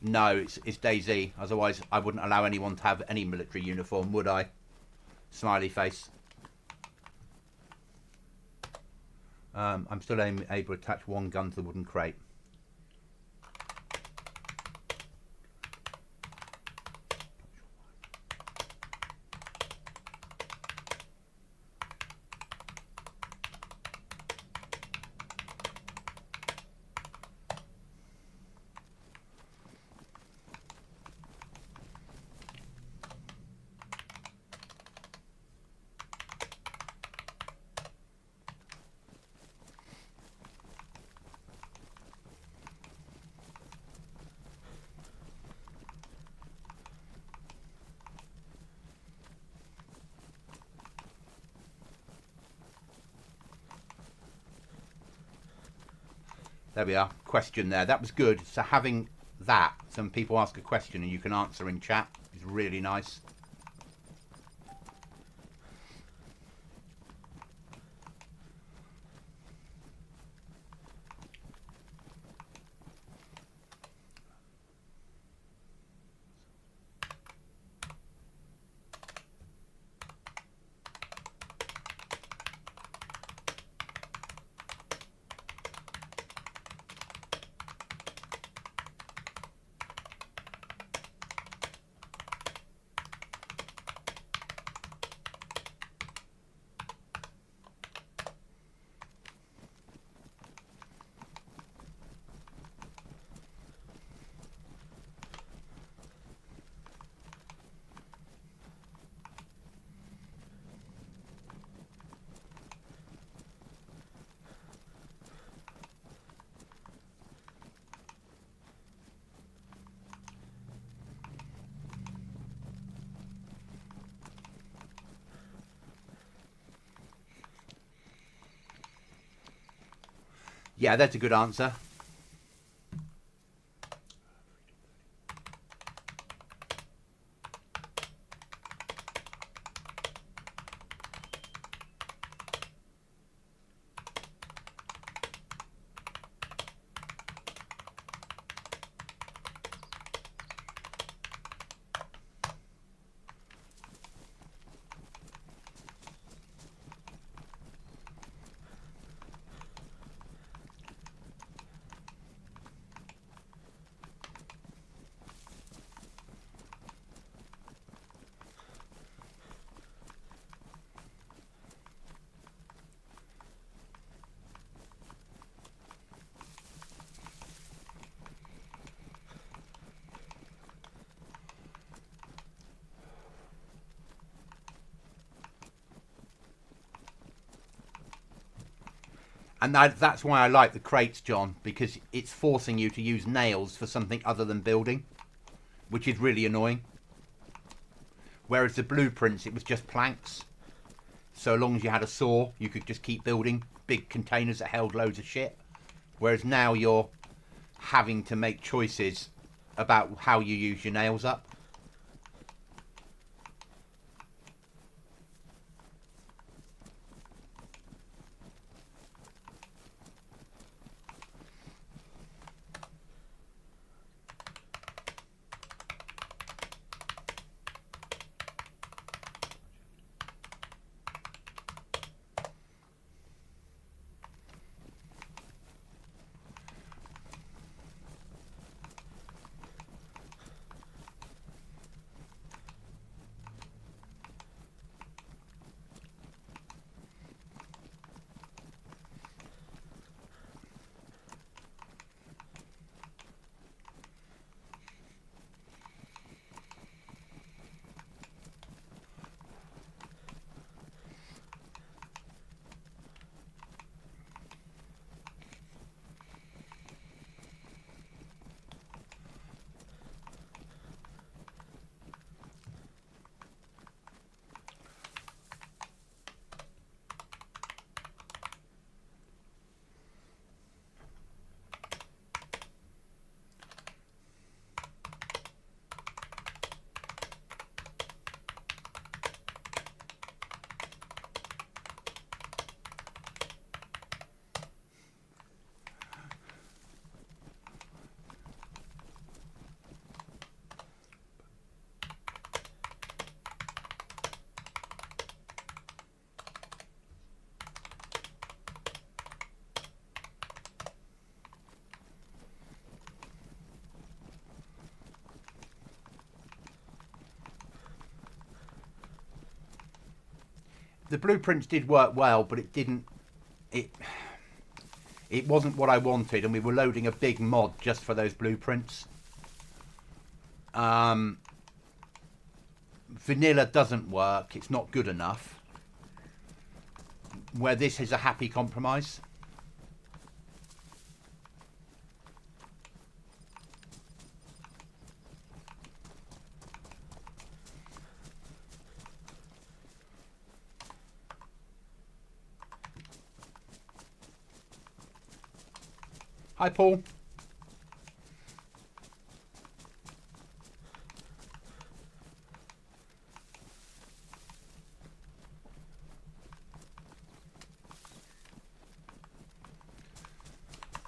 No, it's DayZ. Otherwise, I wouldn't allow anyone to have any military uniform, would I? Smiley face. I'm still able to attach one gun to the wooden crate. There we are. Question there. That was good. So having that, some people ask a question and you can answer in chat, is really nice. Yeah, that's a good answer. And that's why I like the crates, John, because it's forcing you to use nails for something other than building, which is really annoying. Whereas the blueprints, it was just planks. So long as you had a saw, you could just keep building big containers that held loads of shit. Whereas now you're having to make choices about how you use your nails up. The blueprints did work well, but it didn't. It wasn't what I wanted, and we were loading a big mod just for those blueprints. Vanilla doesn't work. It's not good enough. Where this is a happy compromise. Hi, Paul.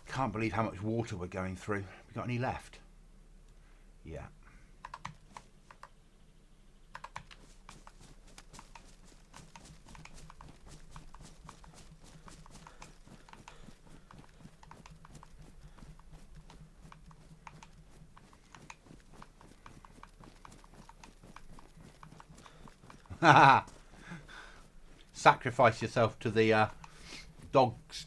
Can't believe how much water we're going through. We got any left? Yeah. Sacrifice yourself to the dogs.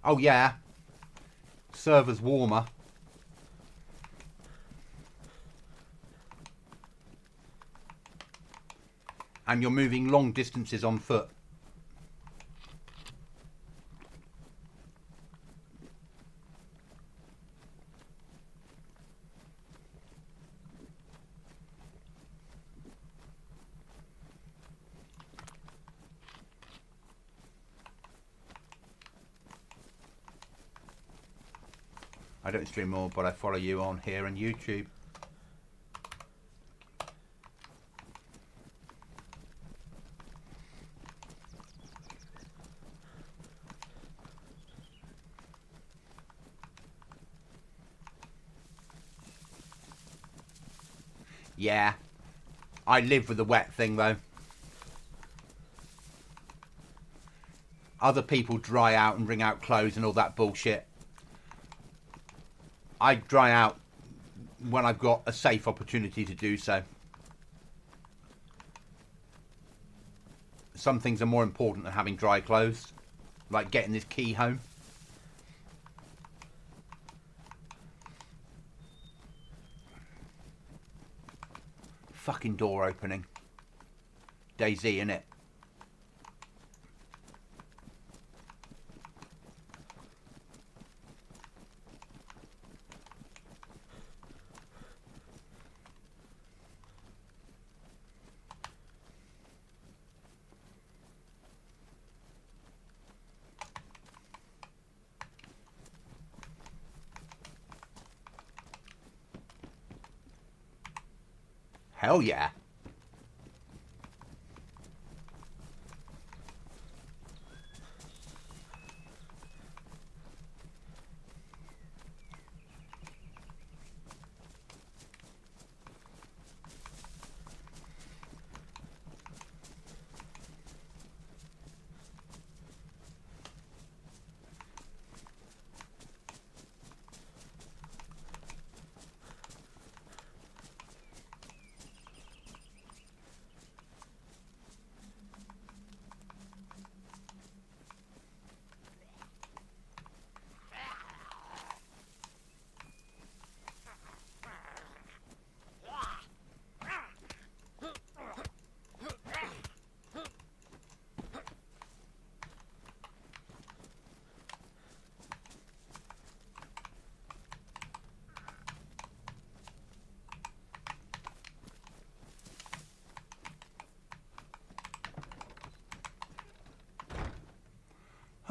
Oh yeah, server's warmer. And you're moving long distances on foot. I don't stream more, but I follow you on here and YouTube. Yeah, I live with the wet thing though. Other people dry out and wring out clothes and all that bullshit. I dry out when I've got a safe opportunity to do so. Some things are more important than having dry clothes, like getting this key home. Fucking door opening. DayZ, innit? Hell yeah.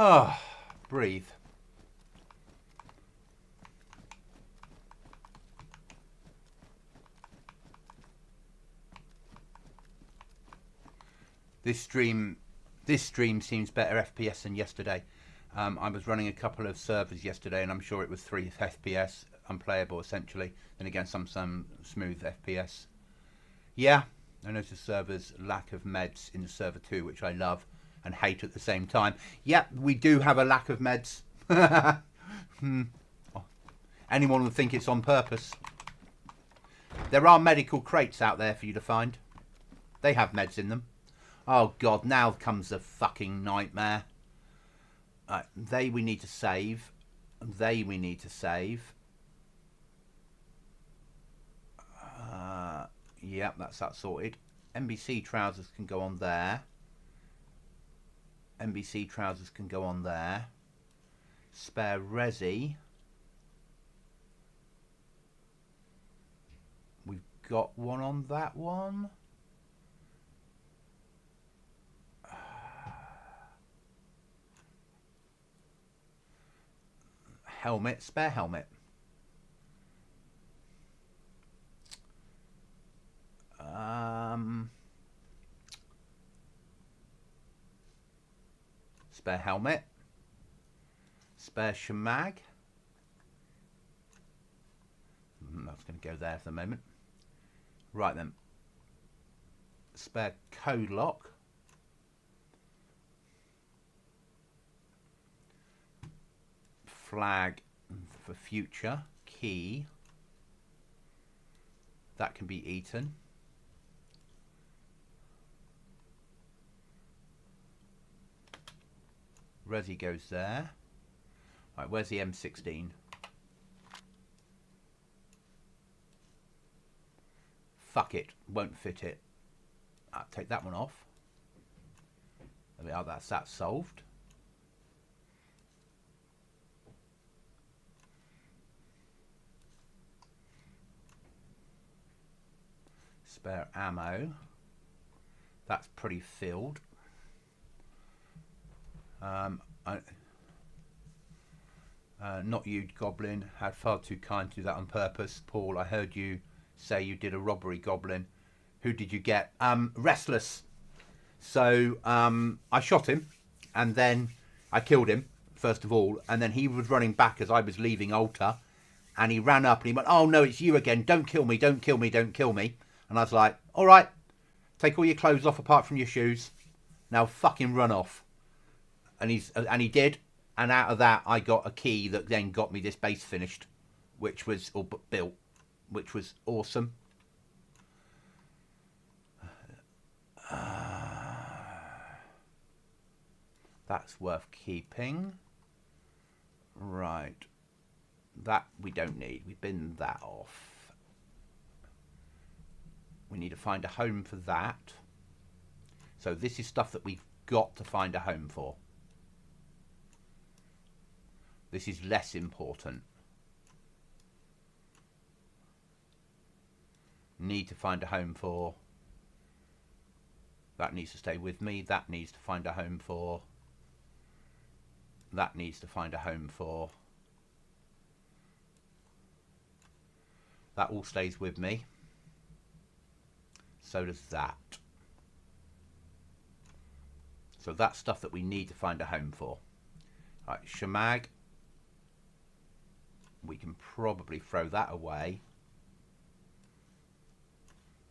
Ah, breathe. This stream seems better FPS than yesterday. I was running a couple of servers yesterday, and I'm sure it was 3 FPS, unplayable essentially. Then again, some smooth FPS. Yeah, I noticed the server's lack of meds in server 2, which I love and hate at the same time. Yeah, we do have a lack of meds. Anyone would think it's on purpose. There are medical crates out there for you to find. They have meds in them. Oh God, now comes the fucking nightmare. They we need to save. They we need to save. Yep, that's that sorted. NBC trousers can go on there. NBC trousers can go on there. Spare resi. We've got one on that one. Helmet, spare helmet. Spare helmet. Spare shamag. That's going to go there for the moment. Right then. Spare code lock. Flag for future. Key. That can be eaten. Resi goes there. Right, where's the M16? Fuck it, won't fit it. I'll take that one off. There we are, that's that solved. Spare ammo. That's pretty filled. Not you, Goblin. Had far too kind to do that on purpose. Paul, I heard you say you did a robbery, Goblin. Who did you get? Restless. So I shot him, and then I killed him, first of all, and then he was running back as I was leaving altar, and he ran up and he went, "Oh no, it's you again. Don't kill me, don't kill me, don't kill me." And I was like, "All right, take all your clothes off apart from your shoes. Now fucking run off." And he did, and out of that I got a key that then got me this base finished, which was built, which was awesome. That's worth keeping. Right, that we don't need. We bin that off. We need to find a home for that. So this is stuff that we've got to find a home for. This is less important. Need to find a home for. That needs to stay with me. That needs to find a home for. That needs to find a home for. That all stays with me. So does that. So that's stuff that we need to find a home for. Right, shamag. We can probably throw that away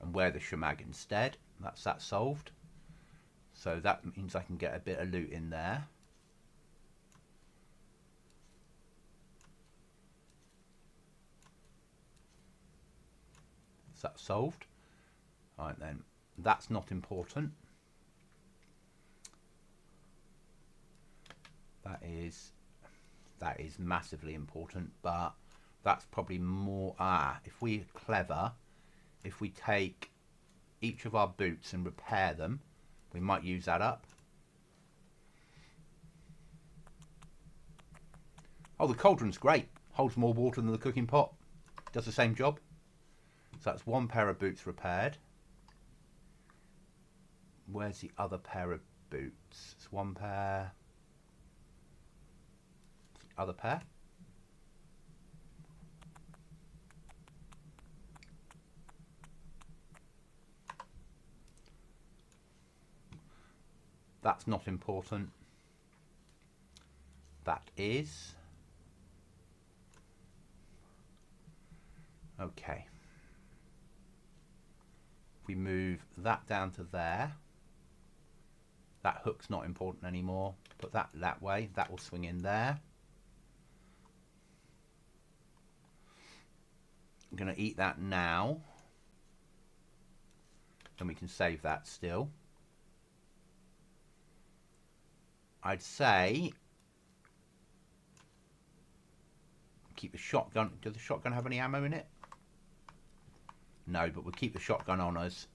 and wear the shamag instead. That's that solved. So that means I can get a bit of loot in there. Is that solved? All right then, that's not important. That is massively important, but that's probably more, if we're clever, if we take each of our boots and repair them, we might use that up. Oh, the cauldron's great. Holds more water than the cooking pot. Does the same job. So that's one pair of boots repaired. Where's the other pair of boots? It's one pair. Other pair. That's not important. That is. Okay. If we move that down to there, that hook's not important anymore. Put that that way. That will swing in there. I'm going to eat that now. then we can save that still. I'd say keep the shotgun. Does the shotgun have any ammo in it? No, but we'll keep the shotgun on us.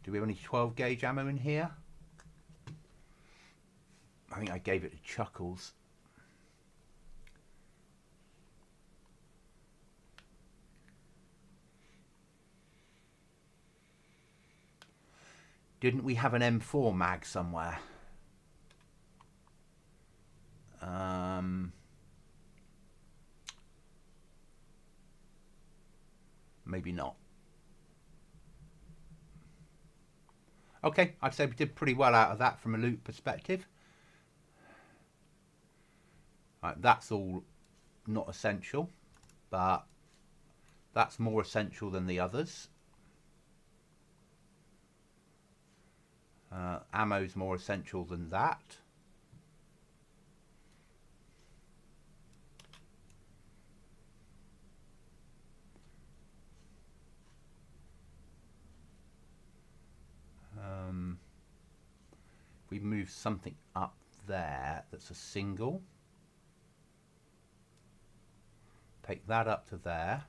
Do we have any 12 gauge ammo in here? I think I gave it to Chuckles. Didn't we have an M4 mag somewhere? Maybe not. Okay, I'd say we did pretty well out of that from a loot perspective. Right, that's all not essential, but that's more essential than the others. Ammo's more essential than that. We move something up there that's a single. Take that up to there.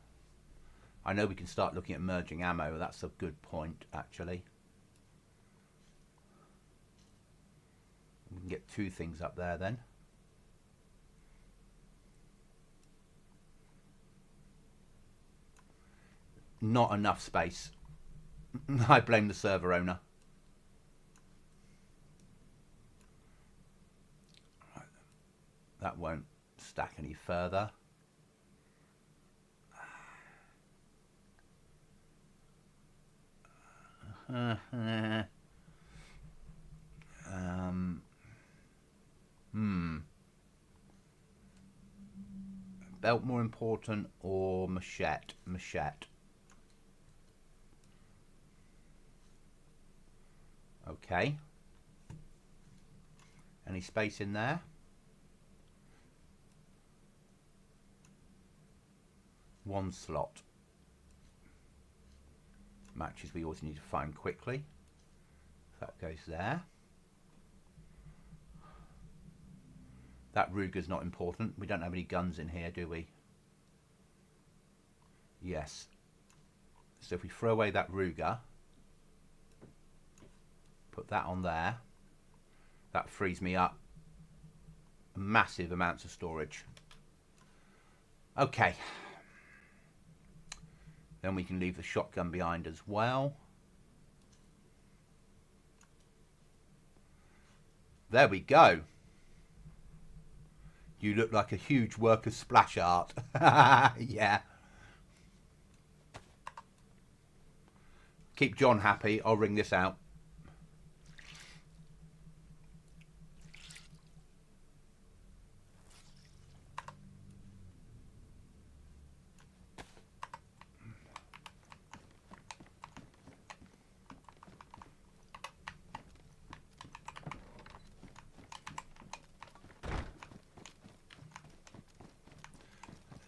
I know we can start looking at merging ammo. That's a good point, actually. We can get two things up there then. Not enough space. I blame the server owner. That won't stack any further. Belt more important or machete? Machete. Okay. Any space in there? One slot. Matches we always need to find quickly. That goes there. That Ruger's not important. We don't have any guns in here, do we? Yes. So if we throw away that Ruger, put that on there, that frees me up massive amounts of storage. Okay. Then we can leave the shotgun behind as well. There we go. You look like a huge work of splash art. Yeah. Keep John happy. I'll ring this out.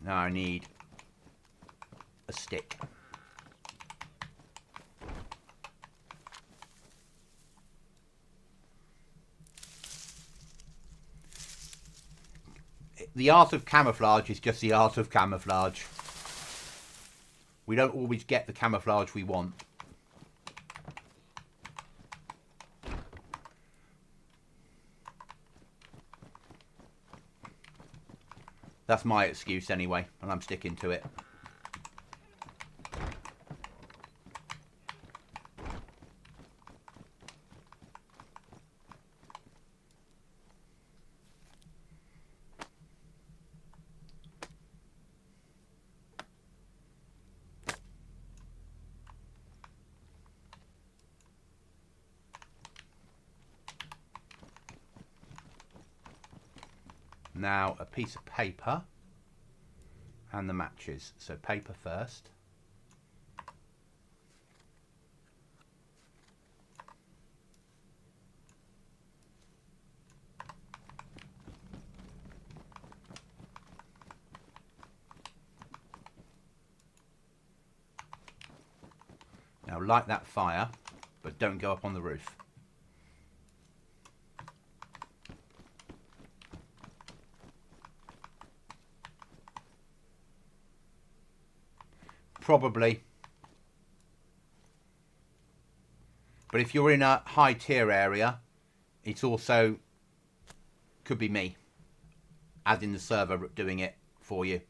Now I need a stick. The art of camouflage is just the art of camouflage. We don't always get the camouflage we want. That's my excuse anyway, and I'm sticking to it. Now a piece of paper and the matches. So paper first. Now light that fire, but don't go up on the roof. Probably. But if you're in a high tier area, it's also could be me, as in the server doing it for you.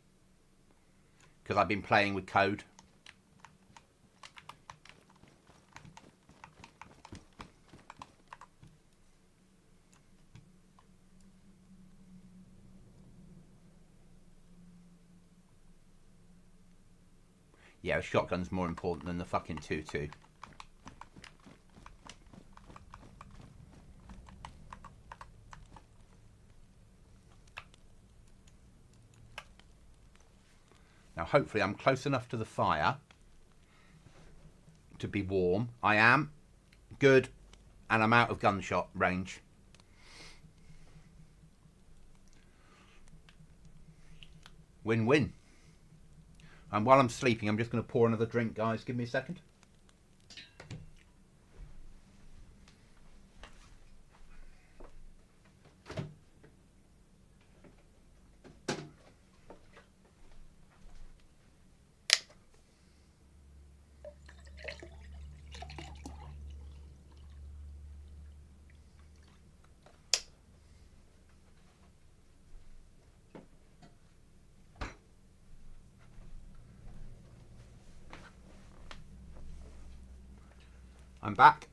Because I've been playing with code. Yeah, a shotgun's more important than the fucking 2-2. Now, hopefully I'm close enough to the fire to be warm. I am. Good. And I'm out of gunshot range. Win-win. And while I'm sleeping, I'm just going to pour another drink, guys. Give me a second. I'm back.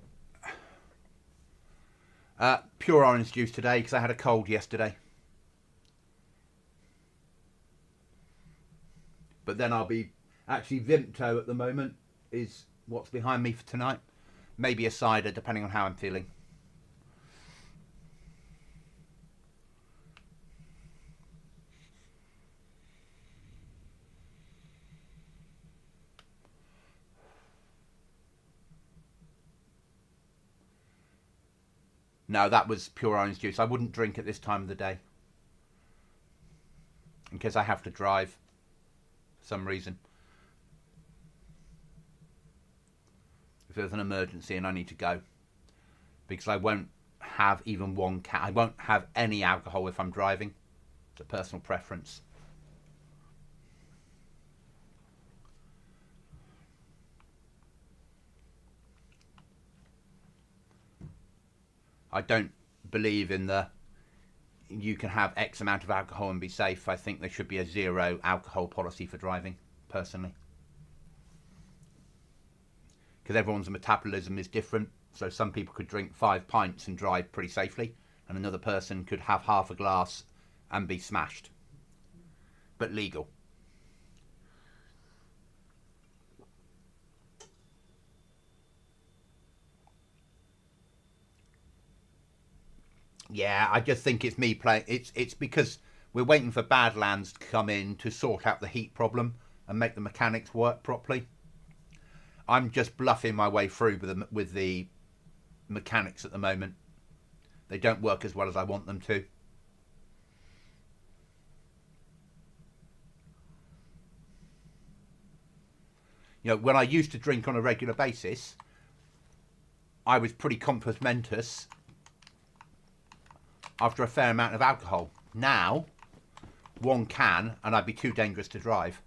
Pure orange juice today because I had a cold yesterday. But then I'll be... Actually, Vimto at the moment is what's behind me for tonight. Maybe a cider, depending on how I'm feeling. No, that was pure orange juice. I wouldn't drink at this time of the day. In case I have to drive for some reason. If there's an emergency and I need to go. Because I won't have even one can. I won't have any alcohol if I'm driving. It's a personal preference. I don't believe in the you can have X amount of alcohol and be safe. I think there should be a zero alcohol policy for driving, personally. Because everyone's metabolism is different. So some people could drink 5 pints and drive pretty safely. And another person could have half a glass and be smashed. But legal. Yeah, I just think it's me playing. It's because we're waiting for Badlands to come in to sort out the heat problem and make the mechanics work properly. I'm just bluffing my way through with the mechanics at the moment. They don't work as well as I want them to. You know, when I used to drink on a regular basis, I was pretty compos mentis after a fair amount of alcohol. Now, one can and I'd be too dangerous to drive.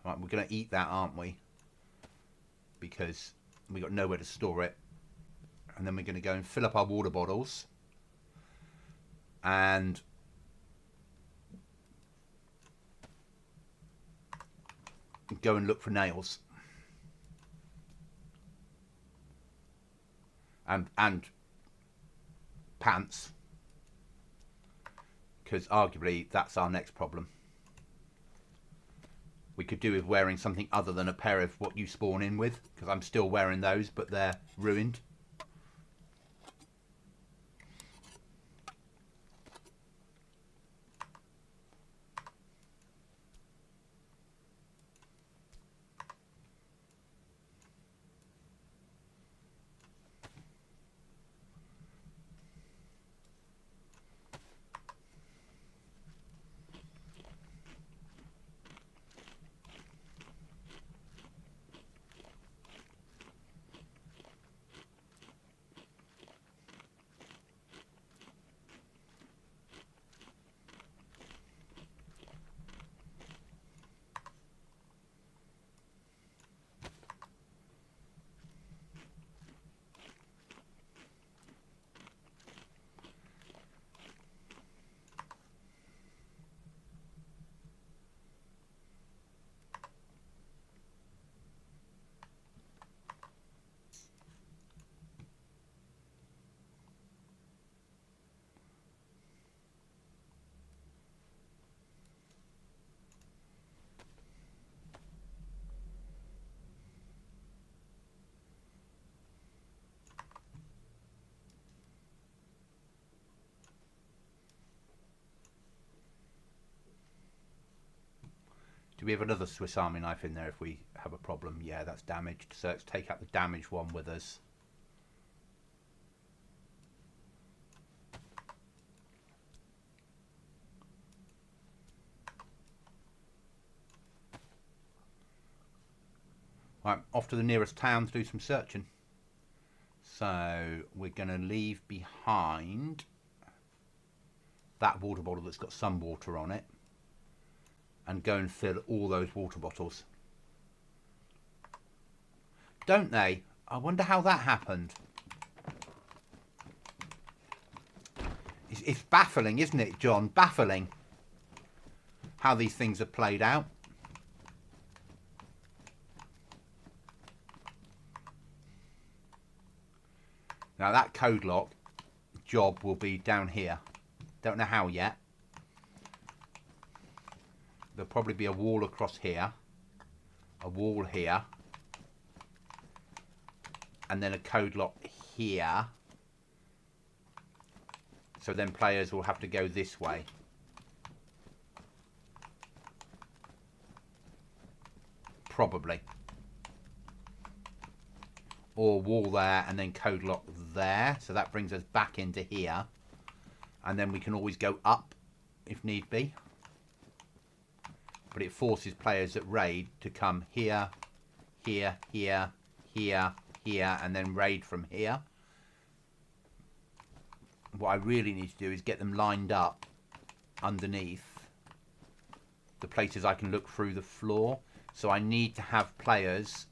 Right, we're going to eat that, aren't we? Because we got nowhere to store it. And then we're going to go and fill up our water bottles. And go and look for nails. And pants. Because arguably that's our next problem. We could do with wearing something other than a pair of what you spawn in with, because I'm still wearing those, but they're ruined. Do we have another Swiss Army knife in there if we have a problem? Yeah, that's damaged. So let's take out the damaged one with us. Right, off to the nearest town to do some searching. So we're going to leave behind that water bottle that's got some water on it and go and fill all those water bottles. Don't they? I wonder how that happened. It's baffling, isn't it, John? Baffling how these things are played out. Now that code lock job will be down here. Don't know how yet. There'll probably be a wall across here, a wall here, and then a code lock here. So then players will have to go this way. Probably. Or wall there and then code lock there. So that brings us back into here. And then we can always go up if need be. But it forces players at raid to come here, here, here, here, here, and then raid from here. What I really need to do is get them lined up underneath the places I can look through the floor. So I need to have players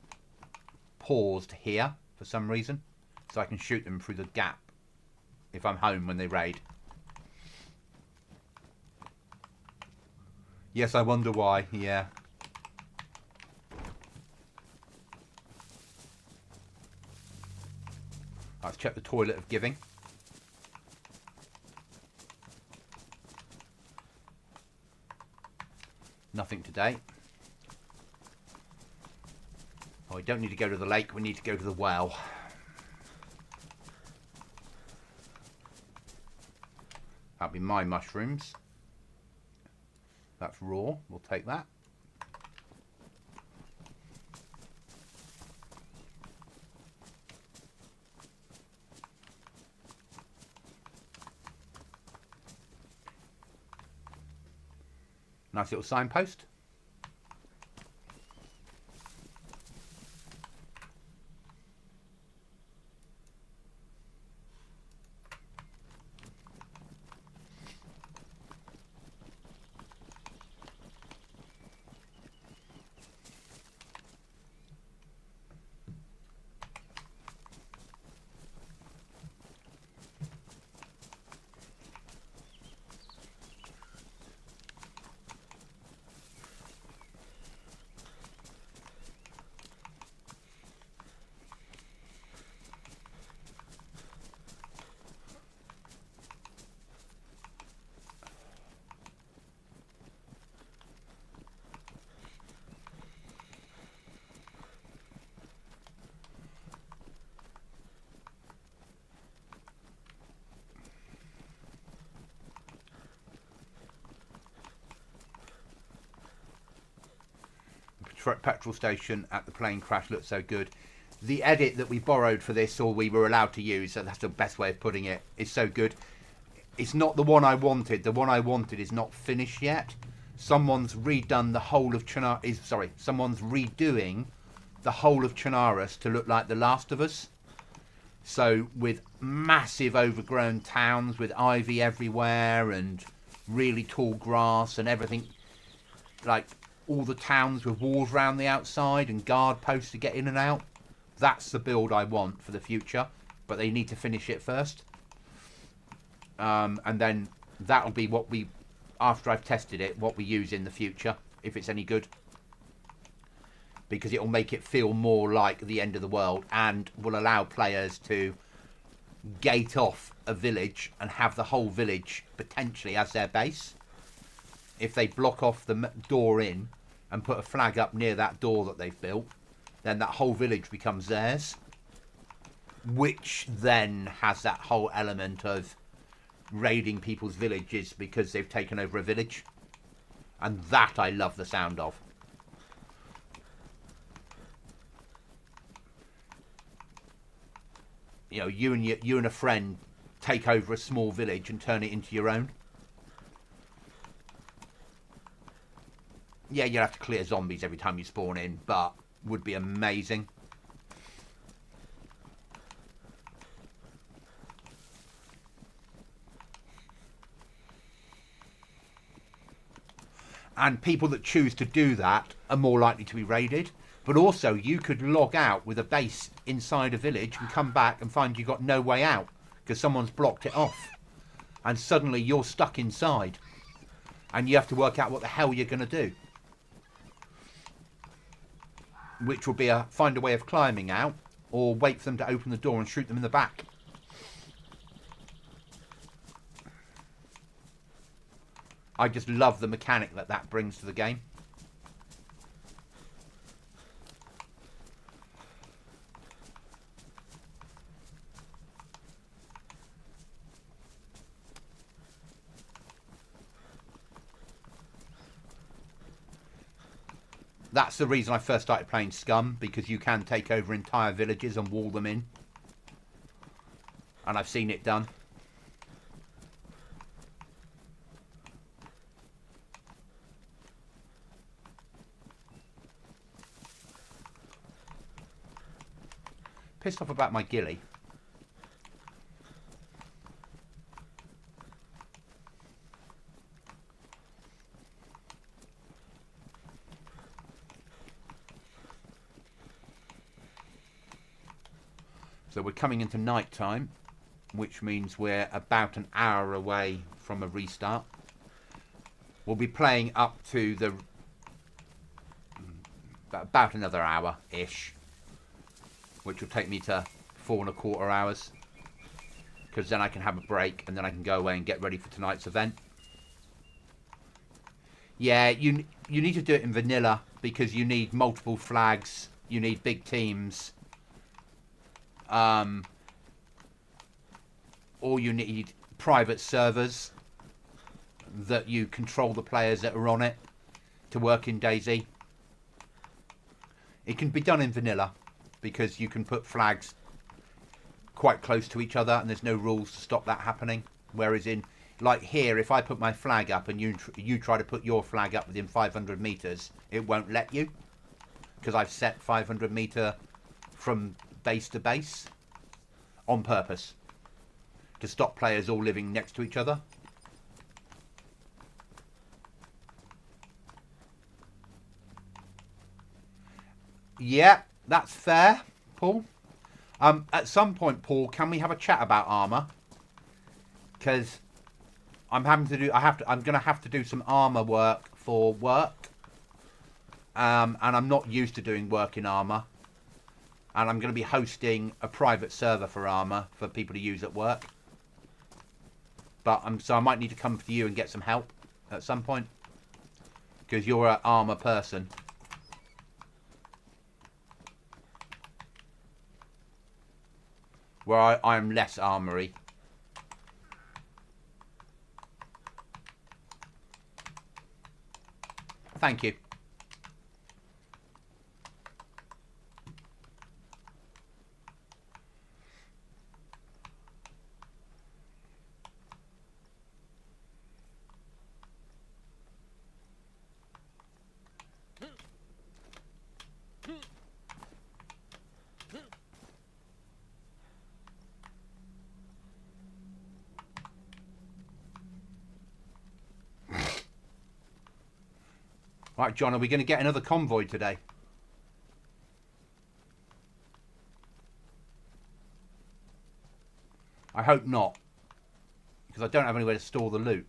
paused here for some reason, so I can shoot them through the gap if I'm home when they raid. Yes, I wonder why. Yeah. Let's check the toilet of giving. Nothing today. Oh, we don't need to go to the lake, we need to go to the well. That'll be my mushrooms. That's raw, we'll take that. Nice little signpost. Petrol station at the plane crash looked so good. The edit that we borrowed for this, or we were allowed to use, so that's the best way of putting it, is so good. It's not the one I wanted. The one I wanted is not finished yet. Someone's redone the whole of someone's redoing the whole of Chernarus to look like The Last of Us. So with massive overgrown towns with ivy everywhere and really tall grass and everything, like all the towns with walls around the outside and guard posts to get in and out. That's the build I want for the future, but they need to finish it first. And then that'll be what we, after I've tested it, what we use in the future, if it's any good. Because it'll make it feel more like the end of the world and will allow players to gate off a village and have the whole village potentially as their base. If they block off the door in and put a flag up near that door that they've built, then that whole village becomes theirs, which then has that whole element of raiding people's villages because they've taken over a village, and that I love the sound of. you know, you and a friend take over a small village and turn it into your own. Yeah, you'd have to clear zombies every time you spawn in, but would be amazing. And people that choose to do that are more likely to be raided. But also, you could log out with a base inside a village and come back and find you got no way out because someone's blocked it off. And suddenly you're stuck inside. And you have to work out what the hell you're going to do. Which will be find a way of climbing out or wait for them to open the door and shoot them in the back. I just love the mechanic that brings to the game. That's the reason I first started playing Scum, because you can take over entire villages and wall them in. And I've seen it done. Pissed off about my ghillie. So we're coming into night time, which means we're about an hour away from a restart. We'll be playing up to the about another hour-ish, which will take me to 4.25 hours, because then I can have a break and then I can go away and get ready for tonight's event. Yeah, you need to do it in vanilla because you need multiple flags, you need big teams. Or you need private servers that you control the players that are on it to work in DayZ. It can be done in vanilla because you can put flags quite close to each other and there's no rules to stop that happening. Whereas in, like here, if I put my flag up and you try to put your flag up within 500 meters, it won't let you because I've set 500 meter from base to base on purpose to stop players all living next to each other. Yeah, that's fair, Paul. At some point, Paul, can we have a chat about armor? Because I'm going to have to do some armor work for work, and I'm not used to doing work in armor. And I'm going to be hosting a private server for armor for people to use at work. But so I might need to come to you and get some help at some point, because you're an armor person. Where I'm less armory. Thank you. Right, John, are we going to get another convoy today? I hope not, because I don't have anywhere to store the loot.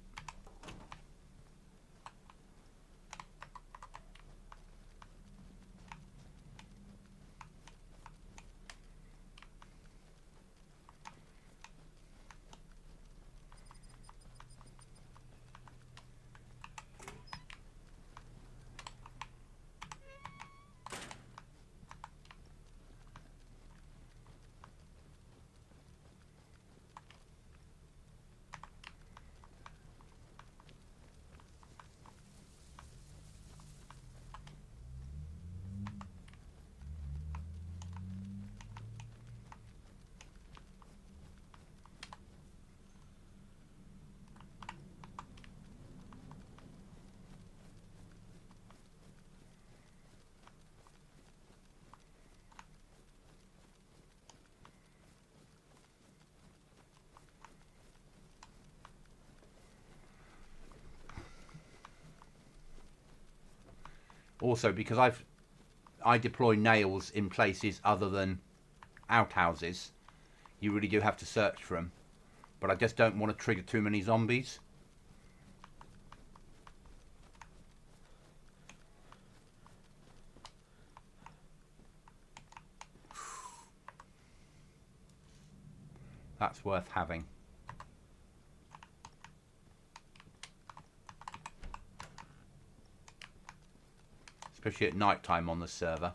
Also, because I deploy nails in places other than outhouses, you really do have to search for them. But I just don't want to trigger too many zombies. That's worth having. Especially at night time on the server.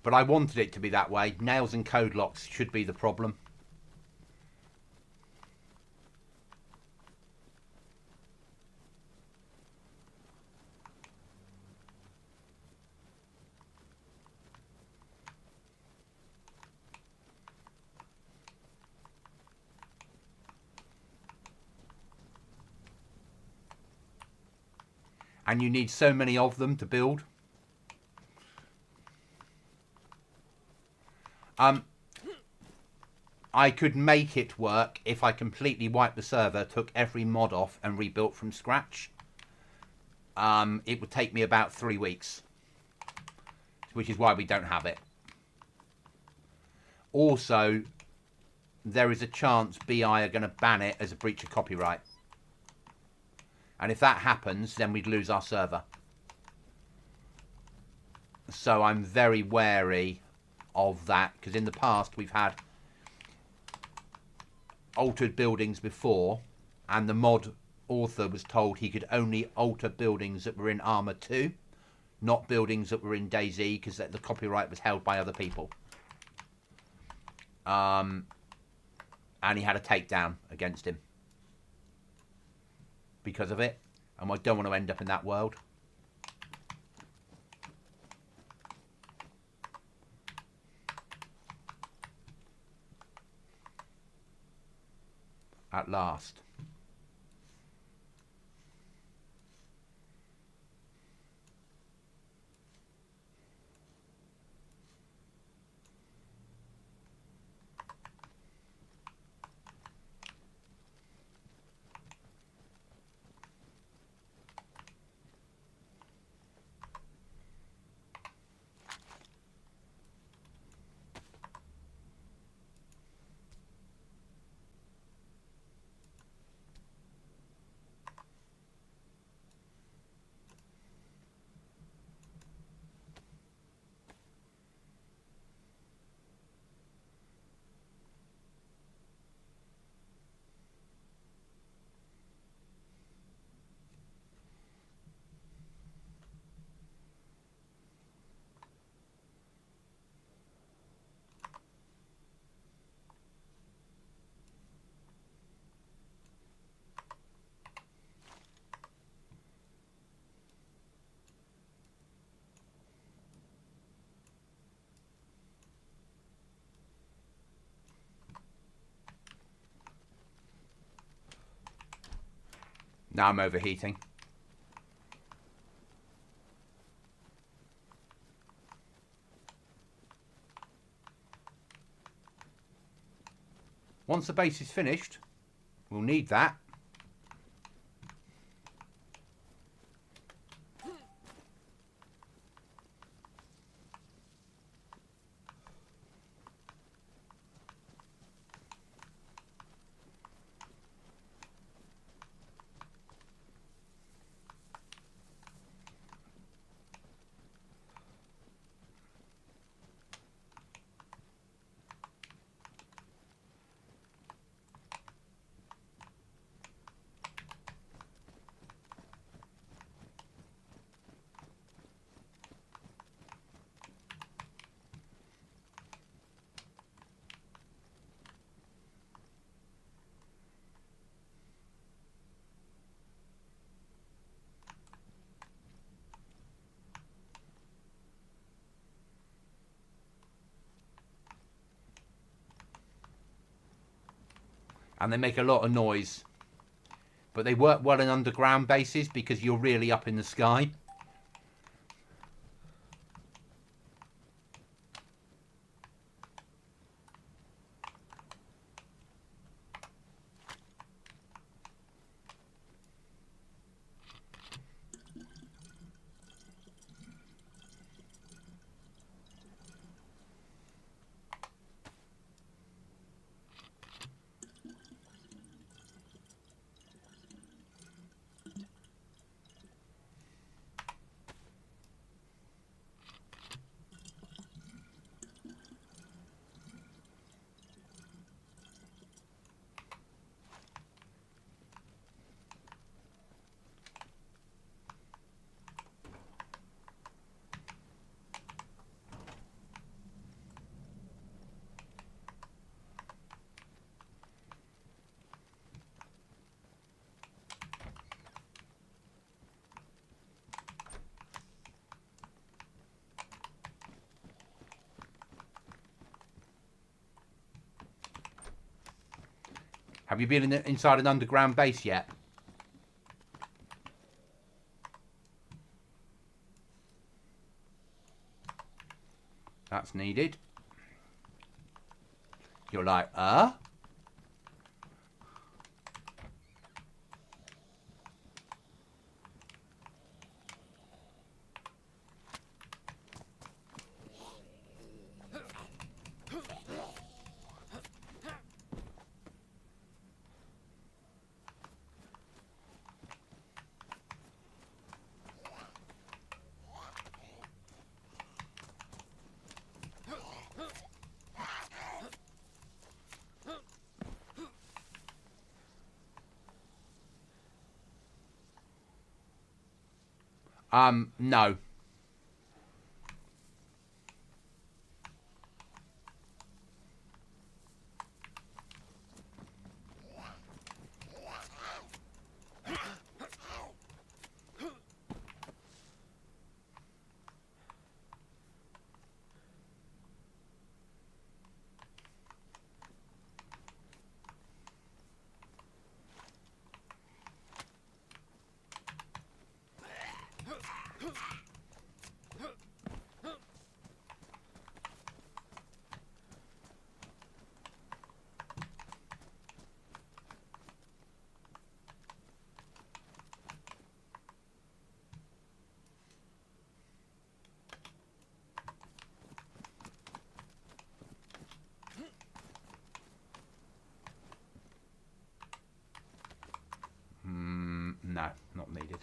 But I wanted it to be that way. Nails and code locks should be the problem. And you need so many of them to build. I could make it work if I completely wiped the server, took every mod off and rebuilt from scratch. It would take me about 3 weeks, which is why we don't have it. Also, there is a chance BI are going to ban it as a breach of copyright. And if that happens, then we'd lose our server. So I'm very wary of that, because in the past we've had altered buildings before, and the mod author was told he could only alter buildings that were in Arma 2, not buildings that were in DayZ, because the copyright was held by other people. And he had a takedown against him because of it, and I don't want to end up in that world. At last. Now I'm overheating. Once the base is finished, we'll need that. and they make a lot of noise. But they work well in underground bases because you're really up in the sky. Have you been inside an underground base yet? That's needed. You're like, no. No, not needed.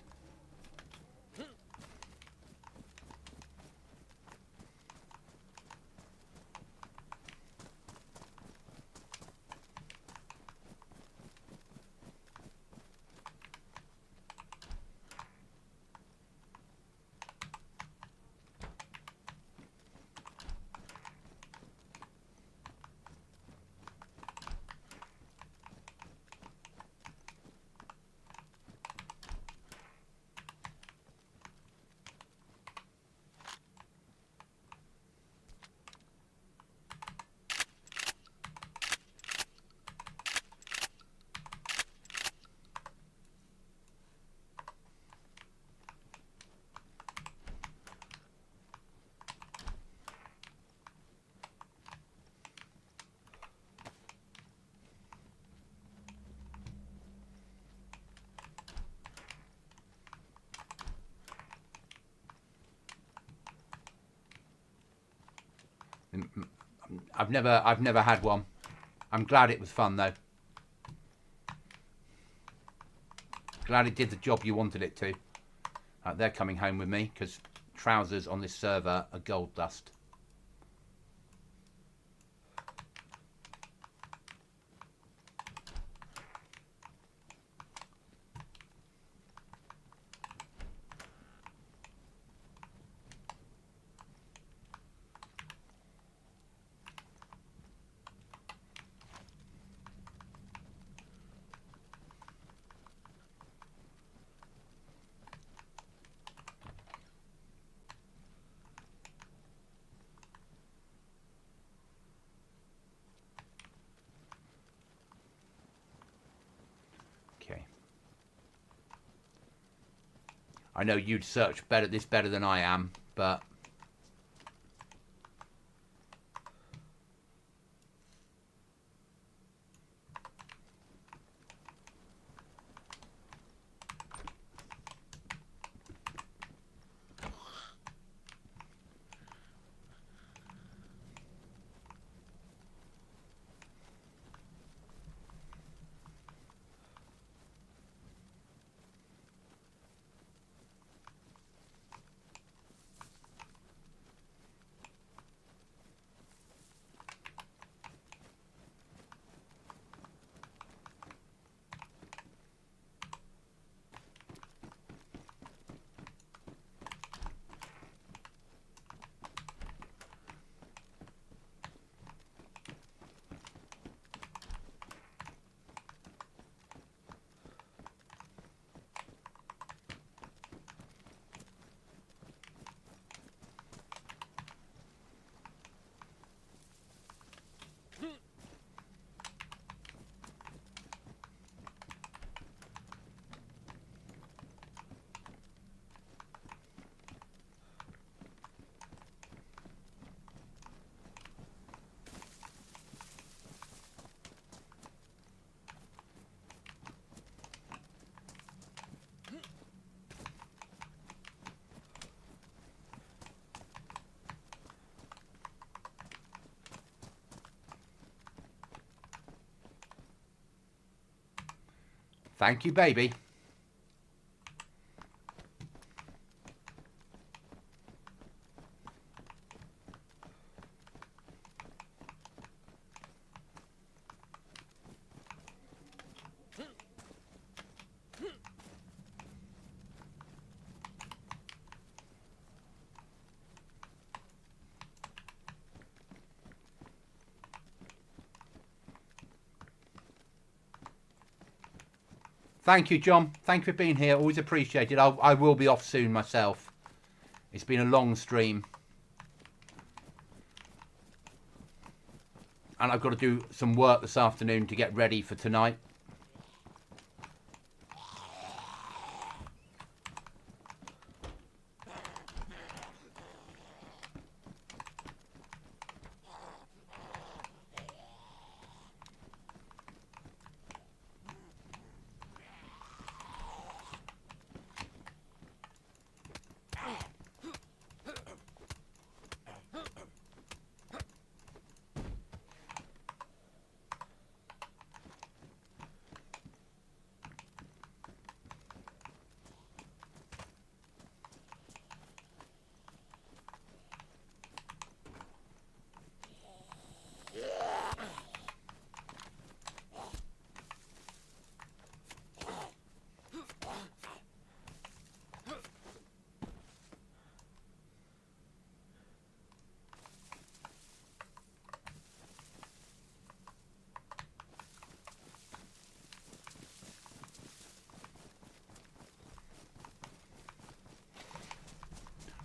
I've never had one. I'm glad it was fun though. Glad it did the job you wanted it to. They're coming home with me because trousers on this server are gold dust. I know you'd search this better than I am, but... Thank you, baby. Thank you, John. Thank you for being here. Always appreciated. I will be off soon myself. It's been a long stream. And I've got to do some work this afternoon to get ready for tonight.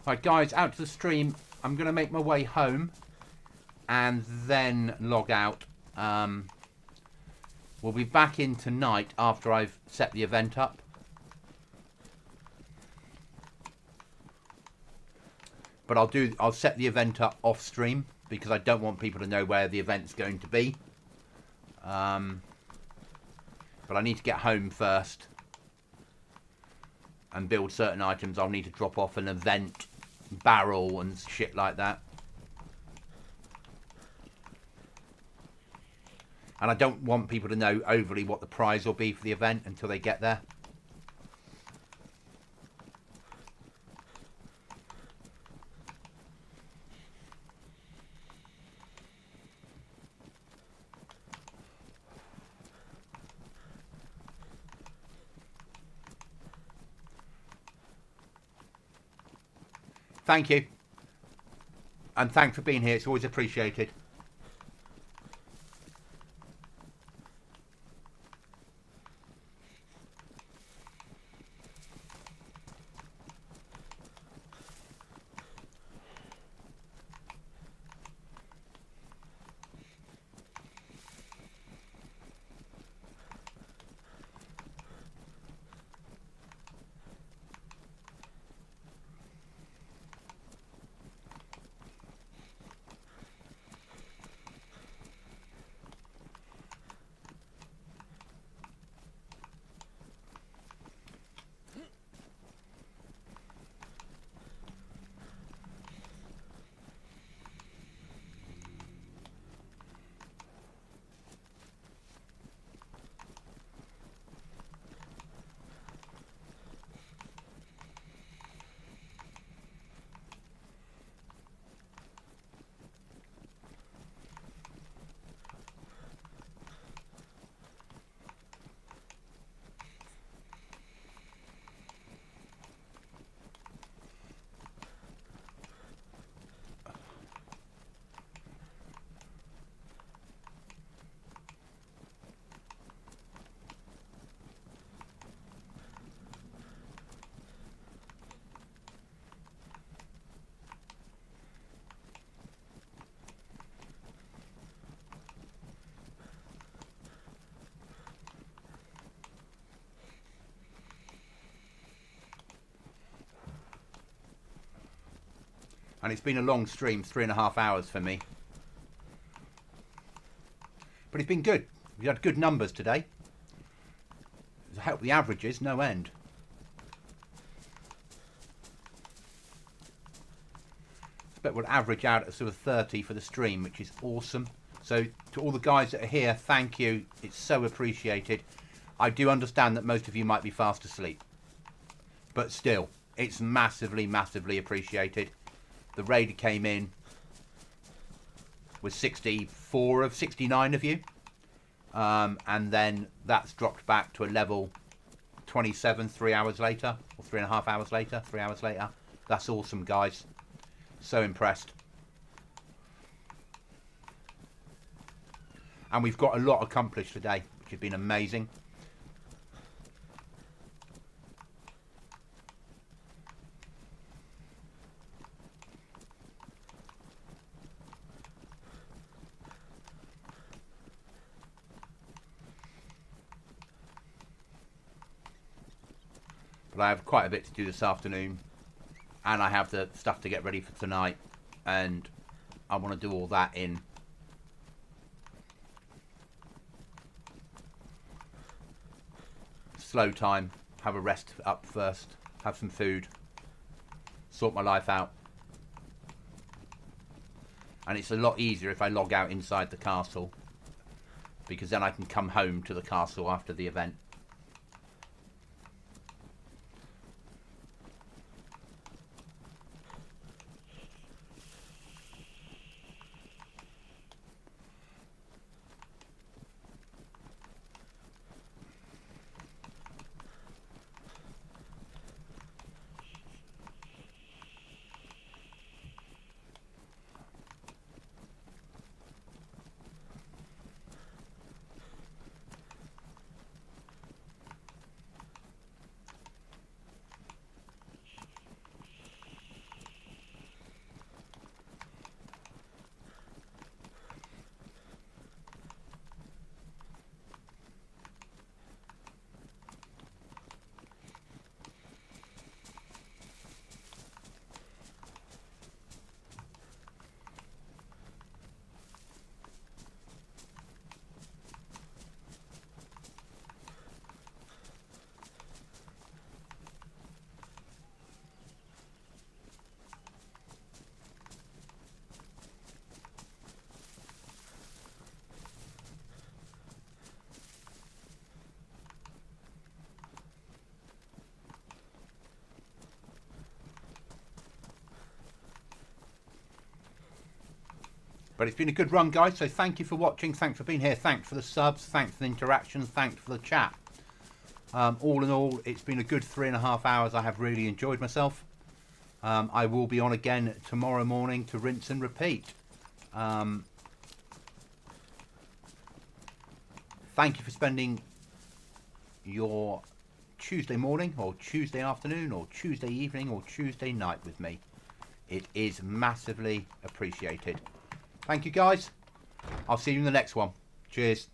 Right, guys, out to the stream. I'm going to make my way home and then log out. We'll be back in tonight after I've set the event up. But I'll set the event up off stream because I don't want people to know where the event's going to be. But I need to get home first and build certain items. I'll need to drop off an event barrel and shit like that. And I don't want people to know overly what the prize will be for the event until they get there. Thank you. And thanks for being here. It's always appreciated. And it's been a long stream, 3.5 hours for me. But it's been good. We had good numbers today. It's helped the averages, no end. I bet we'll average out at sort of 30 for the stream, which is awesome. So to all the guys that are here, thank you. It's so appreciated. I do understand that most of you might be fast asleep. But still, it's massively, massively appreciated. The raid came in with 64 of 69 of you. And then that's dropped back to a level 27 3 hours later. Or 3.5 hours later. 3 hours later. That's awesome, guys. So impressed. And we've got a lot accomplished today, which has been amazing. But I have quite a bit to do this afternoon. And I have the stuff to get ready for tonight. And I want to do all that in slow time. Have a rest up first. Have some food. Sort my life out. And it's a lot easier if I log out inside the castle. Because then I can come home to the castle after the event. But it's been a good run, guys, so thank you for watching. Thanks for being here. Thanks for the subs. Thanks for the interactions. Thanks for the chat. All in all, it's been a good 3.5 hours. I have really enjoyed myself. I will be on again tomorrow morning to rinse and repeat. Thank you for spending your Tuesday morning or Tuesday afternoon or Tuesday evening or Tuesday night with me. It is massively appreciated. Thank you, guys. I'll see you in the next one. Cheers.